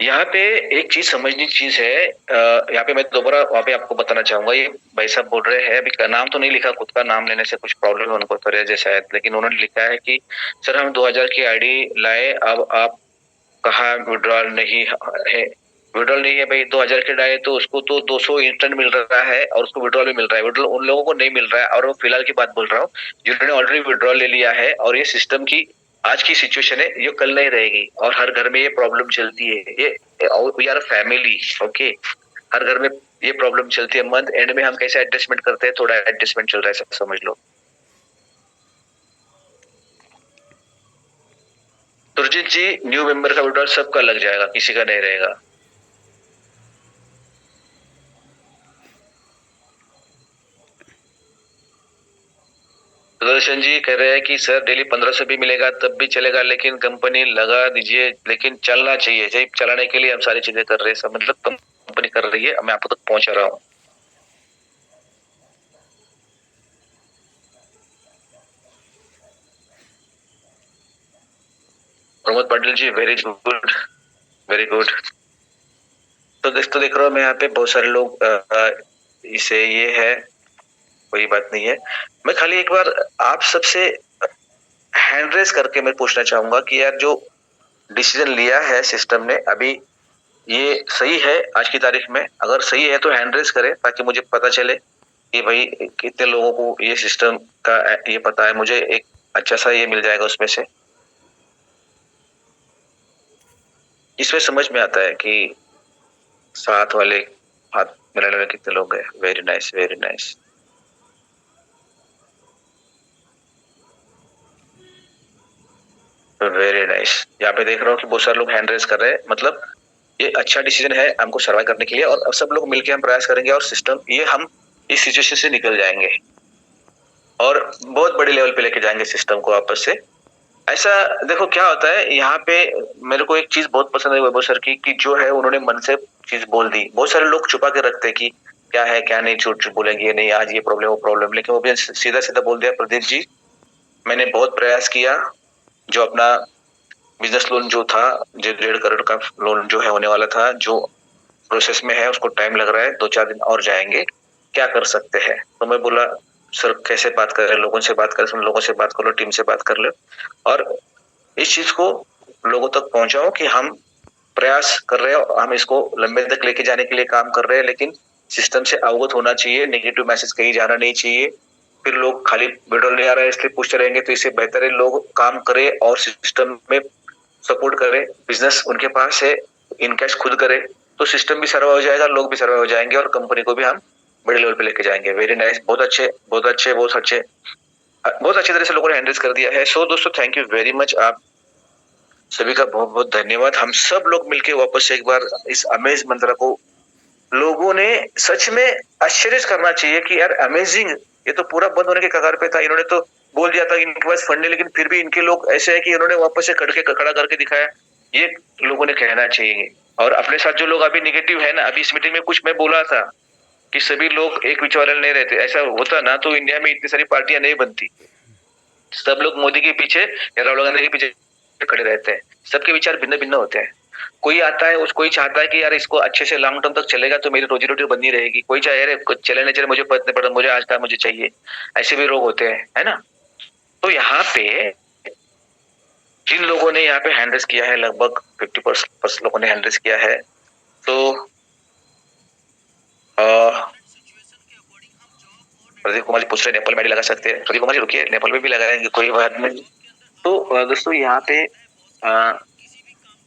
Speaker 2: यहाँ पे एक चीज समझने की चीज है, यहाँ पे मैं दोबारा वहाँ पे आपको बताना चाहूंगा, ये भाई साहब बोल रहे हैं, अभी नाम तो नहीं लिखा, खुद का नाम लेने से कुछ प्रॉब्लम है उनको तो जैसा है, लेकिन उन्होंने लिखा है कि सर हम 2000 की आईडी लाए, अब आप कहा विड्रॉल नहीं है, विड्रॉल नहीं है भाई, 2000 के डाले तो उसको तो 200 इंस्टेंट मिल रहा है और उसको विड्रॉल भी मिल रहा है, विड्रॉल उन लोगों को नहीं मिल रहा है, और वो फिलहाल की बात बोल रहा हूँ जिन्होंने ऑलरेडी विड्रॉल ले लिया है, और ये सिस्टम की आज की सिचुएशन है, ये कल नहीं रहेगी, और हर घर में ये प्रॉब्लम चलती है, ये वी आर फैमिली, ओके, हर घर में ये प्रॉब्लम चलती है, मंथ एंड में हम कैसे एडजस्टमेंट करते हैं, थोड़ा एडजस्टमेंट चल रहा है, सब समझ लो। सुरजीत जी न्यू मेंबर का विड्रॉल सबका लग जाएगा, किसी का नहीं रहेगा। सुदर्शन जी कह रहे हैं कि सर डेली 1500 भी मिलेगा तब भी चलेगा, लेकिन कंपनी लगा दीजिए, लेकिन चलना चाहिए, जब चलाने के लिए हम सारी चीजें कर रहे हैं, सब मतलब कंपनी कर रही है, मैं आपको तक पहुंचा रहा हूँ। Pramod Patil ji very good, very good. तो देख रहा हूँ मैं यहाँ पे बहुत सारे लोग इसे ये है, कोई बात नहीं है, मैं खाली एक बार आप सबसे हैंड रेस करके मैं पूछना चाहूंगा कि यार जो डिसीजन लिया है सिस्टम ने अभी, ये सही है आज की तारीख में? अगर सही है तो हैंड रेस करें ताकि मुझे पता चले कि भाई कितने लोगों को ये सिस्टम का ये पता है, मुझे एक अच्छा सा ये मिल जाएगा उसमें से। इसमें समझ में आता है कि साथ वाले हाथ मिलाने वाले कितने लोग हैं। Very nice very nice. Very nice, यहाँ पे देख रहा हूँ कि बहुत सारे लोग हैंड रेस कर रहे हैं, मतलब ये अच्छा डिसीजन है हमको सर्वाइव करने के लिए, और सब लोग मिलकर हम प्रयास करेंगे और सिस्टम ये हम इस सिचुएशन से निकल जाएंगे। और बहुत बड़े लेवल पे लेके जाएंगे सिस्टम को आपस से। ऐसा देखो क्या होता है यहाँ पे, मेरे को एक चीज बहुत पसंद है वैभव सर की, कि जो है उन्होंने मन से चीज बोल दी। बहुत सारे लोग छुपा के रखते हैं कि क्या है क्या नहीं, झूठ बोलेंगे, ये नहीं आज ये प्रॉब्लम वो प्रॉब्लम, लेकिन वो भी सीधा सीधा बोल दिया, प्रदीप जी मैंने बहुत प्रयास किया, जो अपना बिजनेस लोन जो था, जो 1.5 करोड़ का लोन जो है होने वाला था, जो प्रोसेस में है, उसको टाइम लग रहा है, 2-4 दिन और जाएंगे, क्या कर सकते हैं। तो मैं बोला सर कैसे बात करें, लोगों से बात करें, लोगों से बात कर लो, टीम से बात कर लो, और इस चीज को लोगों तक पहुंचाओ कि हम प्रयास कर रहे हैं, हम इसको लंबे तक लेके जाने के लिए काम कर रहे हैं, लेकिन सिस्टम से अवगत होना चाहिए, नेगेटिव मैसेज कहीं जाना नहीं चाहिए। फिर लोग खाली विड्रॉल नहीं आ रहा है इसलिए पूछते रहेंगे, तो इससे बेहतर है लोग काम करें और सिस्टम में सपोर्ट करें। बिजनेस उनके पास है, इनकैश खुद करे, तो सिस्टम भी सर्व हो जाएगा, लोग भी सर्व हो जाएंगे, और कंपनी को भी हम बड़े लेवल पे लेके जाएंगे। वेरी नाइस, बहुत अच्छे बहुत अच्छे बहुत अच्छे, बहुत अच्छी तरह से लोगों ने हैंडल कर दिया है। सो दोस्तों थैंक यू वेरी मच, आप सभी का बहुत बहुत धन्यवाद। हम सब लोग मिलके वापस से एक बार इस अमेज मंत्र को लोगों ने सच में आश्चर्य करना चाहिए कि यार अमेजिंग, ये तो पूरा बंद होने के कगार पे था, इन्होंने तो बोल दिया था कि इनके पास फंड है, लेकिन फिर भी इनके लोग ऐसे है कि इन्होंने वापस से खड़ा करके दिखाया। ये लोगों ने कहना चाहिए। और अपने साथ जो लोग अभी निगेटिव है ना, अभी इस मीटिंग में कुछ मैं बोला था कि सभी लोग एक विचार वाले नहीं रहते, ऐसा होता ना तो इंडिया में इतनी सारी पार्टियां नहीं बनती। सब लोग मोदी के पीछे या राहुल गांधी के पीछे खड़े रहते हैं, सबके विचार भिन्न भिन्न होते हैं। कोई आता है, कोई चाहता है कि यार इसको अच्छे से लॉन्ग टर्म तक चलेगा तो मेरी रोजी रोटी बनी रहेगी, कोई चाहे यार चले नहीं चले मुझे पता नहीं पड़ा, मुझे आज का मुझे चाहिए, ऐसे भी लोग होते हैं, है ना। तो यहाँ पे जिन लोगों ने यहाँ पे हैंडल्स किया है, लगभग 50% लोगों ने हैंडल्स किया है। तो प्रदीप कुमार जी पूछ रहे नेपाल में लगा सकते हैं, प्रदीप कुमार जी रुकिए, नेपाल में भी लगाएंगे, कोई बात नहीं। तो दोस्तों यहाँ पे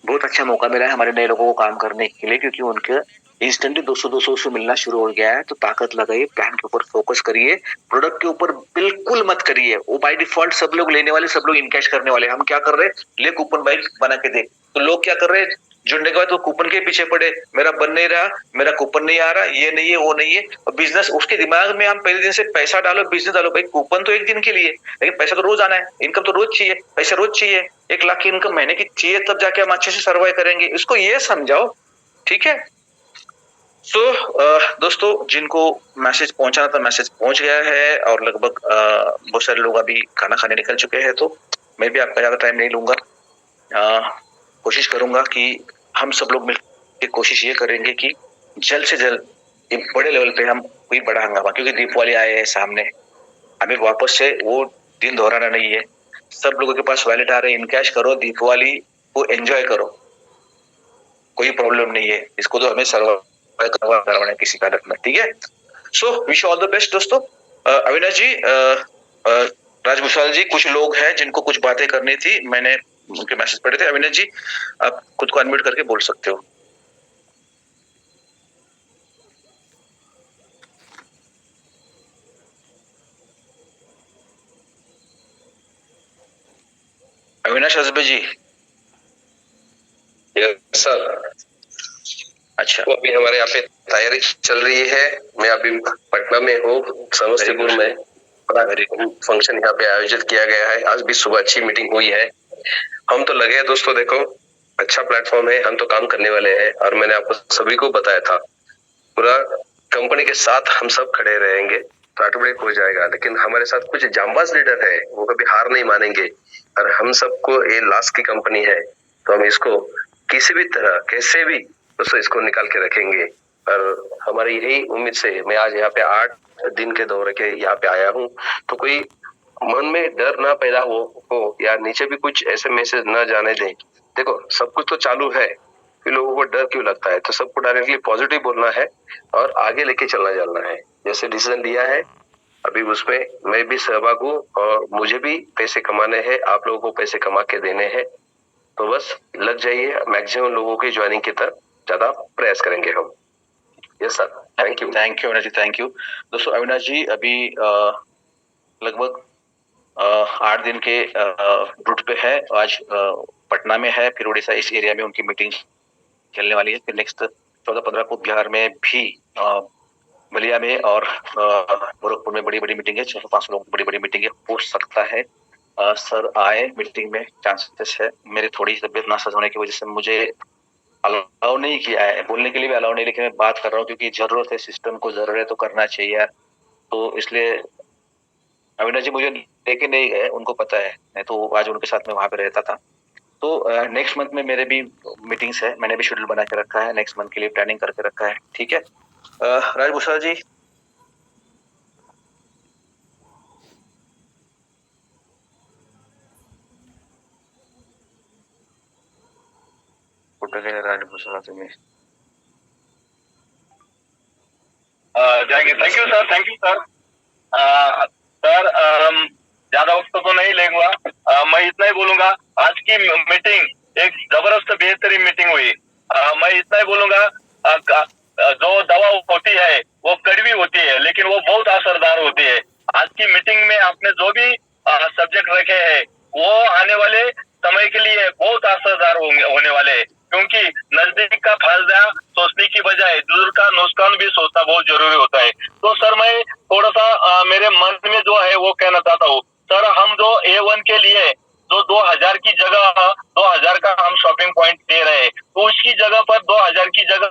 Speaker 2: बहुत अच्छा मौका मिला है हमारे नए लोगों को काम करने के लिए, क्योंकि उनके इंस्टेंटली 200 से मिलना शुरू हो गया है। तो ताकत लगाइए, प्लान के ऊपर फोकस करिए, प्रोडक्ट के ऊपर बिल्कुल मत करिए। वो बाय डिफॉल्ट सब लोग लेने वाले, सब लोग इनकैश करने वाले। हम क्या कर रहे हैं, ले कूपन बाइक बना के दे। तो लोग क्या कर रहे हैं, जुड़ने के बाद वो कूपन के पीछे पड़े, मेरा बन नहीं रहा, मेरा कूपन नहीं आ रहा, ये नहीं है वो नहीं है। और बिजनेस उसके दिमाग में हम पहले दिन से पैसा डालो, बिजनेस डालो, भाई कूपन तो एक दिन के लिए, लेकिन पैसा तो रोज आना है, इनकम तो रोज चाहिए, पैसा रोज चाहिए। 1 लाख की इनकम महीने की चाहिए, तब जाके हम अच्छे से सर्वाइव करेंगे। इसको ये समझाओ, ठीक है। सो दोस्तों जिनको मैसेज पहुंचाना था मैसेज पहुंच गया है, और लगभग बहुत सारे लोग अभी खाना खाने निकल चुके हैं, तो मैं भी आपका ज्यादा टाइम नहीं लूंगा। कोशिश करूंगा कि हम सब लोग मिलकर कोशिश ये करेंगे कि जल्द से जल्द एक बड़े लेवल पे हम कोई बड़ा हंगामा, क्योंकि दीपावली आए है सामने, हमें वापस से वो दिन दोहराना नहीं है। सब लोगों के पास वैलेट आ रहे हैं, इनकैश करो, दीपावली को एंजॉय करो, कोई प्रॉब्लम नहीं है। इसको तो हमें सर्वाइव करवाना है किसी हालत में, ठीक है। So wish all the best दोस्तों। अविनाश जी, राजभूषाल जी, कुछ लोग हैं जिनको कुछ बातें करनी थी, मैंने उनके मैसेज पढ़े थे। अविनाश जी आप खुद को अनम्यूट करके बोल सकते हो। अविनाश हसबे जी।
Speaker 3: Yes sir.
Speaker 2: अच्छा,
Speaker 3: तो अभी हमारे यहाँ पे तैयारी चल रही है। मैं अभी पटना में हूँ, समस्तीपुर में फंक्शन यहाँ पे आयोजित किया गया है। आज भी सुबह अच्छी मीटिंग हुई है। हम तो लगे हैं दोस्तों, देखो अच्छा प्लेटफॉर्म है, हम तो काम करने वाले हैं। और मैंने आपको सभी को बताया था, पूरा कंपनी के साथ हम सब खड़े रहेंगे तो ऑटोमेटिक हो जाएगा। लेकिन हमारे साथ कुछ जांबाज लीडर है, वो कभी हार नहीं मानेंगे। और हम सबको ये लास्ट की कंपनी है, तो हम इसको किसी भी तरह कैसे भी दोस्तों इसको निकाल के रखेंगे। और हमारी यही उम्मीद से मैं आज यहाँ पे 8 दिन के दौरे के यहाँ पे आया हूँ। तो कोई मन में डर ना पैदा हो या नीचे भी कुछ ऐसे मैसेज ना जाने दें। देखो सब कुछ तो चालू है, फिर लोगों को डर क्यों लगता है। तो सबको डायरेक्टली पॉजिटिव बोलना है और आगे लेके चलना जाना है। जैसे डिसीजन लिया है अभी उसमें मैं भी सहभाग हूँ, और मुझे भी पैसे कमाने हैं, आप लोगों को पैसे कमा के देने हैं। तो बस लग जाइए, मैक्सिमम लोगों की ज्वाइनिंग की तरफ ज्यादा प्रयास करेंगे हम। Yes sir, thank you
Speaker 2: Avinash ji, thank you. दोस्तों अविनाश जी अभी लगभग 8 दिन के रूट पे है, आज पटना में है, फिर उड़ीसा इस एरिया में उनकी मीटिंग चलने वाली है। फिर नेक्स्ट 14-15 को बिहार में भी बलिया में और गोरखपुर में बड़ी बड़ी मीटिंग है, 400-500 लोगों की बड़ी बड़ी मीटिंग है, हो सकता है सर आए मीटिंग में, चांसेस है। मेरी थोड़ी तबीयत नासाज होने की वजह से मुझे अलाउ नहीं किया है, बोलने के लिए भी अलाउ नहीं, लेकिन मैं बात कर रहा हूँ क्योंकि जरूरत है, सिस्टम को जरूरत है तो करना चाहिए यार। तो इसलिए अविनाश जी मुझे लेके नहीं गए, उनको पता है, मैं तो आज उनके साथ में वहां पे रहता था। तो नेक्स्ट मंथ में मेरे भी मीटिंग्स है, मैंने भी शेड्यूल बना के रखा है, नेक्स्ट मंथ के लिए प्लानिंग करके रखा है, ठीक है। राजभूषण जी, कुठे गेले राजभूषण तुम्ही?
Speaker 1: जाएंगे। Thank you sir, thank you sir. Sir ज्यादा वक्त तो नहीं लेगा, मैं इतना ही बोलूंगा, आज की मीटिंग एक जबरदस्त बेहतरीन मीटिंग हुई। मैं इतना ही बोलूंगा, जो दवा होती है वो कड़वी होती है लेकिन वो बहुत असरदार होती है। आज की मीटिंग में आपने जो भी सब्जेक्ट रखे हैं वो आने वाले समय के लिए बहुत असरदार होने वाले हैं, क्योंकि नजदीक का फायदा सोचने की बजाय दूर का नुकसान भी सोचना बहुत जरूरी होता है। तो सर मैं थोड़ा सा मेरे मन में जो है वो कहना चाहता हूँ। सर हम जो A1 के लिए जो 2000 की जगह 2000 का हम शॉपिंग पॉइंट दे रहे हैं, तो उसकी जगह पर 2000 की जगह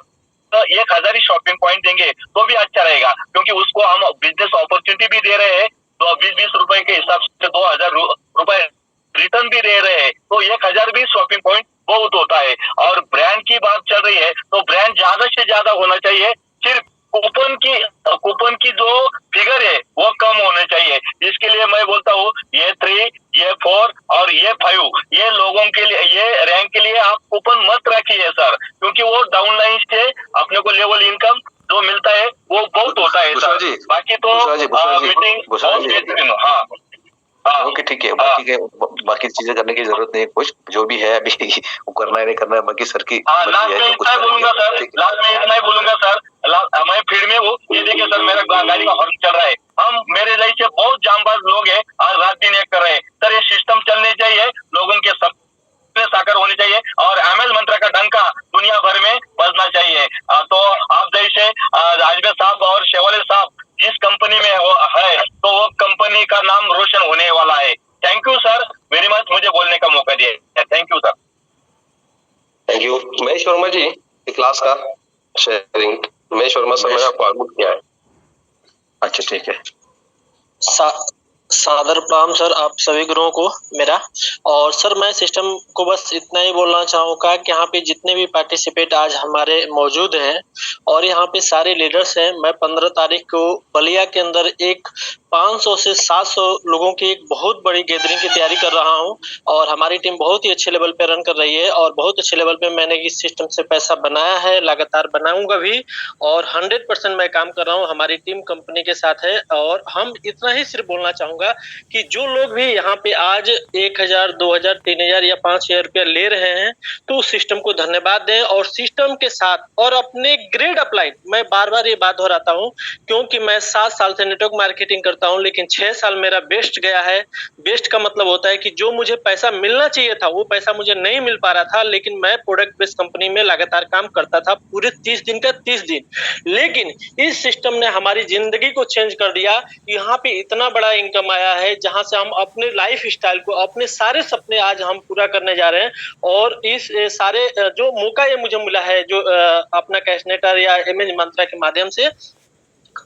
Speaker 1: 1000 ही शॉपिंग पॉइंट देंगे तो भी अच्छा रहेगा, क्योंकि उसको हम बिजनेस अपॉर्चुनिटी भी दे रहे हैं। तो 20-20 रुपए के हिसाब से 2000 रुपए रिटर्न भी दे रहे हैं, तो 1000 भी शॉपिंग पॉइंट बहुत होता है। और ब्रांड की बात चल रही है तो ब्रांड ज्यादा से ज्यादा होना चाहिए, सिर्फ कूपन की जो फिगर है वो कम होने चाहिए। इसके लिए मैं बोलता हूँ ये 3, ये 4 और ये 5 ये लोगों के लिए, ये रैंक के लिए आप कूपन मत रखिए सर, क्योंकि वो डाउनलाइन से अपने को लेवल इनकम जो मिलता है वो बहुत होता है सर। बाकी तो मीटिंग हाँ
Speaker 2: ओके ठीक है, बाकी चीजें करने की जरूरत नहीं है, कुछ जो भी है अभी वो करना है नहीं करना है बाकी सर की।
Speaker 1: लास्ट में इतना ही बोलूंगा सर, मैं फील्ड में हूँ, ये देखिए सर मेरा गाड़ी का हॉर्न चल रहा है। हम मेरे जैसे बहुत जांबाज लोग हैं, आज रात दिन एक कर रहे हैं सर। ये सिस्टम चलने चाहिए, लोगों के सपने साकार होने चाहिए और एमएल मंत्र का डंका दुनिया भर में बजना चाहिए। तो आप जैसे राजवे साहब और शेवाले साहब जिस कंपनी में है तो वो कंपनी का नाम रोशन होने वाला है। Thank you sir very much, मुझे बोलने का मौका दिया। Thank you sir.
Speaker 3: Thank you Mahesh Verma ji, class का शेयरिंग महेश वर्मा सर ने आपको आउट किया है।
Speaker 2: अच्छा ठीक है,
Speaker 4: सादर प्रणाम सर आप सभी गुरुओं को मेरा। और सर मैं सिस्टम को बस इतना ही बोलना चाहूँगा कि यहाँ पे जितने भी पार्टिसिपेट आज हमारे मौजूद हैं और यहाँ पे सारे लीडर्स हैं, मैं 15 तारीख को बलिया के अंदर एक 500 से 700 लोगों की एक बहुत बड़ी गैदरिंग की तैयारी कर रहा हूँ और हमारी टीम बहुत ही अच्छे लेवल पे रन कर रही है और बहुत अच्छे लेवल पे मैंने इस सिस्टम से पैसा बनाया है, लगातार बनाऊंगा भी और 100% मैं काम कर रहा हूँ। हमारी टीम कंपनी के साथ है और हम इतना ही सिर्फ बोलना चाहूंगा कि जो लोग भी यहाँ पे आज 1000, 2000, 3000 या 5000 रुपया ले रहे हैं तो उस सिस्टम को धन्यवाद दें और सिस्टम के साथ और अपने ग्रेड अपलाइन, मैं बार बार ये बात दोहराता हूँ क्योंकि मैं 7 साल से नेटवर्क मार्केटिंग करता हूँ लेकिन 6 साल मेरा बेस्ट गया है। बेस्ट का मतलब होता है कि जो मुझे पैसा मिलना चाहिए था वो पैसा मुझे नहीं मिल पा रहा था, लेकिन मैं प्रोडक्ट बेस्ड कंपनी में लगातार काम करता था पूरे 30 दिन का 30 दिन। लेकिन इस सिस्टम ने हमारी जिंदगी को चेंज कर दिया। यहाँ पे इतना बड़ा इनकम आया है जहां से हम अपने लाइफ स्टाइल को, अपने सारे सपने आज हम पूरा करने जा रहे हैं और इस सारे जो मौका ये मुझे मिला है जो अपना कैशनेटर या एमएल मंत्रा के माध्यम से,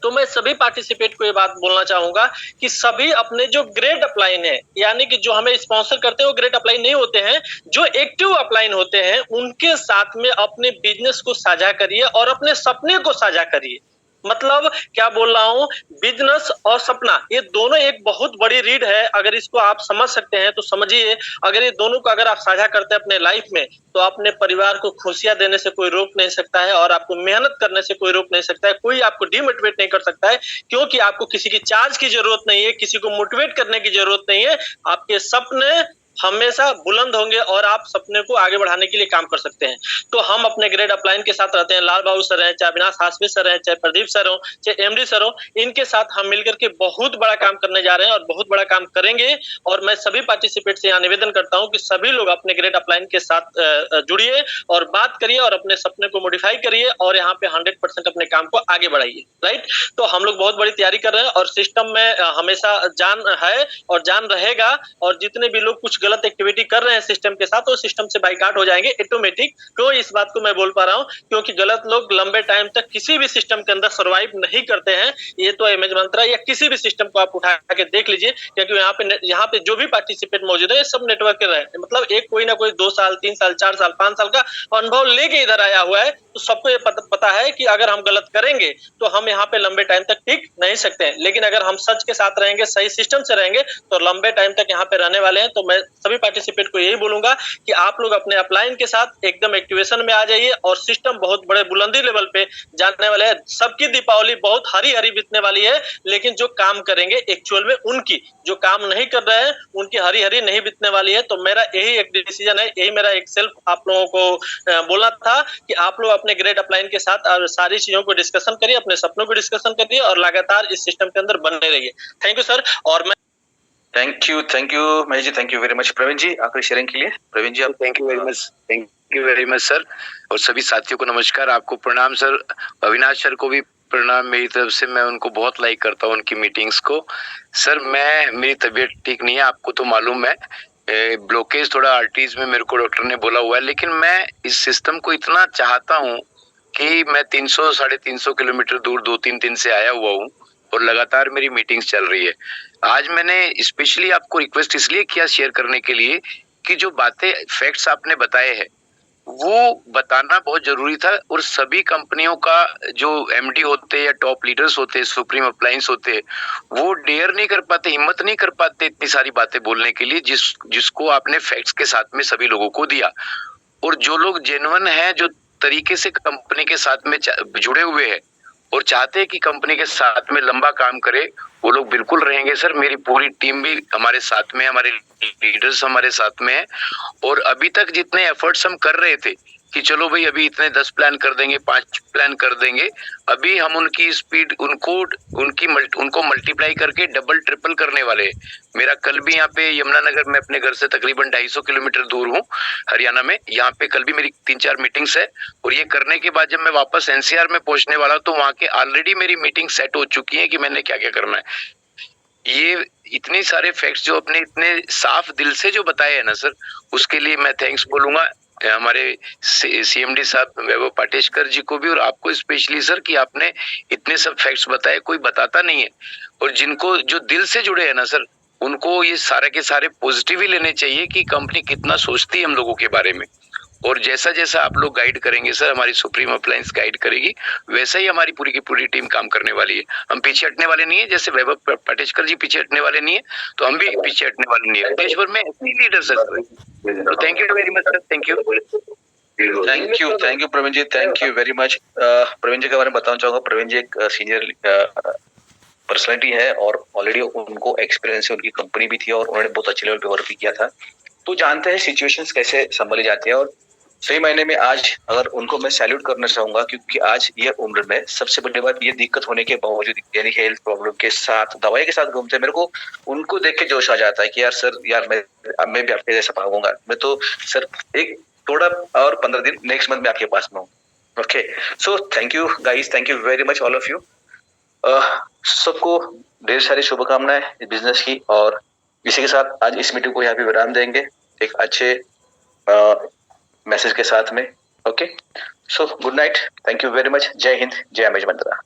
Speaker 4: तो मैं सभी पार्टिसिपेट को ये बात बोलना चाहूंगा कि सभी अपने जो ग्रेड अपलाइन है, यानी कि जो हमें स्पॉन्सर करते हैं वो ग्रेड अपलाइन नहीं होते हैं, जो एक्टिव अपलाइन होते हैं उनके साथ में अपने बिजनेस को साझा करिए और अपने सपने को साझा करिए। मतलब क्या बोल रहा हूँ, बिजनेस और सपना ये दोनों एक बहुत बड़ी रीड है। अगर इसको आप समझ सकते हैं तो समझिए, अगर ये दोनों को अगर आप साझा करते हैं अपने लाइफ में तो अपने परिवार को खुशियां देने से कोई रोक नहीं सकता है और आपको मेहनत करने से कोई रोक नहीं सकता है, कोई आपको डिमोटिवेट नहीं कर सकता है, क्योंकि आपको किसी की चार्ज की जरूरत नहीं है, किसी को मोटिवेट करने की जरूरत नहीं है। आपके सपने हमेशा बुलंद होंगे और आप सपने को आगे बढ़ाने के लिए काम कर सकते हैं। तो हम अपने ग्रेड अपलाइन के साथ रहते हैं, लाल बाबू सर हैं, चाहे अविनाश हासमी सर हैं, चाहे प्रदीप सर हो, चाहे एमडी सर हो, इनके साथ हम मिलकर के बहुत बड़ा काम करने जा रहे हैं और बहुत बड़ा काम करेंगे। और मैं सभी पार्टिसिपेट से यहाँ निवेदन करता हूँ कि सभी लोग अपने ग्रेड अपलाइन के साथ जुड़िए और बात करिए और अपने सपने को मॉडिफाई करिए और यहाँ पे 100% अपने काम को आगे बढ़ाइए। राइट, तो हम लोग बहुत बड़ी तैयारी कर रहे हैं और सिस्टम में हमेशा जान है और जान रहेगा। और जितने भी लोग कुछ गलत एक्टिविटी कर रहे हैं सिस्टम के साथ, वो सिस्टम से बाइकआउट हो जाएंगे ऑटोमेटिक। तो इस बात को मैं बोल पा रहा हूँ क्योंकि गलत लोग लंबे टाइम तक किसी भी सिस्टम के अंदर सर्वाइव नहीं करते हैं। ये तो इमेज मंत्रा या किसी भी सिस्टम को आप उठा के देख लीजिए, क्योंकि यहाँ पे जो भी पार्टिसिपेट मौजूद है सब नेटवर्क के रहे, मतलब एक कोई ना कोई 2 साल 3 साल 4 साल 5 साल का अनुभव लेके इधर आया हुआ है। तो सबको ये पता है कि अगर हम गलत करेंगे तो हम यहाँ पे लंबे टाइम तक टिक नहीं सकते हैं, लेकिन अगर हम सच के साथ रहेंगे, सही सिस्टम से रहेंगे तो लंबे टाइम तक यहाँ पे रहने वाले हैं। तो मैं सभी पार्टिसिपेट को यही बोलूंगा कि आप लोग अपने अपलाइन के साथ एकदम एक्टिवेशन में आ जाइए और सिस्टम बहुत बड़े बुलंदी लेवल पे जाने वाले हैं। सबकी दीपावली बहुत हरी हरी बीतने वाली है, लेकिन जो काम करेंगे एक्चुअल में उनकी, जो काम नहीं कर रहे हैं उनकी हरी हरी नहीं बीतने वाली है। तो मेरा यही एक डिसीजन है, यही मेरा एक सेल्फ आप लोगों को बोलना था कि आप लोग अपने ग्रेड अपलाइन के साथ सारी चीजों को डिस्कशन करिए, अपने सपनों को डिस्कशन करिए और लगातार इस सिस्टम के अंदर बने रहिए। Thank you sir. और मैं
Speaker 2: thank you Mahesh ji, thank you very much. Praveen ji आखिरी शेयरिंग के लिए। प्रवीण जी आप।
Speaker 5: Thank you very much sir, और सभी साथियों को नमस्कार, आपको प्रणाम सर। अविनाश सर को भी प्रणाम मेरी तरफ से, मैं उनको बहुत लाइक करता हूँ उनकी मीटिंग्स को। सर मेरी तबीयत ठीक नहीं है, आपको तो मालूम है, ब्लॉकेज थोड़ा आर्टरीज में मेरे को डॉक्टर ने बोला हुआ है, लेकिन मैं इस सिस्टम को इतना चाहता हूँ कि मैं 300-350 किलोमीटर दूर 2-3 दिन से आया हुआ हूँ और लगातार मेरी मीटिंग्स चल रही है। आज मैंने स्पेशली आपको रिक्वेस्ट इसलिए किया शेयर करने के लिए कि जो बातें फैक्ट्स आपने बताए हैं वो बताना बहुत जरूरी था, और सभी कंपनियों का जो एमडी होते हैं या टॉप लीडर्स होते हैं, सुप्रीम अप्लायंस होते हैं, वो डेयर नहीं कर पाते, हिम्मत नहीं कर पाते इतनी सारी बातें बोलने के लिए जिसको आपने फैक्ट्स के साथ में सभी लोगों को दिया। और जो लोग जेन्युइन है, जो तरीके से कंपनी के साथ में जुड़े हुए हैं और चाहते हैं कि कंपनी के साथ में लंबा काम करे, वो लोग बिल्कुल रहेंगे सर। मेरी पूरी टीम भी हमारे साथ में है, हमारे लीडर्स हमारे साथ में है। और अभी तक जितने एफर्ट्स हम कर रहे थे कि चलो भाई अभी इतने 10 प्लान कर देंगे, 5 प्लान कर देंगे, अभी हम उनकी स्पीड उनको मल्टीप्लाई करके डबल ट्रिपल करने वाले हैं। मेरा कल भी यहाँ पे यमुनानगर में अपने घर से तकरीबन 250 किलोमीटर दूर हूँ हरियाणा में, यहाँ पे कल भी मेरी 3-4 मीटिंग्स है। और ये करने के बाद जब मैं वापस एनसीआर में पहुंचने वाला तो वहाँ के ऑलरेडी मेरी मीटिंग सेट हो चुकी है कि मैंने क्या क्या करना है। ये इतने सारे फैक्ट्स जो अपने इतने साफ दिल से जो बताए हैं ना सर, उसके लिए मैं थैंक्स बोलूंगा हमारे सीएमडी साहब वैभव पाटेशकर जी को भी, और आपको स्पेशली सर कि आपने इतने सब फैक्ट्स बताए, कोई बताता नहीं है। और जिनको जो दिल से जुड़े हैं ना सर, उनको ये सारे के सारे पॉजिटिव ही लेने चाहिए कि कंपनी कितना सोचती है हम लोगों के बारे में। और जैसा जैसा आप लोग गाइड करेंगे सर, हमारी सुप्रीम अप्लायंस गाइड करेगी, वैसा ही हमारी पूरी की पूरी टीम काम करने वाली है। हम पीछे हटने वाले नहीं है, जैसे वैभव पाटेशकर जी पीछे हटने वाले नहीं है, तो हम भी पीछे हटने वाले नहीं है। देश भर में ऐसे लीडर सर। तो thank you very much sir, thank you.
Speaker 2: Thank you Praveen ji, thank you very much. Praveen ji के बारे में बताना चाहूंगा, प्रवीण जी एक सीनियर पर्सनैलिटी है और ऑलरेडी उनको एक्सपीरियंस है, उनकी कंपनी भी थी और उन्होंने बहुत अच्छे लेवल पे वर्क भी किया था, तो जानते हैं सिचुएशंस कैसे संभाली जाती है। और सही मायने में आज अगर उनको मैं सैल्यूट करना चाहूंगा, क्योंकि आज ये उम्र में सबसे बड़ी बात ये दिक्कत होने के बावजूद, यानी हेल्थ प्रॉब्लम के साथ दवाई के साथ घूमते हैं, मेरे को उनको देख के जोश आ जाता है कि यार सर, यार मैं भी आपके जैसा पाऊंगा। मैं तो सर एक थोड़ा और 15 दिन नेक्स्ट मंथ में आपके पास में हूँ। Okay, so thank you guys, thank you very much all of you. सबको ढेर सारी शुभकामनाएं बिजनेस की, और इसी के साथ आज इस मीटिंग को यहाँ पे विराम देंगे एक अच्छे मैसेज के साथ में। Okay, so good night, thank you very much. जय हिंद, जय अमेज मंत्रा।